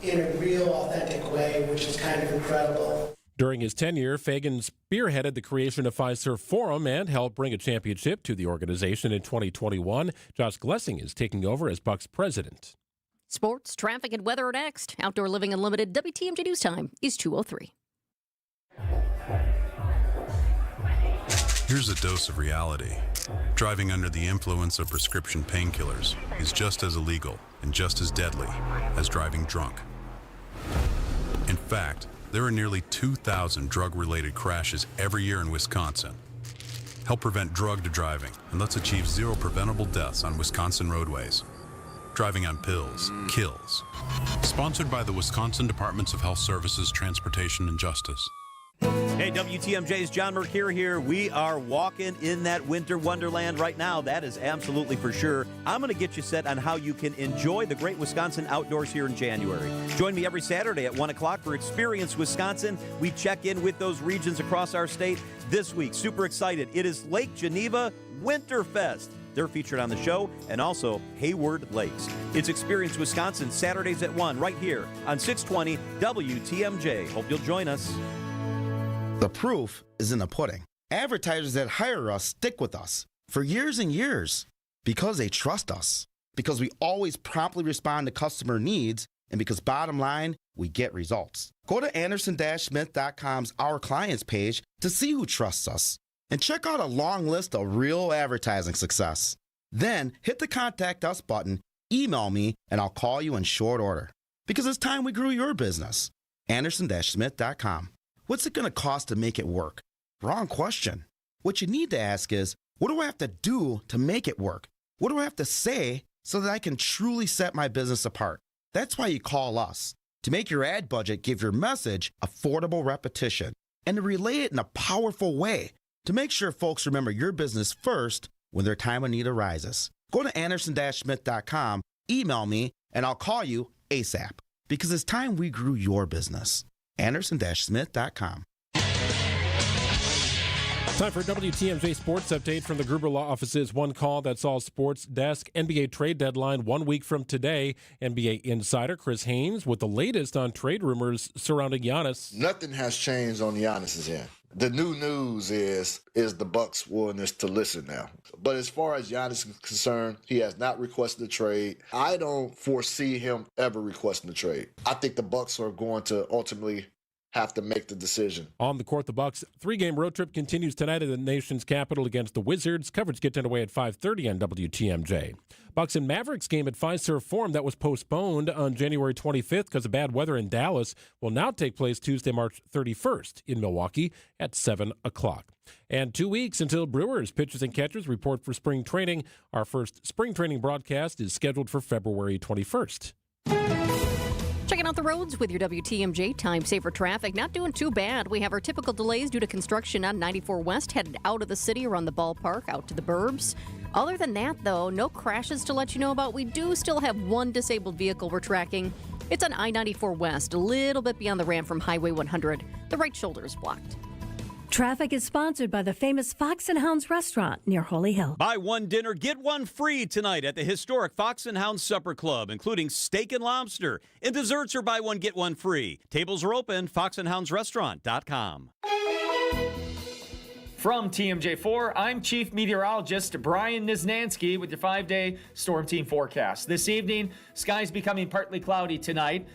in a real, authentic way, which is kind of incredible. During his tenure, Fagan spearheaded the creation of Fiserv Forum and helped bring a championship to the organization in 2021. Josh Glessing is taking over as Bucks president. Sports, traffic, and weather are next. Outdoor Living Unlimited WTMJ News Time is 2:03. Here's a dose of reality. Driving under the influence of prescription painkillers is just as illegal and just as deadly as driving drunk. In fact, there are nearly 2,000 drug-related crashes every year in Wisconsin. Help prevent drug driving, and let's achieve 0 preventable deaths on Wisconsin roadways. Driving on pills kills. Sponsored by the Wisconsin Departments of Health Services, Transportation, and Justice. Hey, WTMJ's John Mercure here. We are walking in that winter wonderland right now. That is absolutely for sure. I'm going to get you set on how you can enjoy the great Wisconsin outdoors here in January. Join me every Saturday at 1 o'clock for Experience Wisconsin. We check in with those regions across our state. This week, super excited. It is Lake Geneva Winterfest. They're featured on the show, and also Hayward Lakes. It's Experience Wisconsin Saturdays at 1 right here on 620 WTMJ. Hope you'll join us. The proof is in the pudding. Advertisers that hire us stick with us for years and years because they trust us, because we always promptly respond to customer needs, and because bottom line, we get results. Go to Anderson-Smith.com's Our Clients page to see who trusts us and check out a long list of real advertising success. Then hit the Contact Us button, email me, and I'll call you in short order. Because it's time we grew your business. Anderson-Smith.com. What's it going to cost to make it work? Wrong question. What you need to ask is, what do I have to do to make it work? What do I have to say so that I can truly set my business apart? That's why you call us, to make your ad budget give your message affordable repetition and to relay it in a powerful way to make sure folks remember your business first when their time of need arises. Go to Anderson-Smith.com, email me, and I'll call you ASAP because it's time we grew your business. Anderson-Smith.com. Time for WTMJ Sports Update from the Gruber Law Office's One Call That's All Sports Desk. NBA trade deadline 1 week from today. NBA insider Chris Haynes with the latest on trade rumors surrounding Giannis. Nothing has changed on Giannis's end. The new news is the Bucks' willingness to listen now. But as far as Giannis is concerned, he has not requested a trade. I don't foresee him ever requesting a trade. I think the Bucks are going to ultimately have to make the decision. On the court, the Bucks' 3-game road trip continues tonight in the nation's capital against the Wizards. Coverage gets underway at 5:30 on WTMJ. Bucks and Mavericks game at Fiserv Forum that was postponed on January 25th because of bad weather in Dallas will now take place Tuesday, March 31st in Milwaukee at 7 o'clock. And 2 weeks until Brewers pitchers and catchers report for spring training. Our first spring training broadcast is scheduled for February 21st. Checking out the roads with your WTMJ Time Saver traffic. Not doing too bad. We have our typical delays due to construction on 94 West, headed out of the city around the ballpark, out to the burbs. Other than that, though, no crashes to let you know about. We do still have one disabled vehicle we're tracking. It's on I-94 West, a little bit beyond the ramp from Highway 100. The right shoulder is blocked. Traffic is sponsored by the famous Fox and Hounds restaurant near Holy Hill. Buy one dinner, get one free tonight at the historic Fox and Hounds Supper Club, including steak and lobster. And desserts are buy one, get one free. Tables are open, foxandhoundsrestaurant.com. From TMJ4, I'm Chief Meteorologist Brian Niznansky with your 5-day Storm Team forecast. This evening, skies becoming partly cloudy tonight.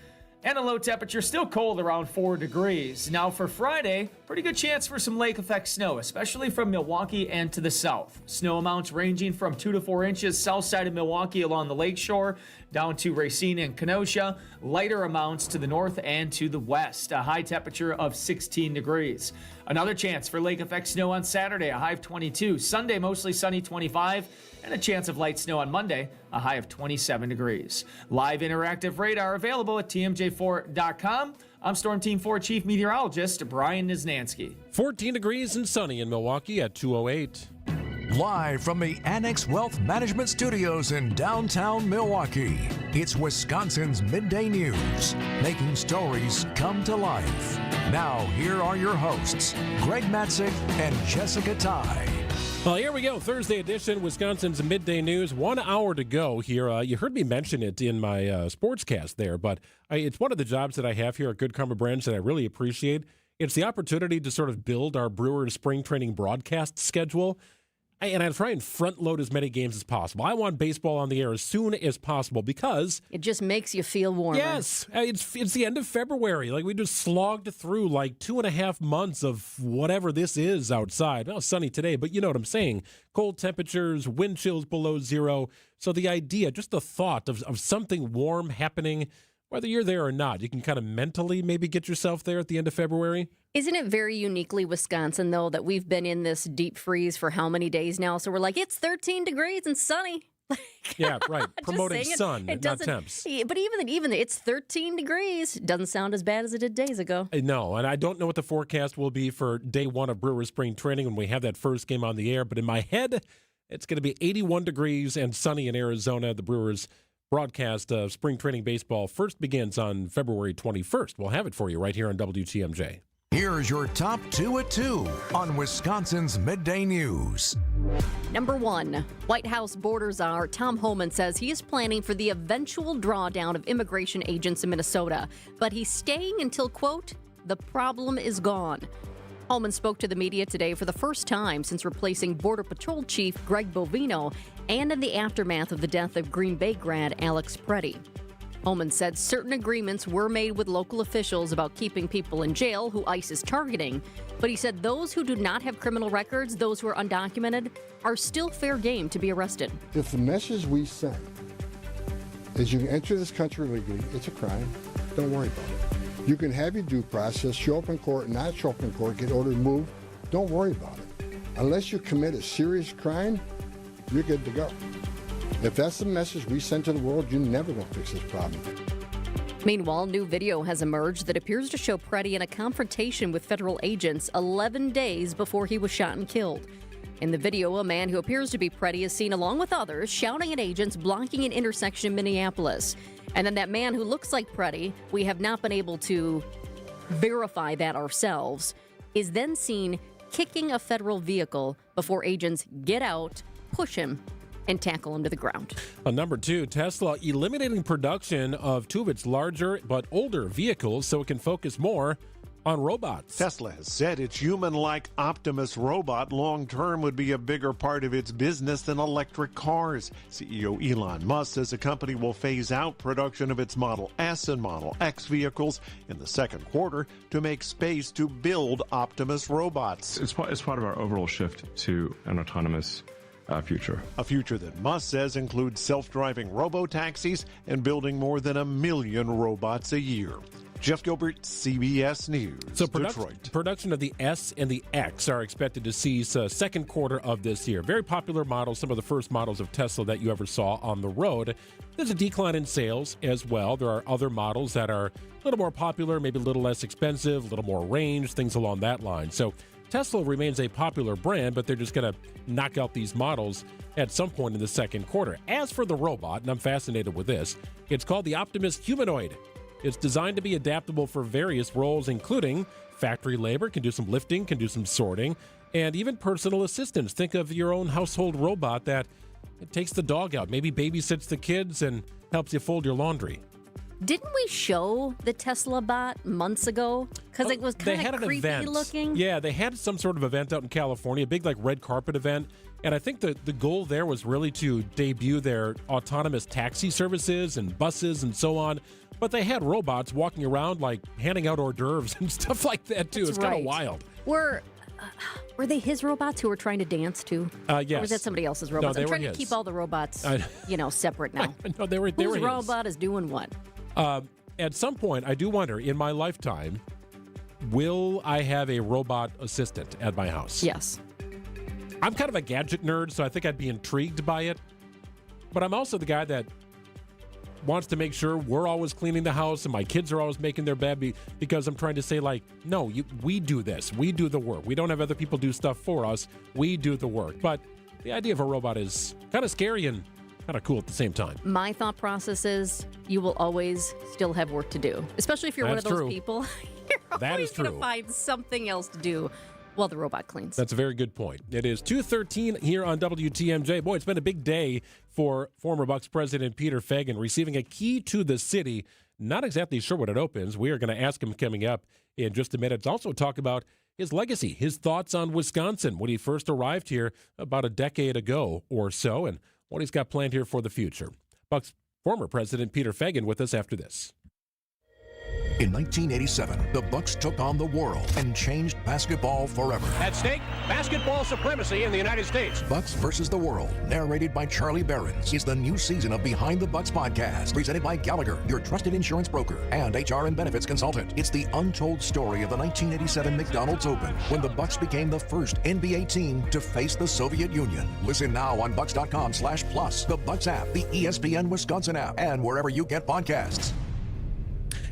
And a low temperature, still cold around 4 degrees. Now for Friday, pretty good chance for some lake effect snow, especially from Milwaukee and to the south. Snow amounts ranging from 2 to 4 inches south side of Milwaukee along the lakeshore, down to Racine and Kenosha. Lighter amounts to the north and to the west. A high temperature of 16 degrees. Another chance for lake effect snow on Saturday, a high of 22. Sunday, mostly sunny, 25. And a chance of light snow on Monday, a high of 27 degrees. Live interactive radar available at TMJ4.com. I'm Storm Team 4 Chief Meteorologist Brian Niznansky. 14 degrees and sunny in Milwaukee at 2:08. Live from the Annex Wealth Management Studios in downtown Milwaukee, it's Wisconsin's Midday News, making stories come to life. Now, here are your hosts, Greg Matzek and Jessica Tighe. Well, here we go. Thursday edition, Wisconsin's Midday News. 1 hour to go here. You heard me mention it in my sportscast there, but it's one of the jobs that I have here at Good Karma Brands that I really appreciate. It's the opportunity to sort of build our Brewers spring training broadcast schedule. And I try and front load as many games as possible. I want baseball on the air as soon as possible because it just makes you feel warmer. Yes, it's the end of February. Like we just slogged through like 2.5 months of whatever this is outside. Well, sunny today, but you know what I'm saying. Cold temperatures, wind chills below zero. So the idea, just the thought of something warm happening, whether you're there or not, you can kind of mentally maybe get yourself there at the end of February. Isn't it very uniquely Wisconsin, though, that we've been in this deep freeze for how many days now? So we're like, it's 13 degrees and sunny. Yeah, right. Promoting sun, not temps. But even it's 13 degrees. Doesn't sound as bad as it did days ago. No, and I don't know what the forecast will be for day one of Brewers spring training when we have that first game on the air. But in my head, it's going to be 81 degrees and sunny in Arizona. The Brewers broadcast of spring training baseball first begins on February 21st. We'll have it for you right here on WTMJ. Here's your top 2 at 2 on Wisconsin's Midday News. Number 1, White House border czar Tom Homan says he is planning for the eventual drawdown of immigration agents in Minnesota, but he's staying until, quote, the problem is gone. Homan spoke to the media today for the first time since replacing Border Patrol Chief Greg Bovino and in the aftermath of the death of Green Bay grad Alex Preddy. Homan said certain agreements were made with local officials about keeping people in jail who ICE is targeting, but he said those who do not have criminal records, those who are undocumented, are still fair game to be arrested. If the message we send is you can enter this country legally, it's a crime, don't worry about it. You can have your due process, show up in court, not show up in court, get ordered moved, don't worry about it. Unless you commit a serious crime, you're good to go. If that's the message we send to the world, you're never going to fix this problem. Meanwhile, new video has emerged that appears to show Preddy in a confrontation with federal agents 11 days before he was shot and killed. In the video, a man who appears to be Preddy is seen along with others shouting at agents blocking an intersection in Minneapolis. And then that man who looks like Preddy, we have not been able to verify that ourselves, is then seen kicking a federal vehicle before agents get out, push him, and tackle him to the ground. Number 2, Tesla eliminating production of 2 of its larger but older vehicles so it can focus more on robots. Tesla has said its human-like Optimus robot long-term would be a bigger part of its business than electric cars. CEO Elon Musk says the company will phase out production of its Model S and Model X vehicles in the second quarter to make space to build Optimus robots. It's part of our overall shift to an autonomous future. A future that Musk says includes self-driving robo-taxis and building more than 1 million robots a year. Jeff Gilbert, CBS News, So Detroit. Production of the S and the X are expected to cease second quarter of this year. Very popular models, some of the first models of Tesla that you ever saw on the road. There's a decline in sales as well. There are other models that are a little more popular, maybe a little less expensive, a little more range, things along that line. So Tesla remains a popular brand, but they're just going to knock out these models at some point in the second quarter. As for the robot, and I'm fascinated with this, it's called the Optimus Humanoid. It's designed to be adaptable for various roles, including factory labor, can do some lifting, can do some sorting, and even personal assistance. Think of your own household robot that it takes the dog out, maybe babysits the kids and helps you fold your laundry. Didn't we show the Tesla bot months ago? Because it was kind of creepy looking. Yeah, they had some sort of event out in California, a big like red carpet event. And I think the goal there was really to debut their autonomous taxi services and buses and so on. But they had robots walking around like handing out hors d'oeuvres and stuff like that too. It's kind of wild. Were they his robots who were trying to dance too? Yes. Or was that somebody else's robots? No, I'm trying were to keep all the robots, separate now. No, they were Whose his. robot is doing what? At some point, I do wonder, in my lifetime, will I have a robot assistant at my house? Yes. I'm kind of a gadget nerd, so I think I'd be intrigued by it. But I'm also the guy that wants to make sure we're always cleaning the house and my kids are always making their bed because I'm trying to say, like, no, we do this. We do the work. We don't have other people do stuff for us. We do the work. But the idea of a robot is kind of scary and kind of cool at the same time. My thought process is you will always still have work to do, especially if you're one of those people. You're always going to find something else to do while the robot cleans. That's a very good point. It is 2:13 here on WTMJ. Boy, it's been a big day for former Bucks president Peter Feigin receiving a key to the city. Not exactly sure when it opens. We are going to ask him coming up in just a minute. It's also talk about his legacy, his thoughts on Wisconsin when he first arrived here about a decade ago or so, and what he's got planned here for the future. Bucks former president Peter Feigin with us after this. In 1987, the Bucks took on the world and changed basketball forever. At stake, basketball supremacy in the United States. Bucks versus the World, narrated by Charlie Behrens, is the new season of Behind the Bucks podcast, presented by Gallagher, your trusted insurance broker and HR and benefits consultant. It's the untold story of the 1987 McDonald's Open, when the Bucks became the first NBA team to face the Soviet Union. Listen now on Bucks.com/plus, the Bucks app, the ESPN Wisconsin app, and wherever you get podcasts.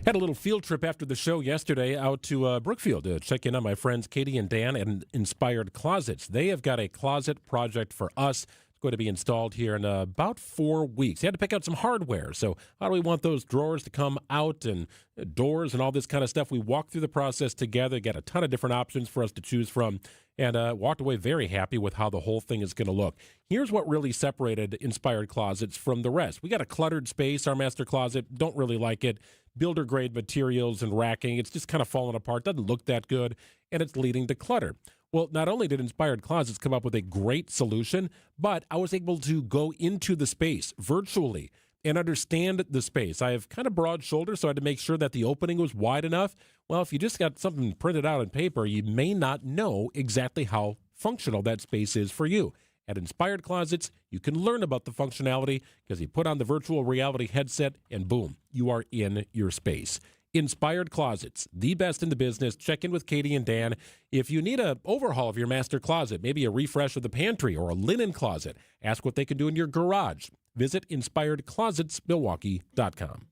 Had a little field trip after the show yesterday out to Brookfield to check in on my friends Katie and Dan at Inspired Closets. They have got a closet project for us going to be installed here in about 4 weeks. You had to pick out some hardware. So how do we want those drawers to come out and doors and all this kind of stuff? We walked through the process together, got a ton of different options for us to choose from, and walked away very happy with how the whole thing is going to look. Here's what really separated Inspired Closets from the rest. We got a cluttered space, our master closet. Don't really like it. Builder-grade materials and racking. It's just kind of falling apart. Doesn't look that good, and it's leading to clutter. Well, not only did Inspired Closets come up with a great solution, but I was able to go into the space virtually and understand the space. I have kind of broad shoulders, so I had to make sure that the opening was wide enough. Well, if you just got something printed out on paper, you may not know exactly how functional that space is for you. At Inspired Closets, you can learn about the functionality because you put on the virtual reality headset and boom, you are in your space. Inspired Closets, the best in the business. Check in with Katie and Dan. If you need an overhaul of your master closet, maybe a refresh of the pantry or a linen closet, ask what they can do in your garage. Visit InspiredClosetsMilwaukee.com.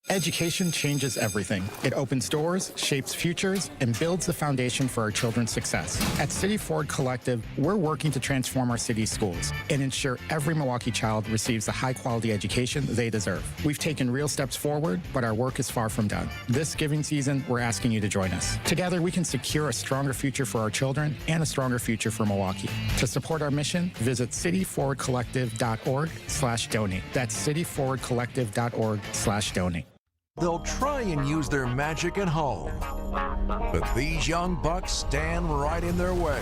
Education changes everything. It opens doors, shapes futures, and builds the foundation for our children's success. At City Forward Collective, we're working to transform our city's schools and ensure every Milwaukee child receives the high-quality education they deserve. We've taken real steps forward, but our work is far from done. This giving season, we're asking you to join us. Together, we can secure a stronger future for our children and a stronger future for Milwaukee. To support our mission, visit cityforwardcollective.org/donate. That's cityforwardcollective.org/donate. They'll try and use their magic at home, but these young bucks stand right in their way.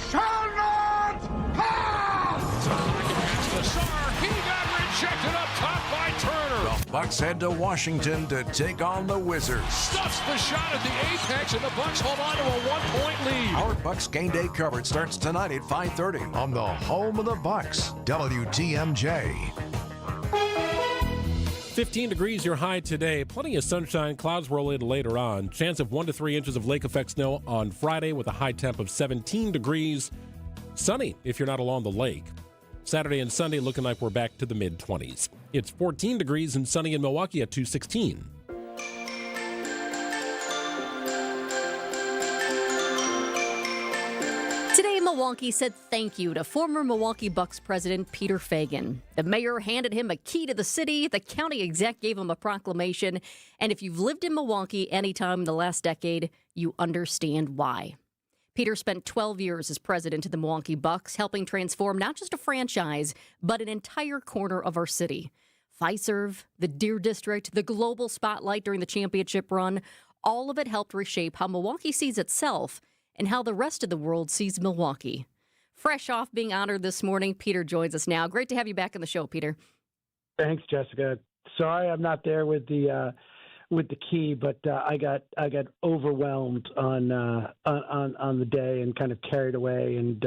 Shall not pass! He got rejected up top by Turner. The Bucks head to Washington to take on the Wizards. Stuffs the shot at the apex, and the Bucks hold on to a 1-point lead. Our Bucks game day coverage starts tonight at 5:30 on the home of the Bucks, WTMJ. 15 degrees your high today. Plenty of sunshine. Clouds roll in later on. Chance of 1 to 3 inches of lake effect snow on Friday with a high temp of 17 degrees. Sunny if you're not along the lake. Saturday and Sunday looking like we're back to the mid-20s. It's 14 degrees and sunny in Milwaukee at 216. Milwaukee said thank you to former Milwaukee Bucks president Peter Feigin. The mayor handed him a key to the city. The county exec gave him a proclamation. And if you've lived in Milwaukee anytime in the last decade, you understand why. Peter spent 12 years as president of the Milwaukee Bucks, helping transform not just a franchise, but an entire corner of our city. Fiserv, the Deer District, the global spotlight during the championship run, all of it helped reshape how Milwaukee sees itself and how the rest of the world sees Milwaukee. Fresh off being honored this morning, Peter joins us now. Great to have you back on the show, Peter. Thanks, Jessica. Sorry I'm not there with the key, but I got overwhelmed on the day and kind of carried away and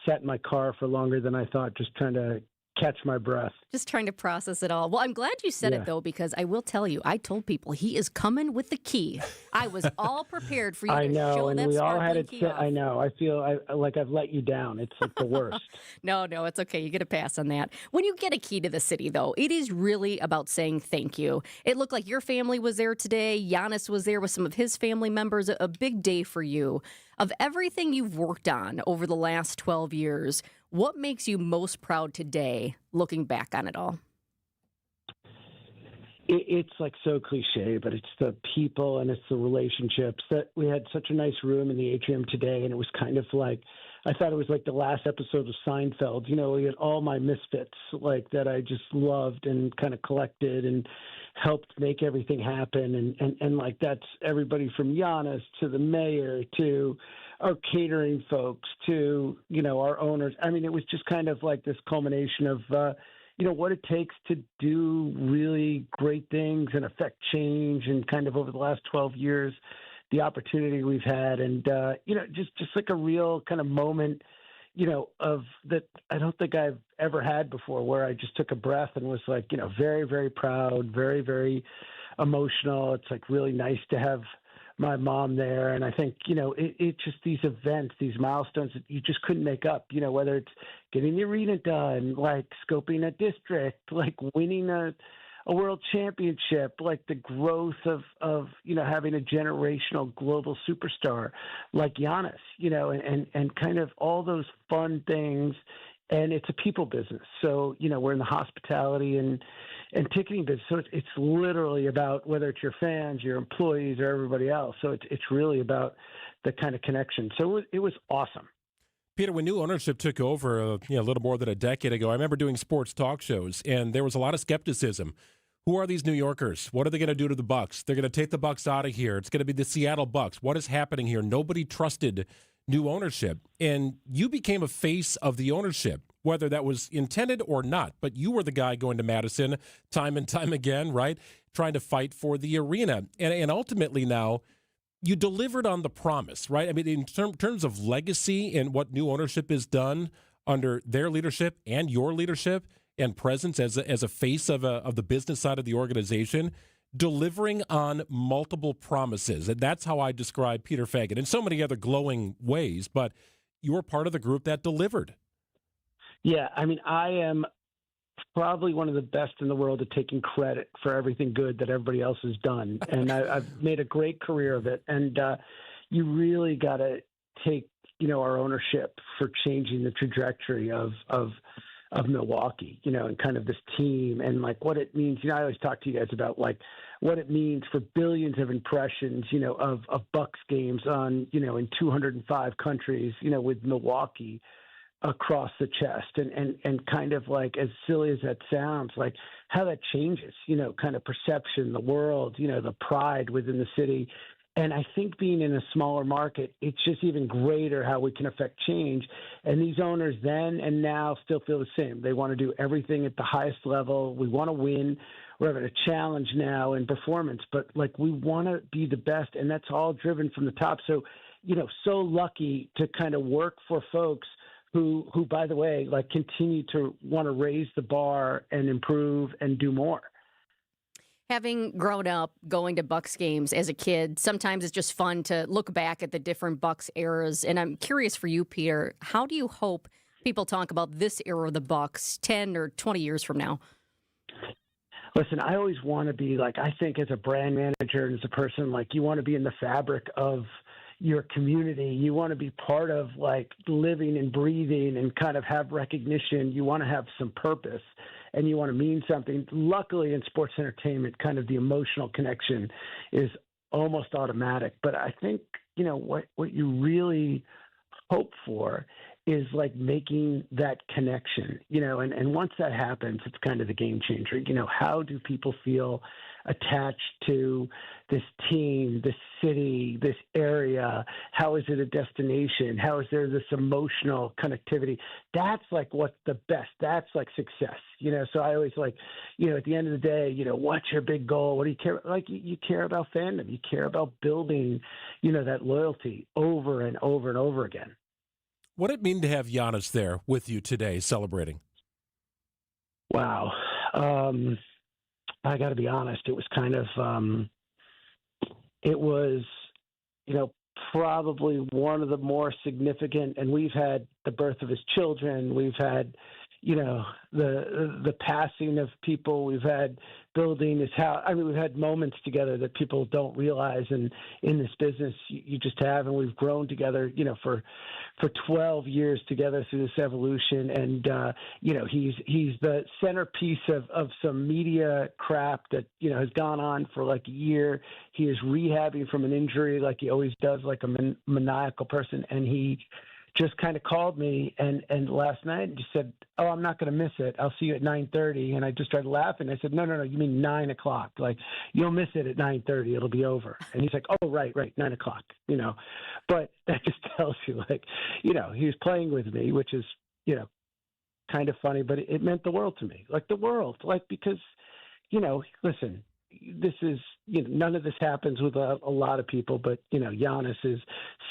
sat in my car for longer than I thought, just trying to catch my breath. Just trying to process it all. Well, I'm glad you said it, though, because I will tell you, I told people he is coming with the key. I was all prepared for you to show and that we all had it key set. off. I know. I feel like I've let you down. It's like the worst. No, it's okay. You get a pass on that. When you get a key to the city, though, it is really about saying thank you. It looked like your family was there today. Giannis was there with some of his family members. A big day for you. Of everything you've worked on over the last 12 years, what makes you most proud today, looking back on it all? It's like so cliche, but it's the people and it's the relationships. That we had such a nice room in the atrium today, and it was kind of like, I thought it was like the last episode of Seinfeld. You know, we had all my misfits like that I just loved and kind of collected and helped make everything happen. And like that's everybody from Giannis to the mayor to our catering folks to, you know, our owners. I mean, it was just kind of like this culmination of, you know, what it takes to do really great things and affect change, and kind of over the last 12 years, the opportunity we've had, and, you know, just like a real kind of moment, you know, of that I don't think I've ever had before, where I just took a breath and was like, you know, very, very proud, very, very emotional. It's like really nice to have my mom there. And I think, you know, it just these events, these milestones that you just couldn't make up, you know, whether it's getting the arena done, like scoping a district, like winning a world championship, like the growth of, you know, having a generational global superstar like Giannis, you know, and kind of all those fun things and it's a people business. So, we're in the hospitality and ticketing business. So it's literally about whether it's your fans, your employees, or everybody else. So it's really about the kind of connection. So it was awesome. Peter, when new ownership took over a little more than a decade ago, I remember doing sports talk shows, and there was a lot of skepticism. Who are these New Yorkers? What are they going to do to the Bucks? They're going to take the Bucks out of here. It's going to be the Seattle Bucks. What is happening here? Nobody trusted new ownership, and you became a face of the ownership, whether that was intended or not. But you were the guy going to Madison time and time again, right, trying to fight for the arena. And ultimately now, you delivered on the promise, right? I mean, in terms of legacy and what new ownership has done under their leadership and your leadership and presence as a face of the business side of the organization, delivering on multiple promises. And that's how I describe Peter Feigin in so many other glowing ways, but you're part of the group that delivered. Yeah, I mean, I am probably one of the best in the world at taking credit for everything good that everybody else has done. And I've made a great career of it. And you really got to take, our ownership for changing the trajectory of Milwaukee, and kind of this team and like what it means. I always talk to you guys about like what it means for billions of impressions, of Bucks games on, in 205 countries, with Milwaukee across the chest and kind of like, as silly as that sounds, like how that changes, kind of perception, the world, the pride within the city. And I think being in a smaller market, it's just even greater how we can affect change. And these owners then and now still feel the same. They want to do everything at the highest level. We want to win. We're having a challenge now in performance, but like we want to be the best. And that's all driven from the top. So, so lucky to kind of work for folks who, by the way, like continue to want to raise the bar and improve and do more. Having grown up going to Bucks games as a kid, sometimes it's just fun to look back at the different Bucks eras. And I'm curious for you, Peter, how do you hope people talk about this era of the Bucks 10 or 20 years from now? Listen, I always want to be like, I think as a brand manager and as a person, like you want to be in the fabric of your community. You want to be part of like living and breathing and kind of have recognition. You want to have some purpose and you want to mean something. Luckily in sports entertainment, kind of the emotional connection is almost automatic. But I think, what you really hope for is like making that connection, and once that happens, it's kind of the game changer. How do people feel attached to this team, this city, this area? How is it a destination? How is there this emotional connectivity? That's like what's the best. That's like success, So I always like, at the end of the day, what's your big goal? What do you care? Like you care about fandom. You care about building, that loyalty over and over and over again. What did it mean to have Giannis there with you today celebrating? Wow. I got to be honest. It was kind of, it was, probably one of the more significant, and we've had the birth of his children. We've had, the passing of people. We've had building his house. I mean, we've had moments together that people don't realize. And in this business, you just have, and we've grown together, for 12 years together through this evolution. And, he's the centerpiece of some media crap that, has gone on for like a year. He is rehabbing from an injury like he always does, like a maniacal person. And he just kind of called me and last night and just said, "Oh, I'm not going to miss it. I'll see you at 9:30." And I just started laughing. I said, No, you mean 9 o'clock. Like, you'll miss it at 9:30. It'll be over. And he's like, "Oh, right, 9 o'clock, But that just tells you, like, he was playing with me, which is, kind of funny, but it meant the world to me. Like the world, like, because, listen, this is, none of this happens with a lot of people, but, Giannis is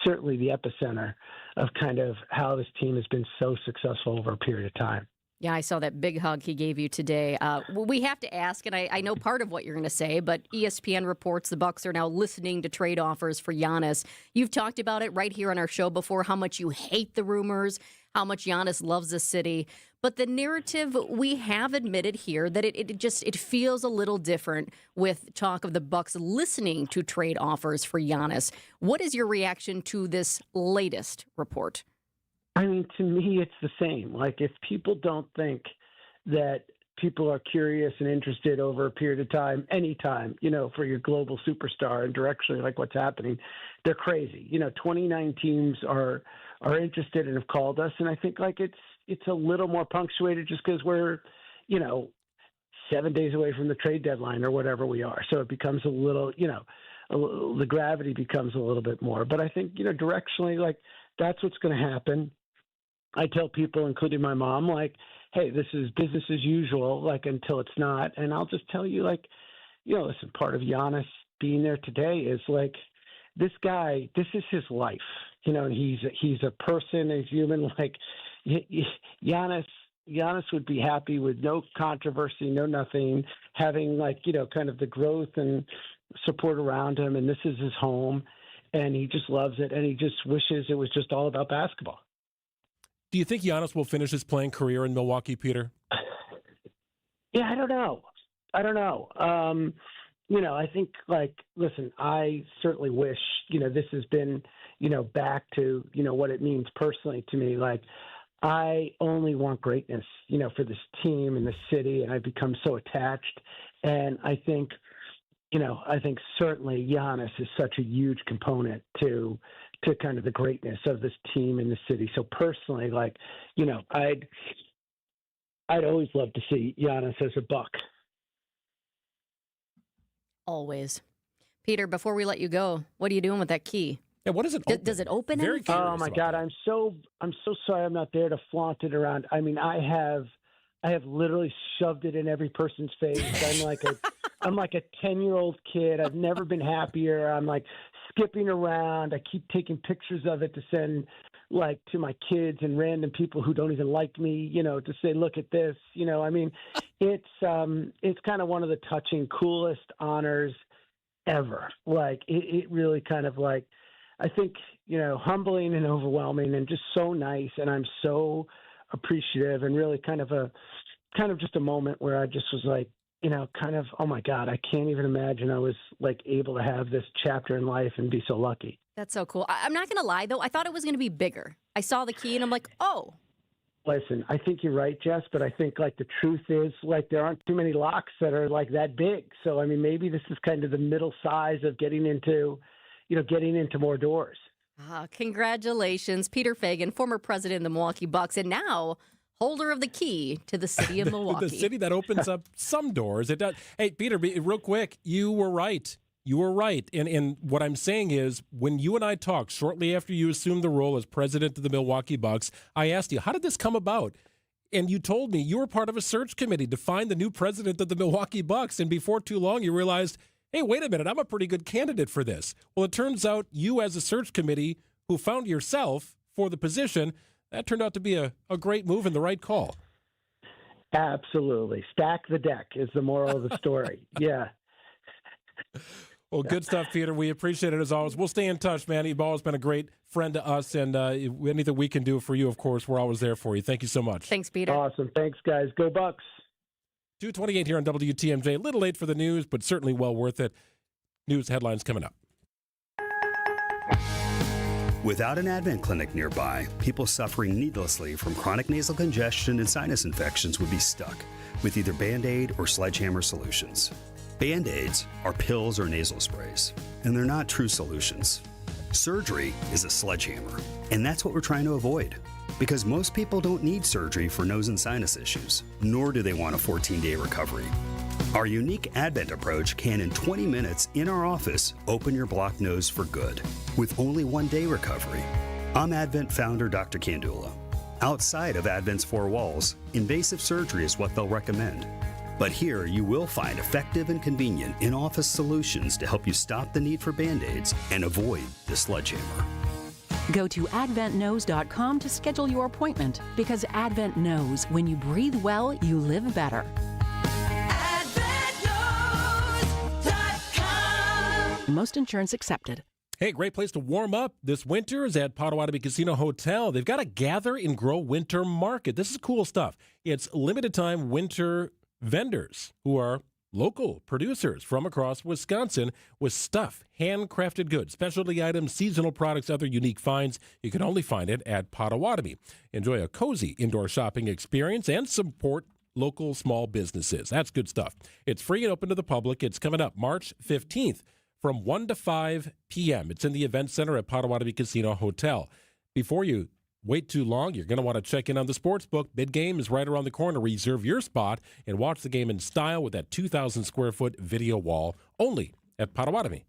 certainly the epicenter of kind of how this team has been so successful over a period of time. Yeah, I saw that big hug he gave you today. We have to ask, and I know part of what you're going to say, but ESPN reports the Bucks are now listening to trade offers for Giannis. You've talked about it right here on our show before, how much you hate the rumors, how much Giannis loves the city. But the narrative, we have admitted here that it feels a little different with talk of the Bucks listening to trade offers for Giannis. What is your reaction to this latest report? I mean, to me, it's the same. Like, if people don't think that people are curious and interested over a period of time, anytime, for your global superstar and directionally like what's happening, they're crazy. 29 teams are interested and have called us. And I think like it's a little more punctuated just because we're, 7 days away from the trade deadline or whatever we are. So it becomes a little, the gravity becomes a little bit more. But I think, directionally, like that's what's going to happen. I tell people, including my mom, like, hey, this is business as usual, like until it's not. And I'll just tell you, like, listen, part of Giannis being there today is like this guy, this is his life, and he's a person, a human. Like Giannis would be happy with no controversy, no nothing, having like, kind of the growth and support around him. And this is his home and he just loves it. And he just wishes it was just all about basketball. Do you think Giannis will finish his playing career in Milwaukee, Peter? Yeah, I don't know. I think, like, listen, I certainly wish, this has been, back to, what it means personally to me. Like, I only want greatness, for this team and the city, and I've become so attached. And I think certainly Giannis is such a huge component to kind of the greatness of this team in the city. So personally, like, I'd always love to see Giannis as a Buck. Always. Peter, before we let you go, what are you doing with that key? Yeah, what does it open? Does it open? Very curious. Oh my God, I'm so sorry I'm not there to flaunt it around. I mean, I have literally shoved it in every person's face. I'm like a 10-year-old kid. I've never been happier. I'm like skipping around. I keep taking pictures of it to send like to my kids and random people who don't even like me, to say, look at this, I mean, it's kind of one of the touching, coolest honors ever. Like it really kind of like, I think, humbling and overwhelming and just so nice. And I'm so appreciative and really kind of just a moment where I just was like, kind of, oh my God, I can't even imagine I was like able to have this chapter in life and be so lucky. That's so cool. I'm not going to lie, though. I thought it was going to be bigger. I saw the key and I'm like, oh. Listen, I think you're right, Jess, but I think like the truth is like there aren't too many locks that are like that big. So, I mean, maybe this is kind of the middle size of getting into more doors. Congratulations, Peter Feigin, former president of the Milwaukee Bucks, and now holder of the key to the city of Milwaukee. The city that opens up some doors. It does. Hey, Peter, real quick, you were right. You were right. And what I'm saying is, when you and I talked shortly after you assumed the role as president of the Milwaukee Bucks, I asked you, how did this come about? And you told me you were part of a search committee to find the new president of the Milwaukee Bucks. And before too long, you realized, hey, wait a minute, I'm a pretty good candidate for this. Well, it turns out you, as a search committee who found yourself for the position, that turned out to be a great move and the right call. Absolutely. Stack the deck is the moral of the story. Yeah. Well, good stuff, Peter. We appreciate it as always. We'll stay in touch, man. You've always been a great friend to us, and anything we can do for you, of course, we're always there for you. Thank you so much. Thanks, Peter. Awesome. Thanks, guys. Go Bucks. 2:28 here on WTMJ. A little late for the news, but certainly well worth it. News headlines coming up. Without an Advent clinic nearby, people suffering needlessly from chronic nasal congestion and sinus infections would be stuck with either Band-Aid or Sledgehammer solutions. Band-Aids are pills or nasal sprays, and they're not true solutions. Surgery is a sledgehammer, and that's what we're trying to avoid. Because most people don't need surgery for nose and sinus issues, nor do they want a 14-day recovery. Our unique Advent approach can, in 20 minutes in our office, open your blocked nose for good, with only 1 day recovery. I'm Advent founder Dr. Kandula. Outside of Advent's four walls, invasive surgery is what they'll recommend. But here you will find effective and convenient in-office solutions to help you stop the need for Band-Aids and avoid the sledgehammer. Go to adventknows.com to schedule your appointment, because Advent knows when you breathe well, you live better. AdventKnows.com. Most insurance accepted. Hey, great place to warm up this winter is at Potawatomi Casino Hotel. They've got a Gather and Grow Winter Market. This is cool stuff. It's limited time winter vendors who are local producers from across Wisconsin with stuff, handcrafted goods, specialty items, seasonal products, other unique finds. You can only find it at Potawatomi. Enjoy a cozy indoor shopping experience and support local small businesses. That's good stuff. It's free and open to the public. It's coming up March 15th from 1 to 5 p.m. It's in the Event Center at Potawatomi Casino Hotel. Before you wait too long, you're going to want to check in on the sports book. Mid-game is right around the corner. Reserve your spot and watch the game in style with that 2,000 square foot video wall only at Potawatomi.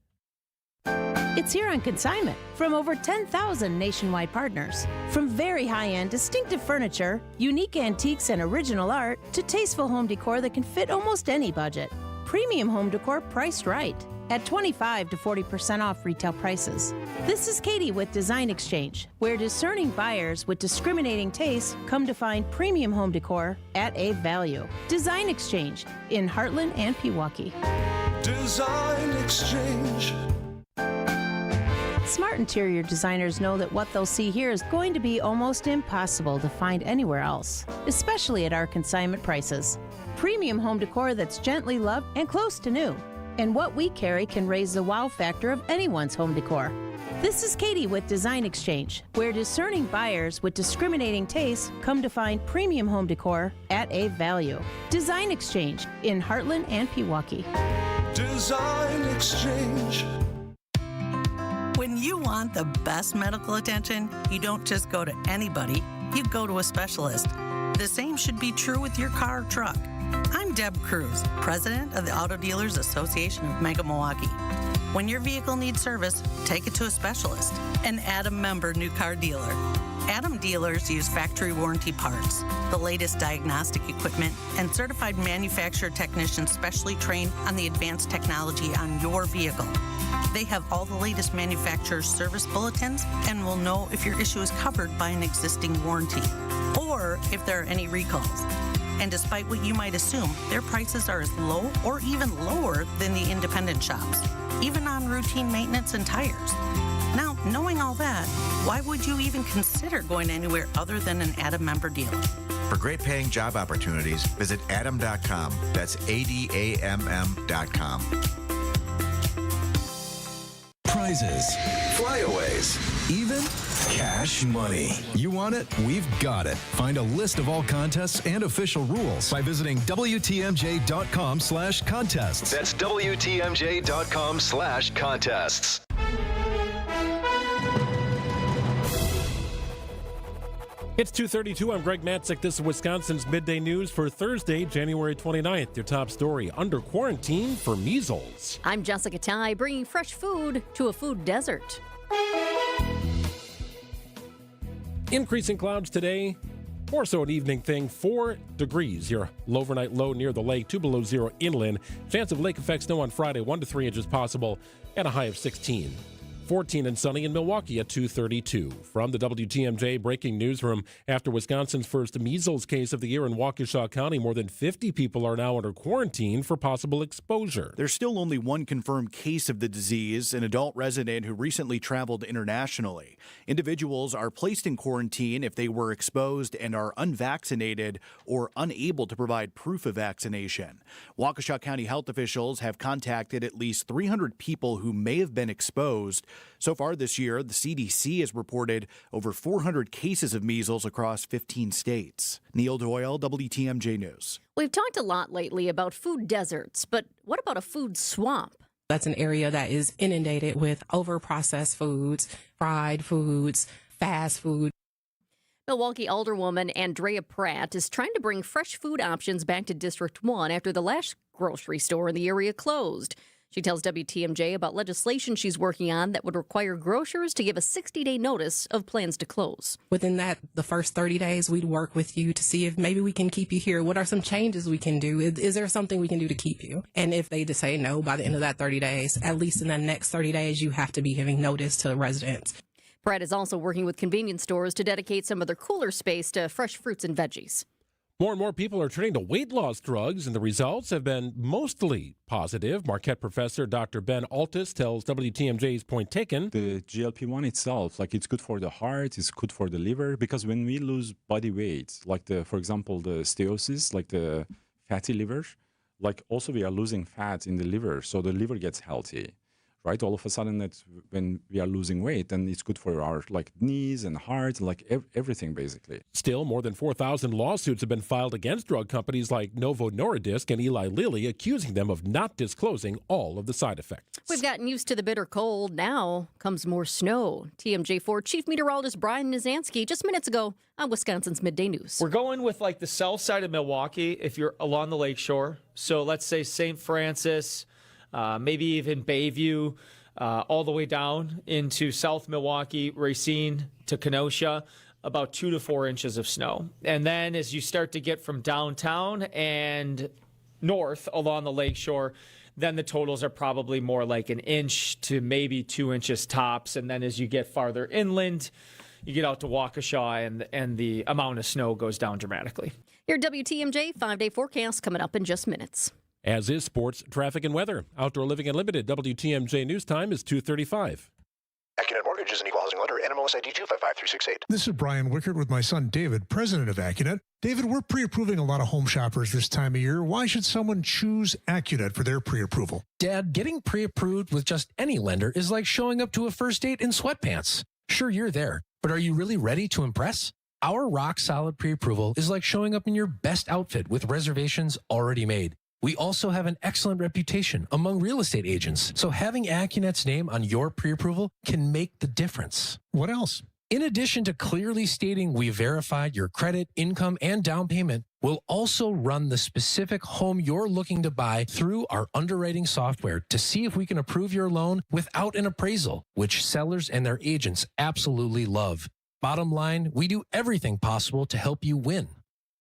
It's here on consignment from over 10,000 nationwide partners. From very high-end, distinctive furniture, unique antiques and original art, to tasteful home decor that can fit almost any budget. Premium home decor priced right at 25 to 40% off retail prices. This is Katie with Design Exchange, where discerning buyers with discriminating tastes come to find premium home decor at a value. Design Exchange in Heartland and Pewaukee. Design Exchange. Smart interior designers know that what they'll see here is going to be almost impossible to find anywhere else, especially at our consignment prices. Premium home decor that's gently loved and close to new. And what we carry can raise the wow factor of anyone's home decor. This is Katie with Design Exchange, where discerning buyers with discriminating tastes come to find premium home decor at a value. Design Exchange in Heartland and Pewaukee. Design Exchange. When you want the best medical attention, you don't just go to anybody, you go to a specialist. The same should be true with your car or truck. I'm Deb Cruz, president of the Auto Dealers Association of Mega Milwaukee. When your vehicle needs service, take it to a specialist, an Adam member new car dealer. Adam dealers use factory warranty parts, the latest diagnostic equipment, and certified manufacturer technicians specially trained on the advanced technology on your vehicle. They have all the latest manufacturer's service bulletins and will know if your issue is covered by an existing warranty or if there are any recalls. And despite what you might assume, their prices are as low or even lower than the independent shops, even on routine maintenance and tires. Now, knowing all that, why would you even consider going anywhere other than an Adam member dealer? For great paying job opportunities, visit adam.com. That's ADAMM.com. Prizes, flyaways, even cash money. You want it? We've got it. Find a list of all contests and official rules by visiting WTMJ.com/contests. That's WTMJ.com/contests. It's 2:32. I'm Greg Matzek. This is Wisconsin's Midday News for Thursday, January 29th. Your top story, under quarantine for measles. I'm Jessica Tighe, bringing fresh food to a food desert. Increasing clouds today. More so an evening thing. 4 degrees. Your overnight low near the lake. 2 below zero inland. Chance of lake effect snow on Friday. 1 to 3 inches possible. And a high of 16. 14 and sunny in Milwaukee at 2:32. From the WTMJ breaking newsroom, after Wisconsin's first measles case of the year in Waukesha County, more than 50 people are now under quarantine for possible exposure. There's still only one confirmed case of the disease, an adult resident who recently traveled internationally. Individuals are placed in quarantine if they were exposed and are unvaccinated or unable to provide proof of vaccination. Waukesha County health officials have contacted at least 300 people who may have been exposed. So far this year, the CDC has reported over 400 cases of measles across 15 states. Neil Doyle, WTMJ News. We've talked a lot lately about food deserts, but what about a food swamp? That's an area that is inundated with over-processed foods, fried foods, fast food. Milwaukee Alderwoman Andrea Pratt is trying to bring fresh food options back to District 1 after the last grocery store in the area closed. She tells WTMJ about legislation she's working on that would require grocers to give a 60-day notice of plans to close. Within that, the first 30 days, we'd work with you to see if maybe we can keep you here. What are some changes we can do? Is there something we can do to keep you? And if they just say no by the end of that 30 days, at least in the next 30 days, you have to be giving notice to residents. Pratt is also working with convenience stores to dedicate some of their cooler space to fresh fruits and veggies. More and more people are turning to weight loss drugs, and the results have been mostly positive. Marquette professor Dr. Ben Altus tells WTMJ's Point Taken. The GLP-1 itself, like it's good for the heart, it's good for the liver, because when we lose body weight, like for example, the steatosis, like the fatty liver, like also we are losing fat in the liver, so the liver gets healthy. Right, all of a sudden, that's when we are losing weight, and it's good for our like knees and heart, like everything basically. Still, more than 4,000 lawsuits have been filed against drug companies like Novo Nordisk and Eli Lilly, accusing them of not disclosing all of the side effects. We've gotten used to the bitter cold. Now comes more snow. TMJ4 Chief Meteorologist Brian Nizansky just minutes ago on Wisconsin's Midday News. We're going with like the south side of Milwaukee if you're along the lakeshore. So let's say St. Francis, maybe even Bayview, all the way down into South Milwaukee, Racine to Kenosha, about 2 to 4 inches of snow. And then as you start to get from downtown and north along the lakeshore, then the totals are probably more like 1 inch to maybe 2 inches tops. And then as you get farther inland, you get out to Waukesha and the amount of snow goes down dramatically. Your WTMJ 5-day forecast coming up in just minutes. As is sports, traffic, and weather. Outdoor Living Unlimited, WTMJ News Time is 2:35. AccuNet Mortgage is an equal housing lender. NMLS ID 255368. This is Brian Wickert with my son David, president of AccuNet. David, we're pre-approving a lot of home shoppers this time of year. Why should someone choose AccuNet for their pre-approval? Dad, getting pre-approved with just any lender is like showing up to a first date in sweatpants. Sure, you're there, but are you really ready to impress? Our rock-solid pre-approval is like showing up in your best outfit with reservations already made. We also have an excellent reputation among real estate agents, so having AccuNet's name on your pre-approval can make the difference. What else? In addition to clearly stating we verified your credit, income, and down payment, we'll also run the specific home you're looking to buy through our underwriting software to see if we can approve your loan without an appraisal, which sellers and their agents absolutely love. Bottom line, we do everything possible to help you win.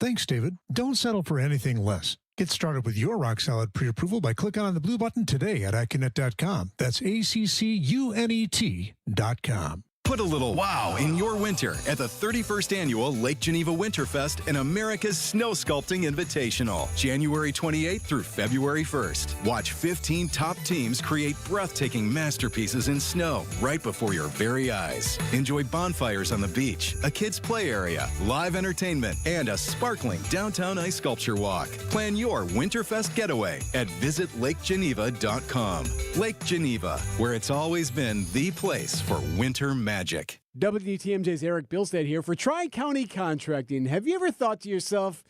Thanks, David. Don't settle for anything less. Get started with your rock-solid pre-approval by clicking on the blue button today at AccuNet.com. That's ACCUNET.com. Put a little wow in your winter at the 31st Annual Lake Geneva Winterfest and America's Snow Sculpting Invitational, January 28th through February 1st. Watch 15 top teams create breathtaking masterpieces in snow right before your very eyes. Enjoy bonfires on the beach, a kids' play area, live entertainment, and a sparkling downtown ice sculpture walk. Plan your Winterfest getaway at visitlakegeneva.com. Lake Geneva, where it's always been the place for winter magic. WTMJ's Eric Bilstead here for Tri-County Contracting. Have you ever thought to yourself,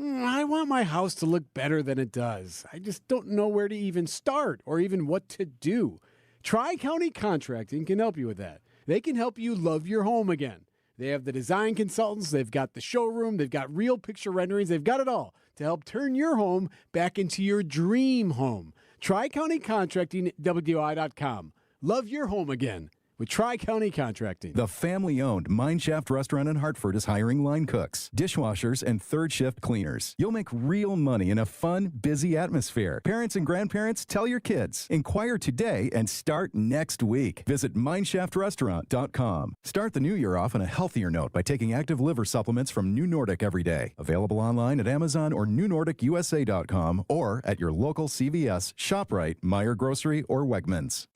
I want my house to look better than it does. I just don't know where to even start or even what to do. Tri-County Contracting can help you with that. They can help you love your home again. They have the design consultants, they've got the showroom, they've got real picture renderings, they've got it all to help turn your home back into your dream home. Tri-County Contracting, WDI.com. Love your home again with Tri-County Contracting. The family-owned Mineshaft Restaurant in Hartford is hiring line cooks, dishwashers, and third-shift cleaners. You'll make real money in a fun, busy atmosphere. Parents and grandparents, tell your kids. Inquire today and start next week. Visit MineShaftRestaurant.com. Start the new year off on a healthier note by taking active liver supplements from New Nordic every day. Available online at Amazon or NewNordicUSA.com or at your local CVS, ShopRite, Meijer Grocery, or Wegmans.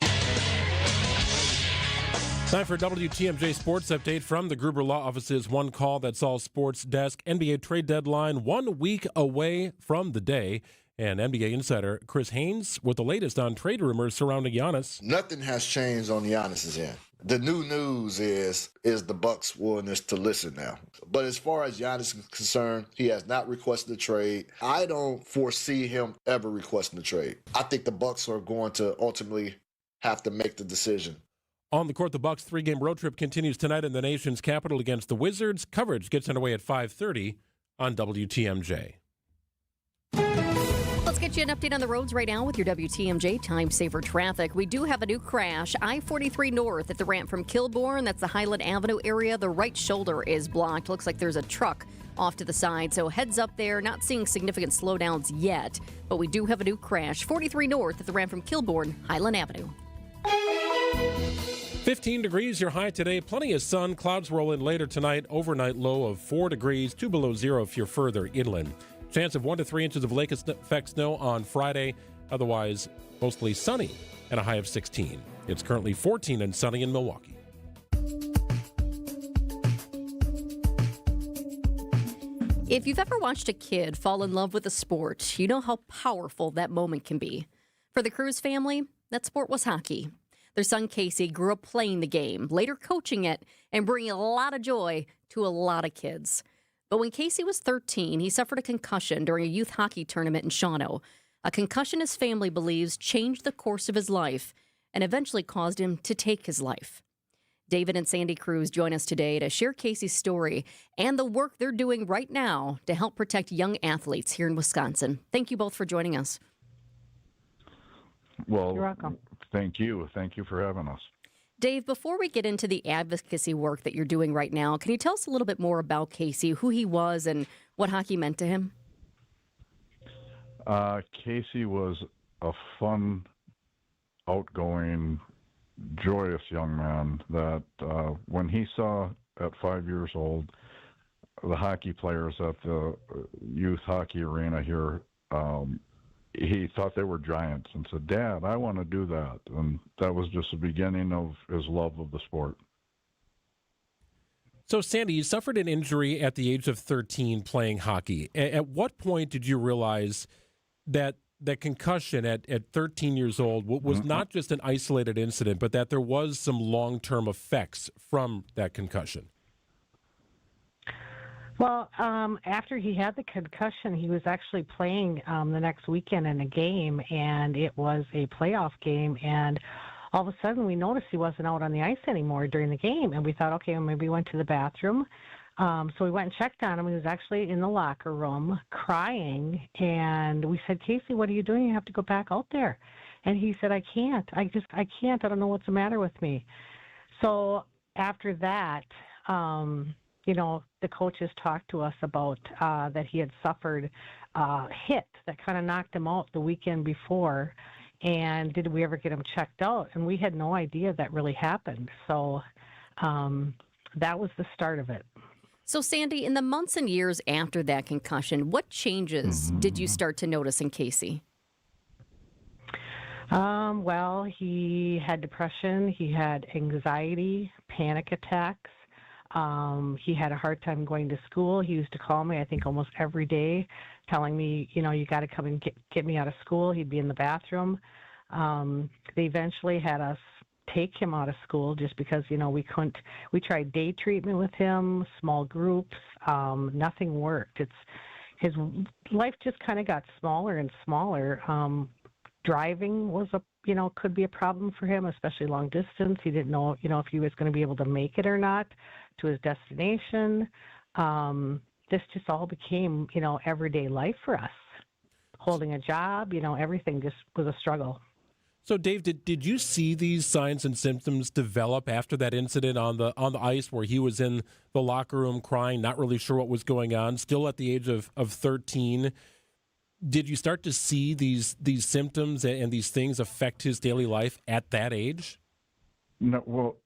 Time for a WTMJ Sports Update from the Gruber Law Office's One Call That Solves Sports desk. NBA trade deadline 1 week away from the day. And NBA insider Chris Haynes with the latest on trade rumors surrounding Giannis. Nothing has changed on Giannis's end. The new news is the Bucks' willingness to listen now. But as far as Giannis is concerned, he has not requested a trade. I don't foresee him ever requesting a trade. I think the Bucks are going to ultimately have to make the decision. On the court, the Bucks' 3-game road trip continues tonight in the nation's capital against the Wizards. Coverage gets underway at 5:30 on WTMJ. Let's get you an update on the roads right now with your WTMJ Time Saver Traffic. We do have a new crash. I-43 North at the ramp from Kilbourne. That's the Highland Avenue area. The right shoulder is blocked. Looks like there's a truck off to the side. So heads up there. Not seeing significant slowdowns yet, but we do have a new crash. 43 North at the ramp from Kilbourne, Highland Avenue. 15 degrees, your high today. Plenty of sun. Clouds roll in later tonight. Overnight low of 4 degrees, 2 below zero if you're further inland. Chance of 1 to 3 inches of lake effect snow on Friday. Otherwise, mostly sunny and a high of 16. It's currently 14 and sunny in Milwaukee. If you've ever watched a kid fall in love with a sport, you know how powerful that moment can be. For the Cruz family, that sport was hockey. Their son Casey grew up playing the game, later coaching it, and bringing a lot of joy to a lot of kids. But when Casey was 13, he suffered a concussion during a youth hockey tournament in Shawano. A concussion his family believes changed the course of his life and eventually caused him to take his life. David and Sandy Cruz join us today to share Casey's story and the work they're doing right now to help protect young athletes here in Wisconsin. Thank you both for joining us. Well, you're welcome. Thank you. Thank you for having us. Dave, before we get into the advocacy work that you're doing right now, can you tell us a little bit more about Casey, who he was and what hockey meant to him? Casey was a fun, outgoing, joyous young man that when he saw at 5 years old the hockey players at the youth hockey arena here, he thought they were giants and said, "Dad, I want to do that." And that was just the beginning of his love of the sport. So, Sandy, you suffered an injury at the age of 13 playing hockey. At what point did you realize that concussion at 13 years old was not just an isolated incident, but that there was some long-term effects from that concussion? Well, after he had the concussion, he was actually playing the next weekend in a game, and it was a playoff game, and all of a sudden we noticed he wasn't out on the ice anymore during the game, and we thought, okay, well, maybe he went to the bathroom. So we went and checked on him. He was actually in the locker room crying, and we said, "Casey, what are you doing? You have to go back out there." And he said, I can't. I can't. I don't know what's the matter with me." So after that, the coaches talked to us about that he had suffered a hit that kind of knocked him out the weekend before, and did we ever get him checked out? And we had no idea that really happened. So that was the start of it. So, Sandy, in the months and years after that concussion, what changes did you start to notice in Casey? Well, he had depression, he had anxiety, panic attacks. He had a hard time going to school. He used to call me, I think, almost every day, telling me, you got to come and get me out of school. He'd be in the bathroom. They eventually had us take him out of school just because, we tried day treatment with him, small groups. Nothing worked. His life just kind of got smaller and smaller. Driving was could be a problem for him, especially long distance. He didn't know, if he was going to be able to make it or not to his destination. This just all became, everyday life for us. Holding a job, everything just was a struggle. So, Dave, did you see these signs and symptoms develop after that incident on the ice where he was in the locker room crying, not really sure what was going on, still at the age of 13? Did you start to see these symptoms and these things affect his daily life at that age? No, well,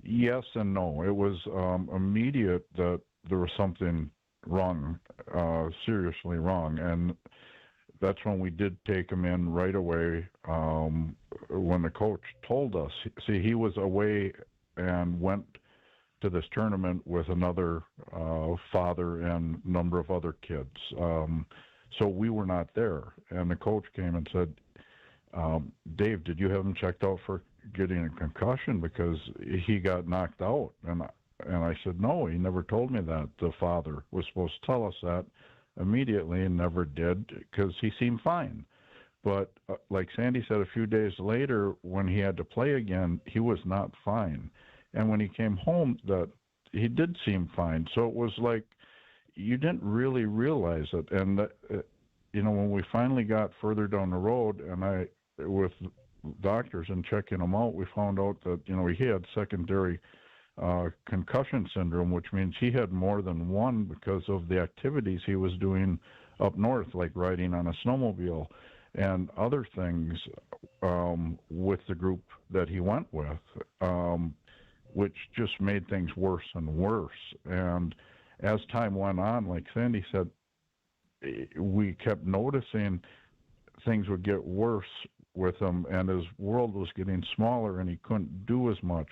yes and no. It was immediate that there was something wrong, seriously wrong, and that's when we did take him in right away. When the coach told us, see, he was away and went to this tournament with another father and a number of other kids. So we were not there. And the coach came and said, "Dave, did you have him checked out for getting a concussion? Because he got knocked out." And I said, "No, he never told me that. The father was supposed to tell us that immediately and never did because he seemed fine." But like Sandy said, a few days later when he had to play again, he was not fine. And when he came home, that he did seem fine. So it was like you didn't really realize it. And, when we finally got further down the road and with doctors and checking him out, we found out that, he had secondary concussion syndrome, which means he had more than one because of the activities he was doing up north, like riding on a snowmobile and other things with the group that he went with, which just made things worse and worse. And as time went on, like Sandy said, we kept noticing things would get worse with him, and his world was getting smaller, and he couldn't do as much.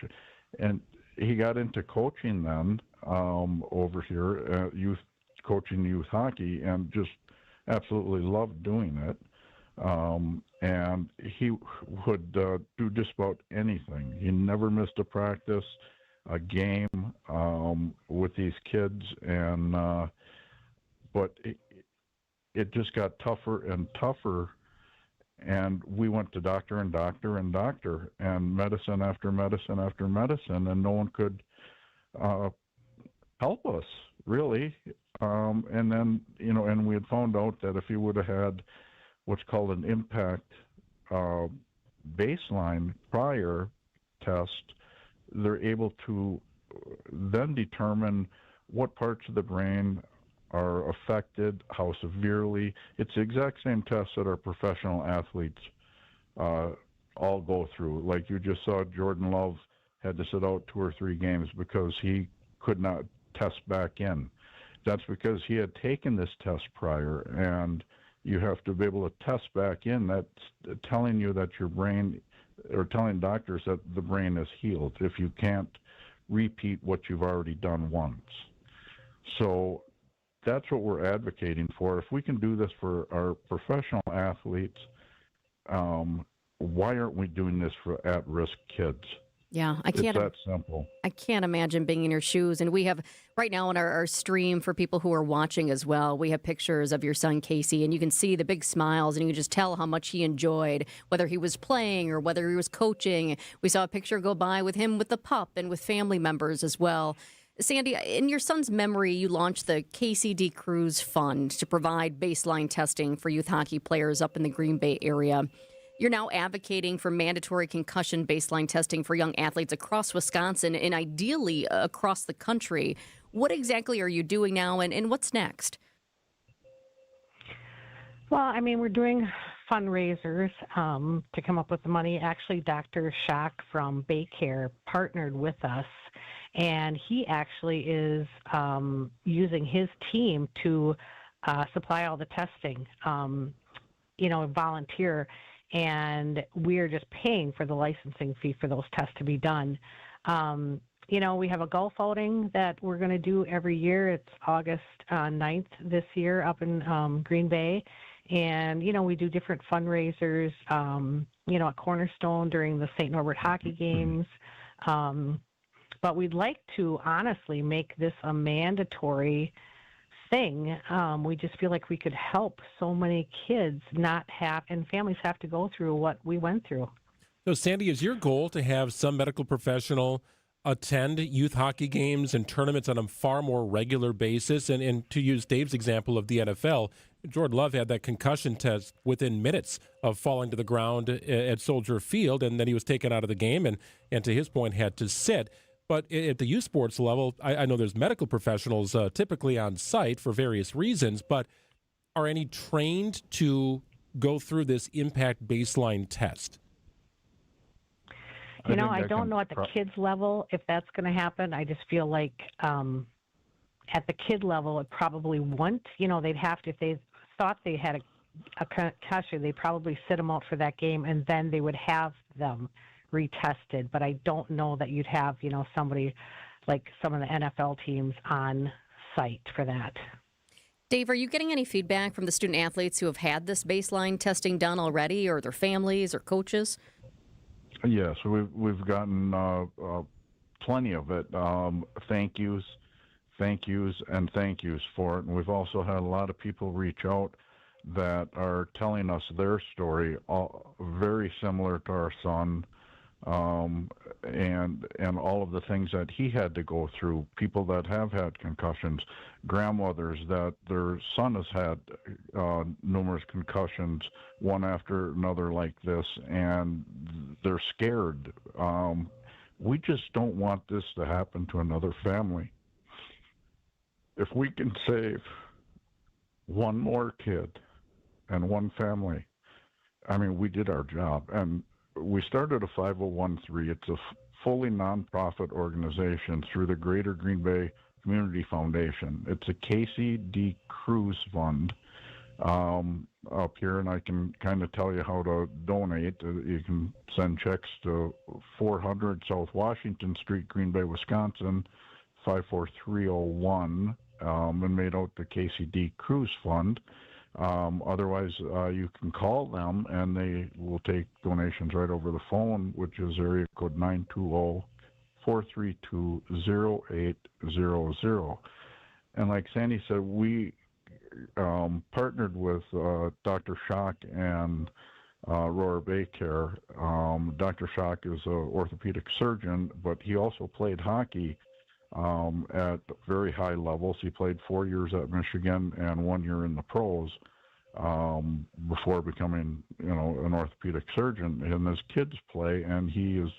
And he got into coaching then over here, youth coaching youth hockey and just absolutely loved doing it. And he would do just about anything. He never missed a practice, a game with these kids, and but it just got tougher and tougher. And we went to doctor and doctor and doctor, and medicine after medicine after medicine, and no one could help us, really. And then, and we had found out that if he would have had what's called an impact baseline prior test, they're able to then determine what parts of the brain are affected, how severely. It's the exact same test that our professional athletes all go through. Like you just saw, Jordan Love had to sit out 2 or 3 games because he could not test back in. That's because he had taken this test prior, and you have to be able to test back in. That's telling you that your brain, or telling doctors that the brain is healed if you can't repeat what you've already done once. So that's what we're advocating for. If we can do this for our professional athletes, why aren't we doing this for at-risk kids? Yeah, It's that simple. I can't imagine being in your shoes. And we have right now on our stream, for people who are watching as well, we have pictures of your son, Casey, and you can see the big smiles, and you can just tell how much he enjoyed, whether he was playing or whether he was coaching. We saw a picture go by with him with the pup and with family members as well. Sandy, in your son's memory, you launched the KCD Cruz Fund to provide baseline testing for youth hockey players up in the Green Bay area. You're now advocating for mandatory concussion baseline testing for young athletes across Wisconsin and ideally across the country. What exactly are you doing now, and what's next? Well, I mean, we're doing fundraisers to come up with the money. Actually, Dr. Schock from Baycare partnered with us, and he actually is using his team to supply all the testing, volunteer. And we're just paying for the licensing fee for those tests to be done. We have a golf outing that we're going to do every year. It's August 9th this year up in Green Bay. And, we do different fundraisers, at Cornerstone during the St. Norbert hockey games. But we'd like to honestly make this a mandatory thing. We just feel like we could help so many kids not have, and families have to go through what we went through. So, Sandy, is your goal to have some medical professional attend youth hockey games and tournaments on a far more regular basis? And to use Dave's example of the NFL, Jordan Love had that concussion test within minutes of falling to the ground at Soldier Field, and then he was taken out of the game and to his point, had to sit. But at the youth sports level, I know there's medical professionals typically on site for various reasons, but are any trained to go through this impact baseline test? I don't know at the kids level if that's going to happen. I just feel like at the kid level, it probably won't. They'd have to, if they thought they had a concussion, they'd probably sit them out for that game, and then they would have them retested. But I don't know that you'd have, somebody like some of the NFL teams on site for that. Dave, are you getting any feedback from the student athletes who have had this baseline testing done already, or their families or coaches? Yes, we've gotten plenty of it. Thank yous, and thank yous for it. And we've also had a lot of people reach out that are telling us their story, very similar to our son, and all of the things that he had to go through. People that have had concussions, grandmothers that their son has had numerous concussions, one after another like this, and they're scared. We just don't want this to happen to another family. If we can save one more kid and one family, we did our job. And we started a 501(c)(3). It's a fully nonprofit organization through the Greater Green Bay Community Foundation. It's a KCD Cruz Fund up here, and I can kind of tell you how to donate. You can send checks to 400 South Washington Street, Green Bay, Wisconsin, 54301. and made out the KCD Cruise Fund. Otherwise, you can call them, and they will take donations right over the phone, which is area code 920-432-0800. And like Sandy said, we partnered with Dr. Schock and Aurora Bay Care. Dr. Schock is an orthopedic surgeon, but he also played hockey at very high levels. He played 4 years at Michigan and 1 year in the pros before becoming, an orthopedic surgeon. And his kids play, and he is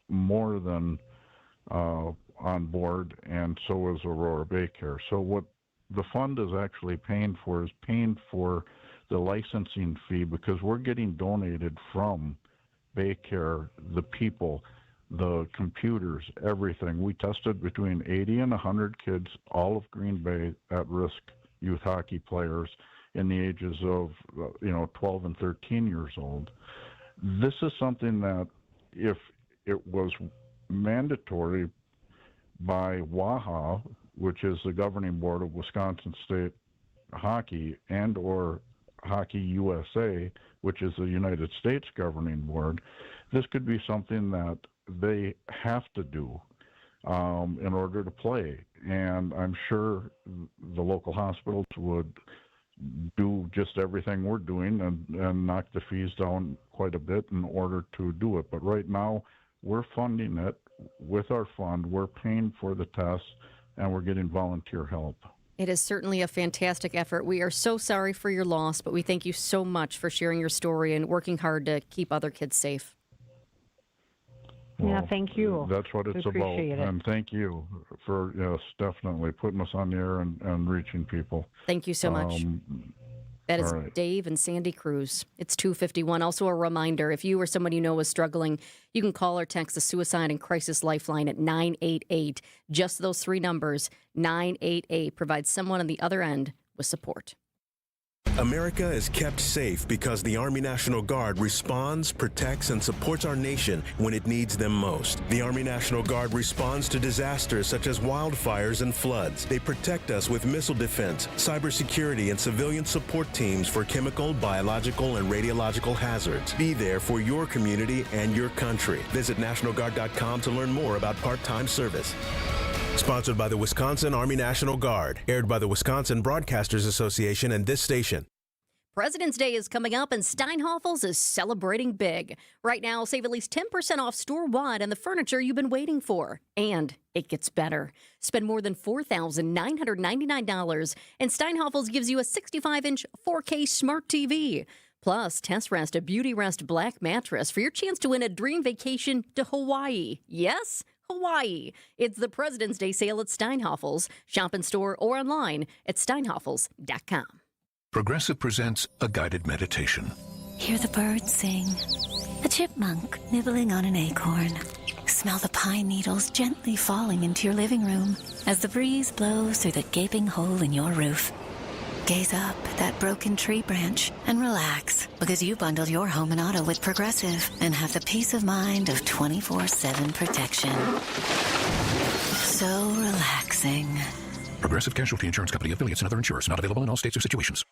more than on board, and so is Aurora Bay Care. So what the fund is actually paying for the licensing fee, because we're getting donated from Bay Care, the people, the computers, everything. We tested between 80 and 100 kids, all of Green Bay at-risk youth hockey players in the ages of 12 and 13 years old. This is something that, if it was mandatory by WAHA, which is the governing board of Wisconsin State Hockey, and or Hockey USA, which is the United States governing board, this could be something that they have to do in order to play. And I'm sure the local hospitals would do just everything we're doing and knock the fees down quite a bit in order to do it. But right now, we're funding it with our fund. We're paying for the tests, and we're getting volunteer help. It is certainly a fantastic effort. We are so sorry for your loss, but we thank you so much for sharing your story and working hard to keep other kids safe. Yeah, thank you. That's what it's about. Appreciate it. And thank you for, yes, definitely putting us on the air and reaching people. Thank you so much. That is right. Dave and Sandy Cruz. It's 2:51. Also a reminder, if you or someone you know is struggling, you can call or text the Suicide and Crisis Lifeline at 988. Just those three numbers, 988, provides someone on the other end with support. America is kept safe because the Army National Guard responds, protects, and supports our nation when it needs them most. The Army National Guard responds to disasters such as wildfires and floods. They protect us with missile defense, cybersecurity, and civilian support teams for chemical, biological, and radiological hazards. Be there for your community and your country. Visit NationalGuard.com to learn more about part-time service. Sponsored by the Wisconsin Army National Guard. Aired by the Wisconsin Broadcasters Association and this station. President's Day is coming up, and Steinhofels is celebrating big. Right now, save at least 10% off store-wide on the furniture you've been waiting for. And it gets better. Spend more than $4,999, and Steinhofels gives you a 65-inch 4K smart TV. Plus, Test Rest, a Beauty Rest black mattress for your chance to win a dream vacation to Hawaii. Yes, Hawaii. It's the President's Day sale at Steinhofels. Shop in store or online at steinhofels.com. Progressive presents a guided meditation. Hear the birds sing, a chipmunk nibbling on an acorn. Smell the pine needles gently falling into your living room as the breeze blows through the gaping hole in your roof. Gaze up at that broken tree branch and relax, because you bundled your home and auto with Progressive and have the peace of mind of 24/7 protection. So relaxing. Progressive Casualty Insurance Company, affiliates, and other insurers. Not available in all states or situations.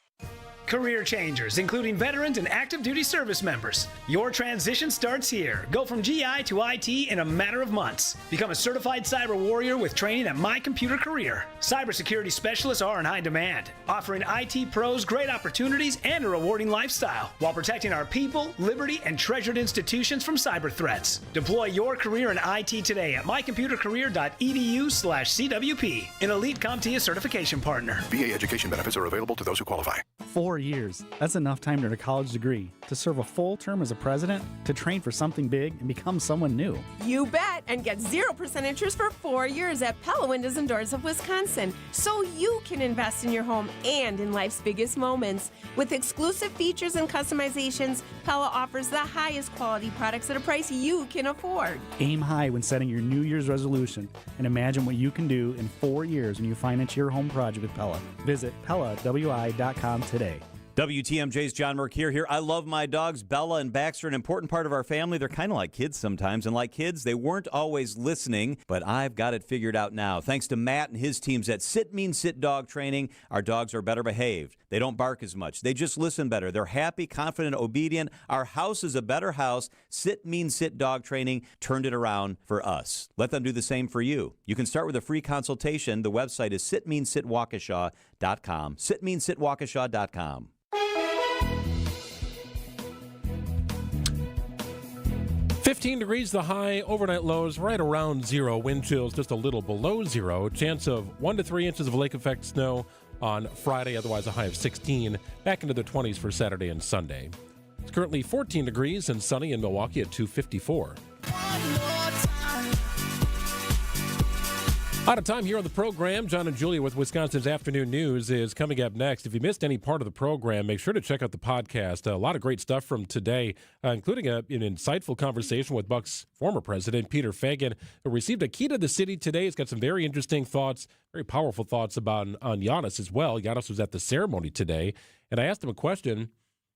Career changers, including veterans and active duty service members. Your transition starts here. Go from GI to IT in a matter of months. Become a certified cyber warrior with training at My Computer Career. Cybersecurity specialists are in high demand, offering IT pros great opportunities and a rewarding lifestyle while protecting our people, liberty, and treasured institutions from cyber threats. Deploy your career in IT today at mycomputercareer.edu/CWP, an elite CompTIA certification partner. VA education benefits are available to those who qualify. 4 years. That's enough time to earn a college degree, to serve a full term as a president, to train for something big and become someone new. You bet, and get 0% interest for 4 years at Pella Windows and Doors of Wisconsin, so you can invest in your home and in life's biggest moments. With exclusive features and customizations, Pella offers the highest quality products at a price you can afford. Aim high when setting your New Year's resolution, and imagine what you can do in 4 years when you finance your home project with Pella. Visit PellaWI.com today. WTMJ's John Mercure here. I love my dogs. Bella and Baxter, an important part of our family. They're kind of like kids sometimes. And like kids, they weren't always listening, but I've got it figured out now. Thanks to Matt and his teams at Sit Means Sit Dog Training, our dogs are better behaved. They don't bark as much. They just listen better. They're happy, confident, obedient. Our house is a better house. Sit Means Sit Dog Training turned it around for us. Let them do the same for you. You can start with a free consultation. The website is sitmeanssitwaukesha.com. Sitmeanssitwaukesha.com. 15 degrees the high, overnight lows right around zero, wind chills just a little below zero, chance of 1 to 3 inches of lake effect snow on Friday, otherwise a high of 16, back into the 20s for Saturday and Sunday. It's currently 14 degrees and sunny in Milwaukee at 2:54. Out of time here on the program. John and Julia with Wisconsin's Afternoon News is coming up next. If you missed any part of the program, make sure to check out the podcast. A lot of great stuff from today, including an insightful conversation with Bucks former president Peter Feigin, who received a key to the city today. He's got some very interesting thoughts, very powerful thoughts on Giannis as well. Giannis was at the ceremony today, and I asked him a question.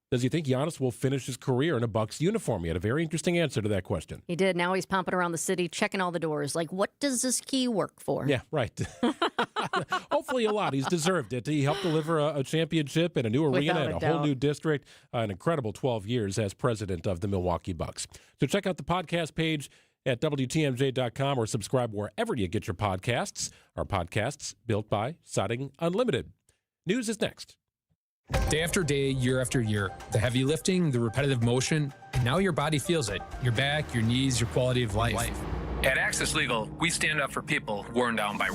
Does he think Giannis will finish his career in a Bucks uniform? He had a very interesting answer to that question. He did. Now he's pumping around the city, checking all the doors. Like, what does this key work for? Yeah, right. Hopefully a lot. He's deserved it. He helped deliver a championship and a new arena and a whole new district. An incredible 12 years as president of the Milwaukee Bucks. So check out the podcast page at WTMJ.com or subscribe wherever you get your podcasts. Our podcasts built by Siding Unlimited. News is next. Day after day, year after year, the heavy lifting, the repetitive motion, and now your body feels it. Your back, your knees, your quality of life. At Access Legal, we stand up for people worn down by